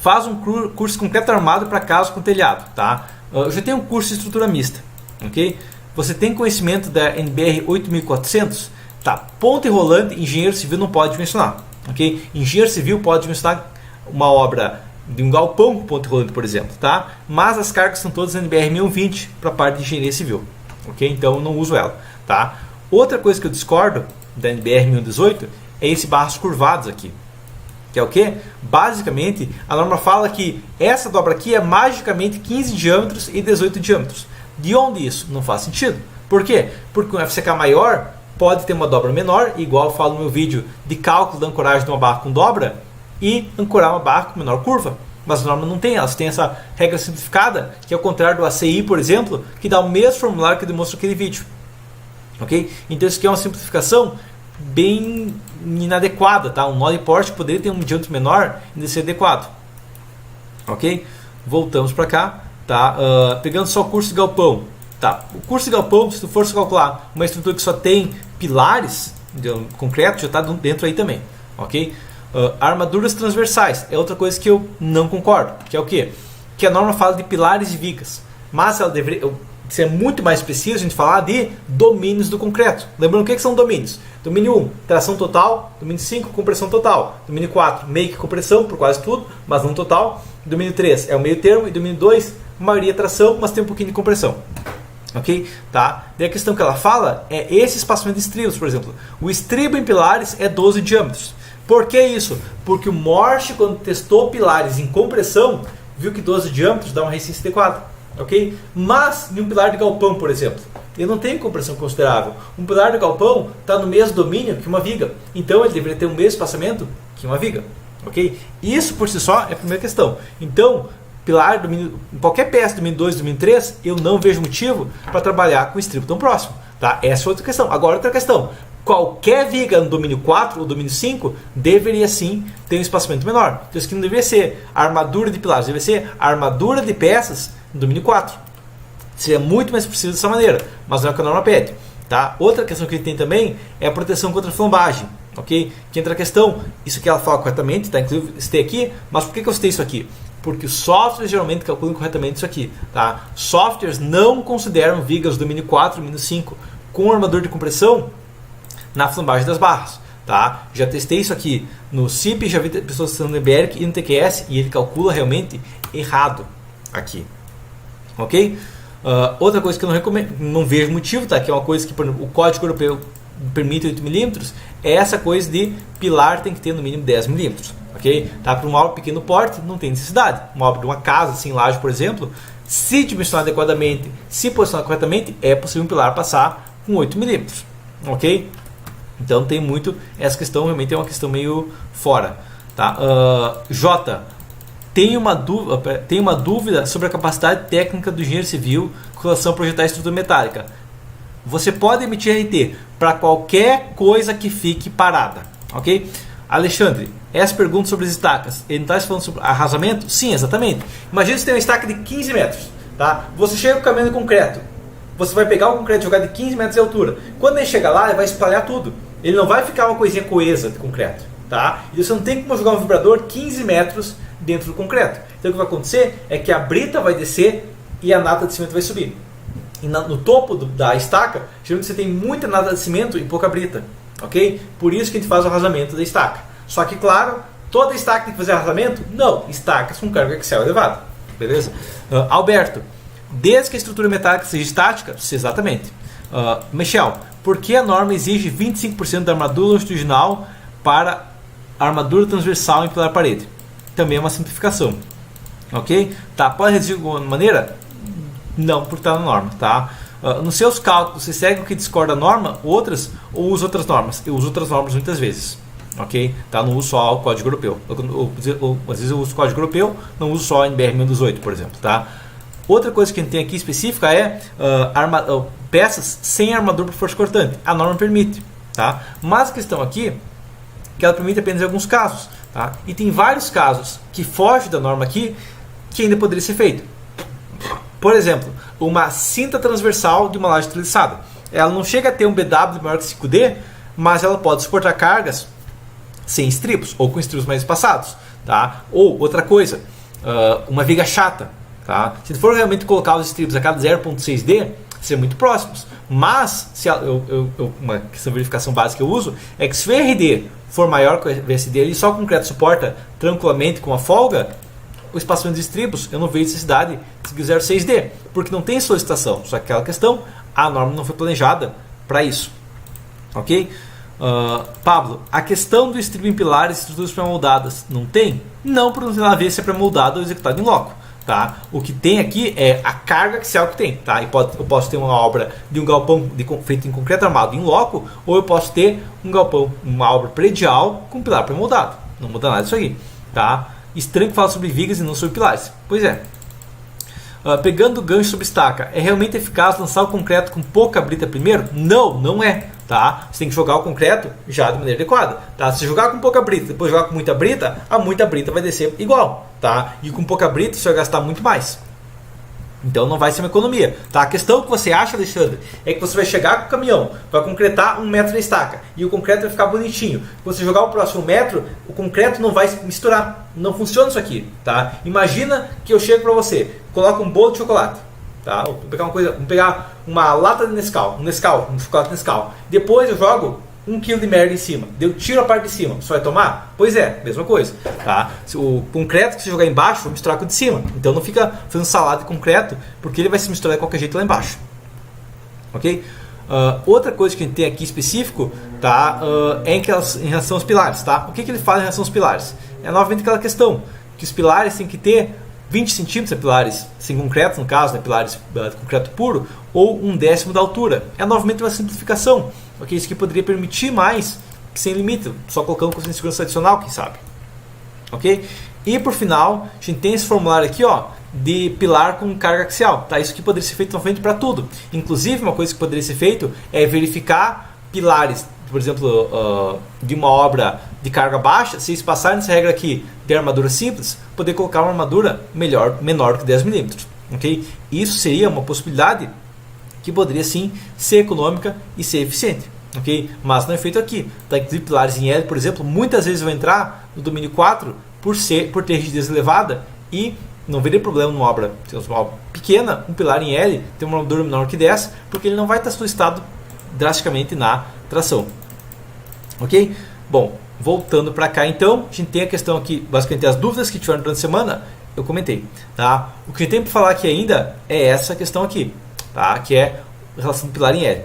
Faz um curso de concreto armado para casa com telhado, tá? Eu já tenho um curso de estrutura mista, ok? Você tem conhecimento da NBR 8400? Tá, ponte rolante, engenheiro civil não pode dimensionar, ok? Engenheiro civil pode dimensionar uma obra de um galpão com ponte rolante, por exemplo, tá? Mas as cargas são todas NBR 1020 para a parte de engenharia civil, ok? Então eu não uso ela, tá? Outra coisa que eu discordo da NBR 1018 é esse barros curvados aqui, que é o que? Basicamente, a norma fala que essa dobra aqui é magicamente 15 diâmetros e 18 diâmetros. De onde isso? Não faz sentido. Por quê? Porque um FCK maior pode ter uma dobra menor, igual eu falo no meu vídeo de cálculo da ancoragem de uma barra com dobra, e ancorar uma barra com menor curva. Mas a norma não tem, elas têm essa regra simplificada, que é o contrário do ACI, por exemplo, que dá o mesmo formulário que eu demonstro naquele vídeo. Ok? Então isso aqui é uma simplificação bem inadequada, tá? Um nó de porte poderia ter um diâmetro menor e ser adequado. Ok? Voltamos para cá. Tá? Pegando só o curso de galpão, tá? O curso de galpão, se tu for calcular uma estrutura que só tem pilares de concreto, já está dentro aí também, ok? Armaduras transversais é outra coisa que eu não concordo, que é o quê? Que a norma fala de pilares e vigas, mas ela deveria ser muito mais preciso a gente falar de domínios do concreto. Lembrando o que são domínios? Domínio 1, tração total. Domínio 5, compressão total. Domínio 4, meio que compressão por quase tudo, mas não total. Domínio 3 é o meio termo e domínio 2 maioria tração, mas tem um pouquinho de compressão, ok? Tá? Daí a questão que ela fala é esse espaçamento de estribos, por exemplo. O estribo em pilares é 12 diâmetros. Por que isso? Porque o Morse, quando testou pilares em compressão, viu que 12 diâmetros dá uma resistência adequada, ok? Mas em um pilar de galpão, por exemplo, ele não tem compressão considerável. Um pilar de galpão está no mesmo domínio que uma viga, então ele deveria ter o mesmo espaçamento que uma viga, ok? Isso por si só é a primeira questão. Então, pilar, domínio, qualquer peça, domínio 2, domínio 3, eu não vejo motivo para trabalhar com estribo tão próximo, tá? Essa é outra questão. Agora outra questão, qualquer viga no domínio 4 ou domínio 5 deveria sim ter um espaçamento menor. Então isso aqui não deveria ser armadura de pilares, deveria ser armadura de peças no domínio 4. Seria muito mais preciso dessa maneira, mas não é o que a norma pede, tá? Outra questão que ele tem também é a proteção contra flambagem, ok? Que entra a questão, isso que ela fala corretamente, tá? Inclusive citei aqui, mas por que eu citei isso aqui? Porque os softwares geralmente calculam corretamente isso aqui, tá? Softwares não consideram vigas do domínio 4 e domínio 5 com armadura de compressão na flambagem das barras, tá? Já testei isso aqui no CIP, já vi pessoas testando no EBERIC e no TQS e ele calcula realmente errado aqui, ok? Outra coisa que eu não recomendo, não vejo motivo, tá? Que é uma coisa que, por exemplo, o código europeu permite 8 mm, é essa coisa de pilar tem que ter no mínimo 10 mm, ok? Tá? Para uma obra de pequeno porte não tem necessidade. Uma obra de uma casa, assim, laje, por exemplo, se dimensionar adequadamente, se posicionar corretamente, é possível um pilar passar com 8 mm, ok? Então tem muito, essa questão realmente é uma questão meio fora, tá? J, tem uma dúvida sobre a capacidade técnica do engenheiro civil com relação a projetar a estrutura metálica. Você pode emitir RT para qualquer coisa que fique parada, ok? Alexandre, essa pergunta sobre as estacas, ele não está falando sobre arrasamento? Sim, exatamente. Imagina se tem uma estaca de 15 metros, tá? Você chega com o caminhão de concreto, você vai pegar o concreto e jogar de 15 metros de altura. Quando ele chegar lá, ele vai espalhar tudo. Ele não vai ficar uma coisinha coesa de concreto, tá? E você não tem como jogar um vibrador 15 metros dentro do concreto. Então o que vai acontecer é que a brita vai descer e a nata de cimento vai subir. E no topo da estaca, geralmente você tem muita nata de cimento e pouca brita, ok? Por isso que a gente faz o arrasamento da estaca. Só que, claro, toda estaca tem que fazer arrasamento? Não, estacas com carga axial elevada, beleza? Alberto, desde que a estrutura metálica seja estática, exatamente. Michel, por que a norma exige 25% da armadura longitudinal para a armadura transversal em pilar parede? Também é uma simplificação, ok? Tá, pode reduzir de alguma maneira? Não, porque está na norma, tá? Nos seus cálculos, você segue o que discorda da norma, outras, ou usa outras normas? Eu uso outras normas muitas vezes, ok? Tá? Não uso só o código europeu. Às vezes eu uso o código europeu, não uso só a NBR 1018, por exemplo, tá? Outra coisa que a gente tem aqui específica é peças sem armadura por força cortante. A norma permite, tá? Mas a questão aqui é que ela permite apenas em alguns casos, tá? E tem vários casos que fogem da norma aqui que ainda poderia ser feito. Por exemplo, uma cinta transversal de uma laje treliçada. Ela não chega a ter um BW maior que 5D, mas ela pode suportar cargas sem estribos ou com estribos mais espaçados, tá? Ou outra coisa, uma viga chata, tá? Se for realmente colocar os estribos a cada 0.6D, ser muito próximos. Mas uma questão de verificação básica que eu uso é que se o RD for maior que o VSD, ele só o concreto suporta tranquilamente com a folga, o espaçamento de estribos, eu não vejo necessidade de 0,6D, porque não tem solicitação. Só que aquela questão, a norma não foi planejada para isso. Ok? Pablo, a questão do estribo em pilares e estruturas pré-moldadas, não tem? Não, por não ter nada a ver se é pré-moldado ou executado em loco. Tá? O que tem aqui é a carga axial que tem. Tá? Eu posso ter uma obra de um galpão feito em concreto armado em loco, ou eu posso ter um galpão, uma obra predial com pilar pré-moldado. Não muda nada disso aqui. Tá? Estranho que fala sobre vigas e não sobre pilares. Pois é. Pegando o gancho sobre estaca, é realmente eficaz lançar o concreto com pouca brita primeiro? Não, não é. Tá? Você tem que jogar o concreto já de maneira adequada. Tá? Se jogar com pouca brita, depois jogar com muita brita, a muita brita vai descer igual. Tá? E com pouca brita você vai gastar muito mais. Então não vai ser uma economia. Tá? A questão que você acha, Alexandre, é que você vai chegar com o caminhão, vai concretar 1 metro da estaca e o concreto vai ficar bonitinho. Quando você jogar o próximo metro, o concreto não vai misturar. Não funciona isso aqui. Tá? Imagina que eu chego para você, coloco um bolo de chocolate. Tá? Vou pegar uma lata de Nescau, um chocolate Nescau. Depois eu jogo 1 kg de merda em cima. Eu tiro a parte de cima. Você vai tomar? Pois é, mesma coisa. Tá? O concreto que você jogar embaixo vai misturar com o de cima. Então não fica fazendo salada de concreto, porque ele vai se misturar de qualquer jeito lá embaixo. Ok? Outra coisa que a gente tem aqui específico, tá? É em relação aos pilares. Tá? O que ele fala em relação aos pilares? É novamente aquela questão que os pilares têm que ter 20 centímetros, pilares sem concreto, no caso, né, pilares de concreto puro, ou 1/10 da altura. É novamente uma simplificação. Okay? Isso que poderia permitir mais, que sem limite, só colocando com segurança adicional, quem sabe. Ok? E por final, a gente tem esse formulário aqui, ó, de pilar com carga axial. Tá? Isso que poderia ser feito novamente para tudo. Inclusive, uma coisa que poderia ser feito é verificar pilares, por exemplo, de uma obra de carga baixa, se eles passarem nessa regra aqui de armadura simples, poder colocar uma armadura menor que 10 mm. Okay? Isso seria uma possibilidade que poderia sim ser econômica e ser eficiente. Okay? Mas não é feito aqui. Tá? Inclusive pilares em L, por exemplo, muitas vezes vão entrar no domínio 4 por ter rigidez elevada e não veria problema numa obra pequena, um pilar em L ter uma altura menor que 10, porque ele não vai estar solicitado drasticamente na tração. Ok? Bom, voltando para cá então, a gente tem a questão aqui, basicamente as dúvidas que tiveram durante a semana, eu comentei. Tá? O que a gente tem para falar aqui ainda é essa questão aqui, tá? Que é a relação do pilar em L.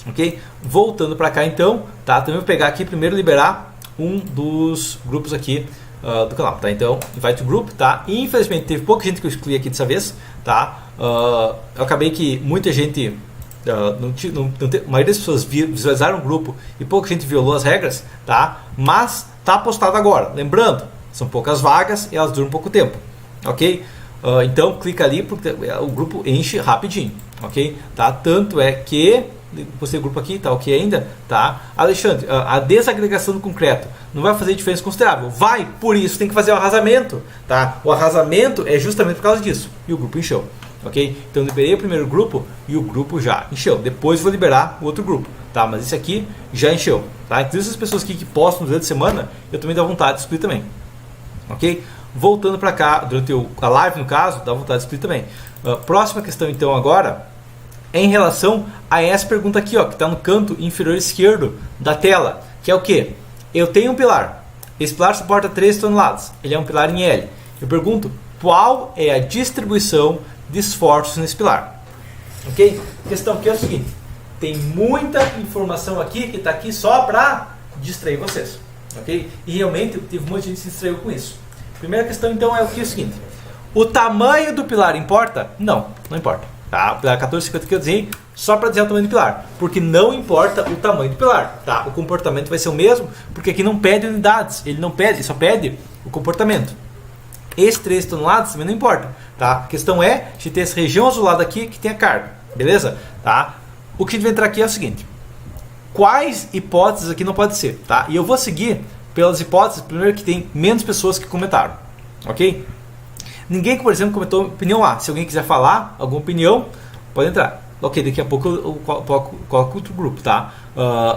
Ok? Voltando para cá então, tá? Também vou pegar aqui primeiro liberar um dos grupos aqui do canal, tá? Então, invite group, tá? E, infelizmente teve pouca gente que eu excluí aqui dessa vez, tá? Eu acabei que muita gente, a maioria das pessoas visualizaram o grupo e pouca gente violou as regras, tá? Mas tá postado agora. Lembrando, são poucas vagas e elas duram pouco tempo, ok? Então clica ali porque o grupo enche rapidinho, ok? Tá? Tanto é que postei o grupo aqui, tá ok ainda, tá? Alexandre, a desagregação do concreto não vai fazer diferença considerável? Vai, por isso tem que fazer o arrasamento, tá? O arrasamento é justamente por causa disso. E o grupo encheu, ok? Então eu liberei o primeiro grupo e o grupo já encheu. Depois vou liberar o outro grupo, tá? Mas esse aqui já encheu, tá? Inclusive essas pessoas aqui que postam durante a semana, eu também dá vontade de excluir também, ok? Voltando para cá, durante a live no caso, dá vontade de excluir também. Próxima questão então agora é em relação a essa pergunta aqui, ó, que está no canto inferior esquerdo da tela, que é o que? Eu tenho um pilar, esse pilar suporta 13 toneladas, ele é um pilar em L. Eu pergunto, qual é a distribuição de esforços nesse pilar? Ok? A questão aqui é o seguinte, tem muita informação aqui que está aqui só para distrair vocês, ok? E realmente teve um monte de gente que se distraiu com isso. Primeira questão então é o que é o seguinte, o tamanho do pilar importa? Não, não importa. Tá? O pilar 1450 que eu desenhei só para dizer o tamanho do pilar, porque não importa o tamanho do pilar, tá? O comportamento vai ser o mesmo, porque aqui não pede unidades, ele não pede, só pede o comportamento. Esse 13 toneladas também não importa, tá? A questão é de ter essa região azulada aqui que tem a carga, beleza? Tá? O que a gente vai entrar aqui é o seguinte, quais hipóteses aqui não pode ser, tá? E eu vou seguir pelas hipóteses, primeiro que tem menos pessoas que comentaram, ok? Ninguém, por exemplo, comentou opinião A. Se alguém quiser falar alguma opinião, pode entrar. Ok, daqui a pouco eu coloco outro grupo, tá?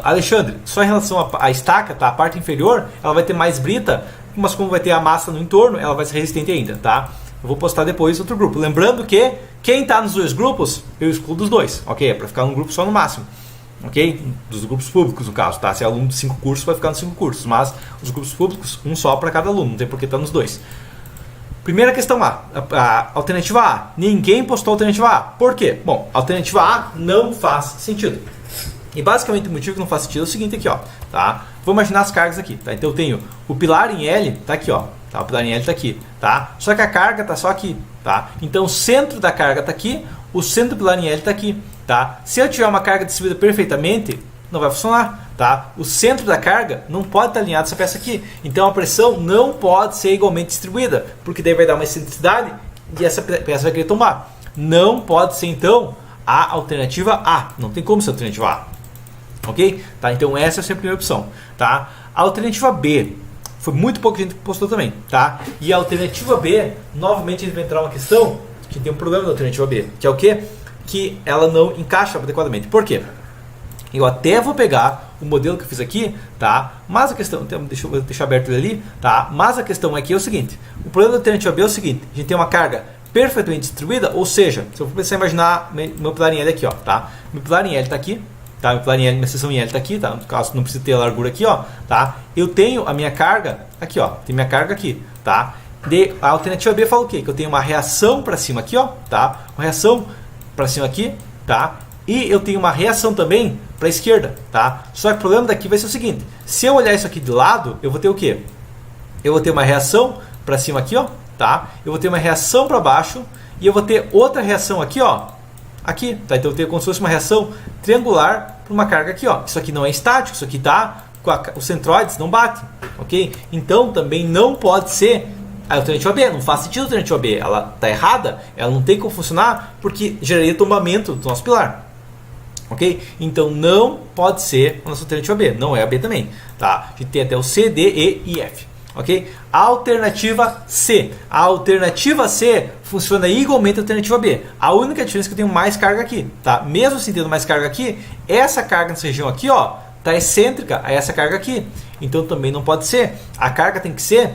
Alexandre, só em relação à estaca, tá? A parte inferior, ela vai ter mais brita, mas como vai ter a massa no entorno, ela vai ser resistente ainda, tá? Eu vou postar depois outro grupo. Lembrando que quem está nos dois grupos, eu excluo dos dois, ok? É para ficar num grupo só no máximo, ok? Dos grupos públicos, no caso, tá? Se é aluno de 5 cursos, vai ficar nos 5 cursos, mas os grupos públicos, um só para cada aluno, não tem por que estar nos dois. Primeira questão a alternativa A. Ninguém postou a alternativa A. Por quê? Bom, a alternativa A não faz sentido. E basicamente o motivo que não faz sentido é o seguinte aqui, ó, tá? Vou imaginar as cargas aqui, tá? Então eu tenho o pilar em L, tá aqui, ó, tá? O pilar em L tá aqui, tá? Só que a carga tá só aqui, tá? Então o centro da carga tá aqui, o centro do pilar em L tá aqui, tá? Se eu tiver uma carga distribuída perfeitamente, não vai funcionar, tá? O centro da carga não pode estar alinhado a essa peça aqui. Então a pressão não pode ser igualmente distribuída, porque daí vai dar uma excentricidade e essa peça vai querer tombar. Não pode ser então a alternativa A. Não tem como ser a alternativa A. Ok? Tá? Então essa é sempre a primeira opção. Tá? A alternativa B. Foi muito pouca gente que postou também. Tá? E a alternativa B, novamente a gente vai entrar uma questão que tem um problema da alternativa B. Que é o quê? Que ela não encaixa adequadamente. Por quê? Eu até vou pegar o modelo que eu fiz aqui, tá? Mas a questão, deixa eu deixar aberto ele ali, tá? Mas a questão aqui é o seguinte, o problema da alternativa B é o seguinte, a gente tem uma carga perfeitamente distribuída, ou seja, se eu for pensar em imaginar meu pilar em L aqui, ó, tá? Meu pilar em L está aqui, tá? Meu pilar em L, minha seção em L está aqui, tá? No caso, não precisa ter a largura aqui, ó, tá? Eu tenho a minha carga aqui, ó, tem minha carga aqui, tá? A alternativa B fala o quê? Que eu tenho uma reação para cima aqui, ó, tá? Uma reação para cima aqui, tá? E eu tenho uma reação também para a esquerda, tá? Só que o problema daqui vai ser o seguinte, se eu olhar isso aqui de lado, eu vou ter o quê? Eu vou ter uma reação para cima aqui, ó, tá? Eu vou ter uma reação para baixo e eu vou ter outra reação aqui, ó, aqui, tá? Então eu tenho como se fosse uma reação triangular para uma carga aqui, ó. Isso aqui não é estático, isso aqui tá com os centroides não batem, ok? Então também não pode ser a alternativa B, não faz sentido a alternativa B, ela tá errada, ela não tem como funcionar porque geraria tombamento do nosso pilar. Ok? Então não pode ser a nossa alternativa B, não é a B também, tá? A gente tem até o C, D, E e F, ok? A alternativa C. A alternativa C funciona igualmente a alternativa B. A única diferença é que eu tenho mais carga aqui, tá? Mesmo assim tendo mais carga aqui, essa carga nessa região aqui, ó, tá excêntrica a essa carga aqui. Então também não pode ser. A carga tem que ser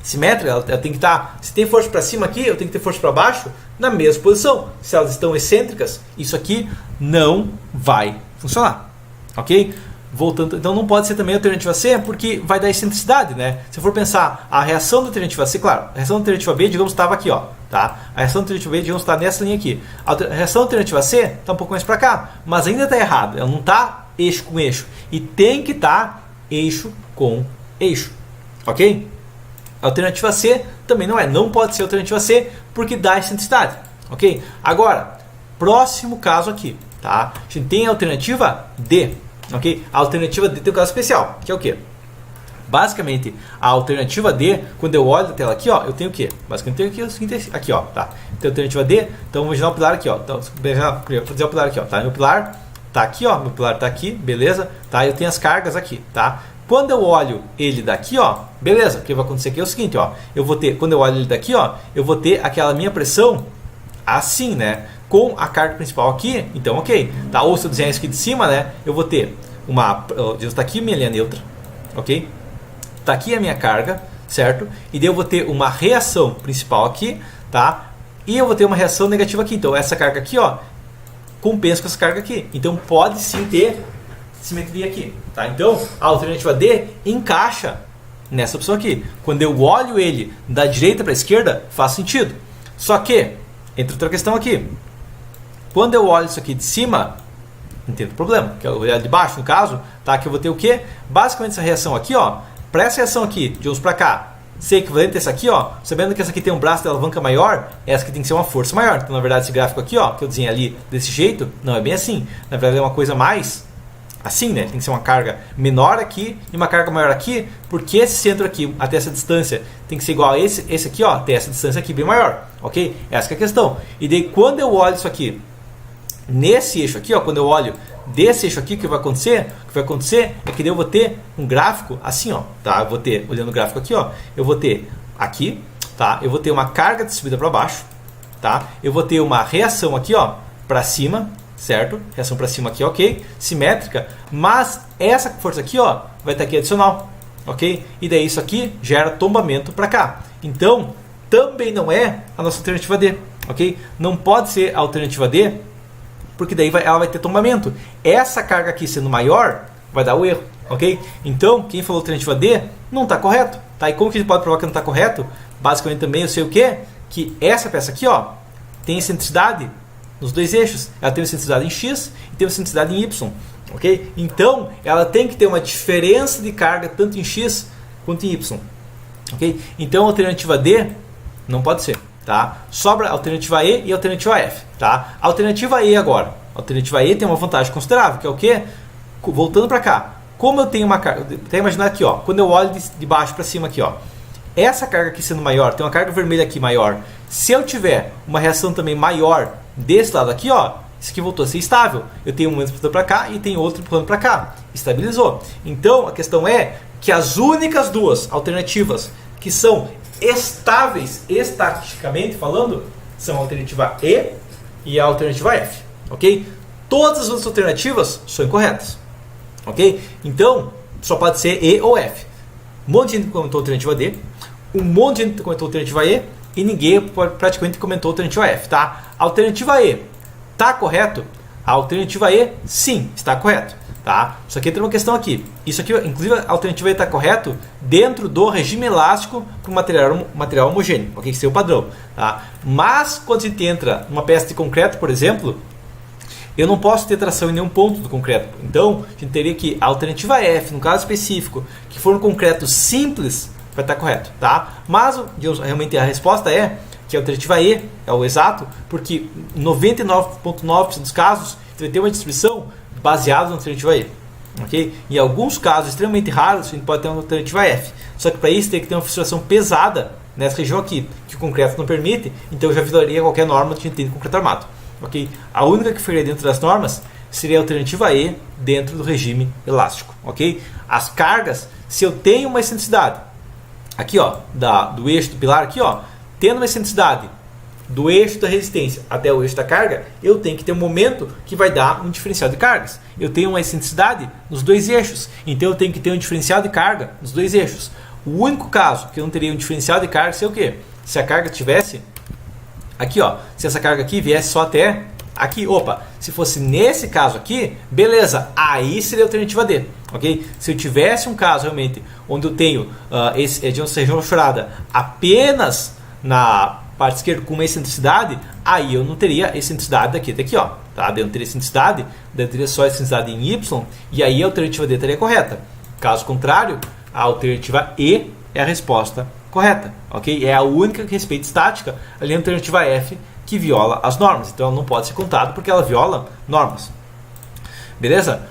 simétrica, ela tem que estar, se tem força para cima aqui, eu tenho que ter força para baixo na mesma posição. Se elas estão excêntricas, isso aqui não vai funcionar, ok? Voltando, então não pode ser também a alternativa C, porque vai dar excentricidade, né? Se eu for pensar a reação da alternativa C, claro, a reação da alternativa B, digamos, estava aqui, ó, tá? A reação da alternativa B, digamos, está nessa linha aqui. A reação da alternativa C está um pouco mais para cá, mas ainda está errado, ela não está eixo com eixo, e tem que estar eixo com eixo, ok? A alternativa C também não pode ser a alternativa C, porque dá excentricidade, ok? Agora, próximo caso aqui, tá? A gente tem a alternativa D. Ok? A alternativa D tem um caso especial, que é o quê? Basicamente, a alternativa D, quando eu olho a tela aqui, ó, eu tenho o quê? Basicamente, eu tenho aqui o seguinte, aqui, ó, tá? Então, a alternativa D, então, vou imaginar o pilar aqui, ó. Então, vou fazer o pilar aqui, ó, tá? Meu pilar tá aqui, ó, meu pilar tá aqui, beleza? Tá? Eu tenho as cargas aqui, tá? Quando eu olho ele daqui, ó, beleza? O que vai acontecer aqui é o seguinte, ó. Eu vou ter, quando eu olho ele daqui, ó, eu vou ter aquela minha pressão assim, né? Com a carga principal aqui, então ok, tá? Ou se eu desenhar isso aqui de cima, né? Eu vou ter uma, está aqui minha linha neutra, ok? Tá aqui a minha carga, certo? E daí eu vou ter uma reação principal aqui, tá? E eu vou ter uma reação negativa aqui, então essa carga aqui, ó, compensa com essa carga aqui. Então pode sim ter simetria aqui, tá? Então a alternativa D encaixa nessa opção aqui. Quando eu olho ele da direita para a esquerda, faz sentido. Só que, entra outra questão aqui. Quando eu olho isso aqui de cima, não tem problema, que é o olhar de baixo, no caso, tá? Que eu vou ter o quê? Basicamente essa reação aqui, ó, para essa reação aqui, de uns para cá, ser equivalente a essa aqui, ó, sabendo que essa aqui tem um braço de alavanca maior, essa aqui tem que ser uma força maior. Então, na verdade, esse gráfico aqui, ó, que eu desenhei ali desse jeito, não é bem assim. Na verdade, é uma coisa mais assim, né? Tem que ser uma carga menor aqui e uma carga maior aqui, porque esse centro aqui, até essa distância, tem que ser igual a esse aqui, ó, até essa distância aqui bem maior, ok? Essa que é a questão. E daí, quando eu olho isso aqui, nesse eixo aqui, ó, quando eu olho desse eixo aqui, o que vai acontecer? O que vai acontecer é que daí eu vou ter um gráfico assim, ó, tá? Eu vou ter, olhando o gráfico aqui, ó, eu vou ter aqui, tá? Eu vou ter uma carga distribuída para baixo, tá? Eu vou ter uma reação aqui, ó, para cima, certo? Reação para cima aqui, ok? Simétrica, mas essa força aqui, ó, vai estar aqui adicional, ok? E daí isso aqui gera tombamento para cá. Então, também não é a nossa alternativa D, ok? Não pode ser a alternativa D, porque daí ela vai ter tombamento. Essa carga aqui sendo maior, vai dar o erro, ok? Então, quem falou alternativa D, não está correto, tá? E como que a gente pode provar que não está correto? Basicamente também eu sei o quê? Que essa peça aqui, ó, tem excentricidade nos dois eixos. Ela tem excentricidade em X e tem excentricidade em Y, ok? Então, ela tem que ter uma diferença de carga tanto em X quanto em Y, ok? Então, a alternativa D não pode ser. Tá? Sobra a alternativa E e a alternativa F. Tá? A alternativa E agora. A alternativa E tem uma vantagem considerável, que é o quê? Voltando para cá. Como eu tenho uma carga... Até imaginar aqui, ó, quando eu olho de baixo para cima aqui, ó, essa carga aqui sendo maior, tem uma carga vermelha aqui maior. Se eu tiver uma reação também maior desse lado aqui, ó, isso aqui voltou a ser estável. Eu tenho um momento empurrando para cá e tenho outro empurrando para cá. Estabilizou. Então, a questão é que as únicas duas alternativas que são estáveis estaticamente falando são a alternativa E e a alternativa F, ok? Todas as outras alternativas são incorretas, ok? Então só pode ser E ou F. Um monte de gente comentou a alternativa D, um monte de gente comentou a alternativa E e ninguém praticamente comentou a alternativa F, tá? A alternativa E está correto? A alternativa E sim, está correto. Tá? Só que entra uma questão aqui. Isso aqui, inclusive, a alternativa está correto dentro do regime elástico para o material homogêneo, ok? Que seria o padrão. Tá? Mas quando a gente entra numa peça de concreto, por exemplo, eu não posso ter tração em nenhum ponto do concreto. Então, a gente teria que a alternativa F, no caso específico, que for um concreto simples, vai estar correto. Tá? Mas realmente a resposta é que a alternativa E é o exato, porque 99,9% dos casos você vai ter uma distribuição baseado na alternativa E, ok? Em alguns casos extremamente raros, a gente pode ter uma alternativa F. Só que para isso tem que ter uma fissuração pesada nessa região aqui, que o concreto não permite, então já violaria qualquer norma que a gente tem de concreto armado, ok? A única que ficaria dentro das normas seria a alternativa E dentro do regime elástico, ok? As cargas, se eu tenho uma excentricidade, aqui ó, do eixo do pilar aqui ó, tendo uma excentricidade do eixo da resistência até o eixo da carga, eu tenho que ter um momento que vai dar um diferencial de cargas. Eu tenho uma excentricidade nos dois eixos, então eu tenho que ter um diferencial de carga nos dois eixos. O único caso que eu não teria um diferencial de carga seria o quê? Se a carga tivesse aqui, ó, se essa carga aqui viesse só até aqui, opa, se fosse nesse caso aqui, beleza, aí seria a alternativa D, ok? Se eu tivesse um caso realmente onde eu tenho essa região furada apenas na parte esquerda com uma excentricidade, aí eu não teria excentricidade daqui até aqui, ó, tá? Eu não teria excentricidade, eu teria só excentricidade em Y, e aí a alternativa D estaria correta. Caso contrário, a alternativa E é a resposta correta, ok? É a única que respeita estática, ali a alternativa F que viola as normas, então ela não pode ser contada porque ela viola normas. Beleza?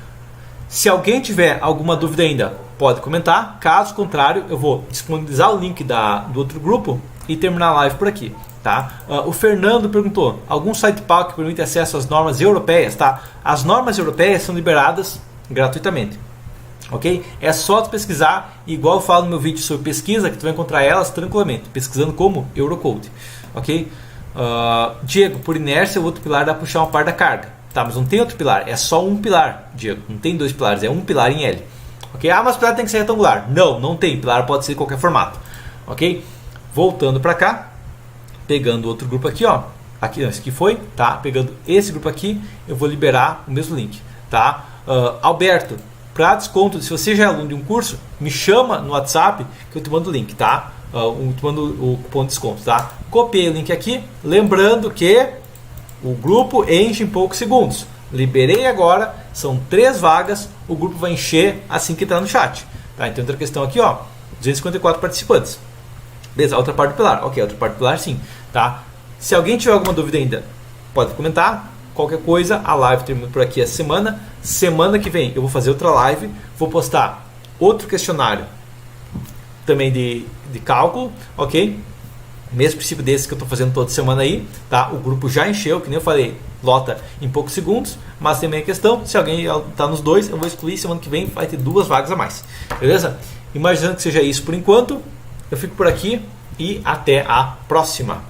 Se alguém tiver alguma dúvida ainda, pode comentar. Caso contrário, eu vou disponibilizar o link do outro grupo e terminar a live por aqui. Tá? O Fernando perguntou, algum site pago que permite acesso às normas europeias? Tá? As normas europeias são liberadas gratuitamente. Ok? É só tu pesquisar, igual eu falo no meu vídeo sobre pesquisa, que tu vai encontrar elas tranquilamente, pesquisando como Eurocode. Ok? Diego, por inércia o outro pilar dá para puxar uma parte da carga. Tá, mas não tem outro pilar, é só um pilar, Diego. Não tem dois pilares, é um pilar em L. Ok? Ah, mas o pilar tem que ser retangular. Não, não tem. Pilar pode ser de qualquer formato. Ok? Voltando para cá, pegando outro grupo aqui, ó. Aqui, esse aqui foi, tá? Pegando esse grupo aqui, eu vou liberar o mesmo link, tá? Alberto, para desconto, se você já é aluno de um curso, me chama no WhatsApp que eu te mando o link, tá? Te mando o cupom de desconto, tá? Copiei o link aqui, lembrando que o grupo enche em poucos segundos. Liberei agora, são 3 vagas, o grupo vai encher assim que entrar no chat, tá? Então outra questão aqui, ó, 254 participantes. Beleza, outra parte do pilar, ok, outra parte do pilar sim, tá? Se alguém tiver alguma dúvida ainda, pode comentar. Qualquer coisa, a live termina por aqui essa semana. Semana que vem eu vou fazer outra live, vou postar outro questionário também de cálculo, ok? Mesmo princípio desse que eu estou fazendo toda semana aí, tá? O grupo já encheu, que nem eu falei, lota em poucos segundos, mas também a questão, se alguém está nos dois, eu vou excluir, semana que vem vai ter 2 vagas a mais, beleza? Imaginando que seja isso por enquanto, eu fico por aqui e até a próxima.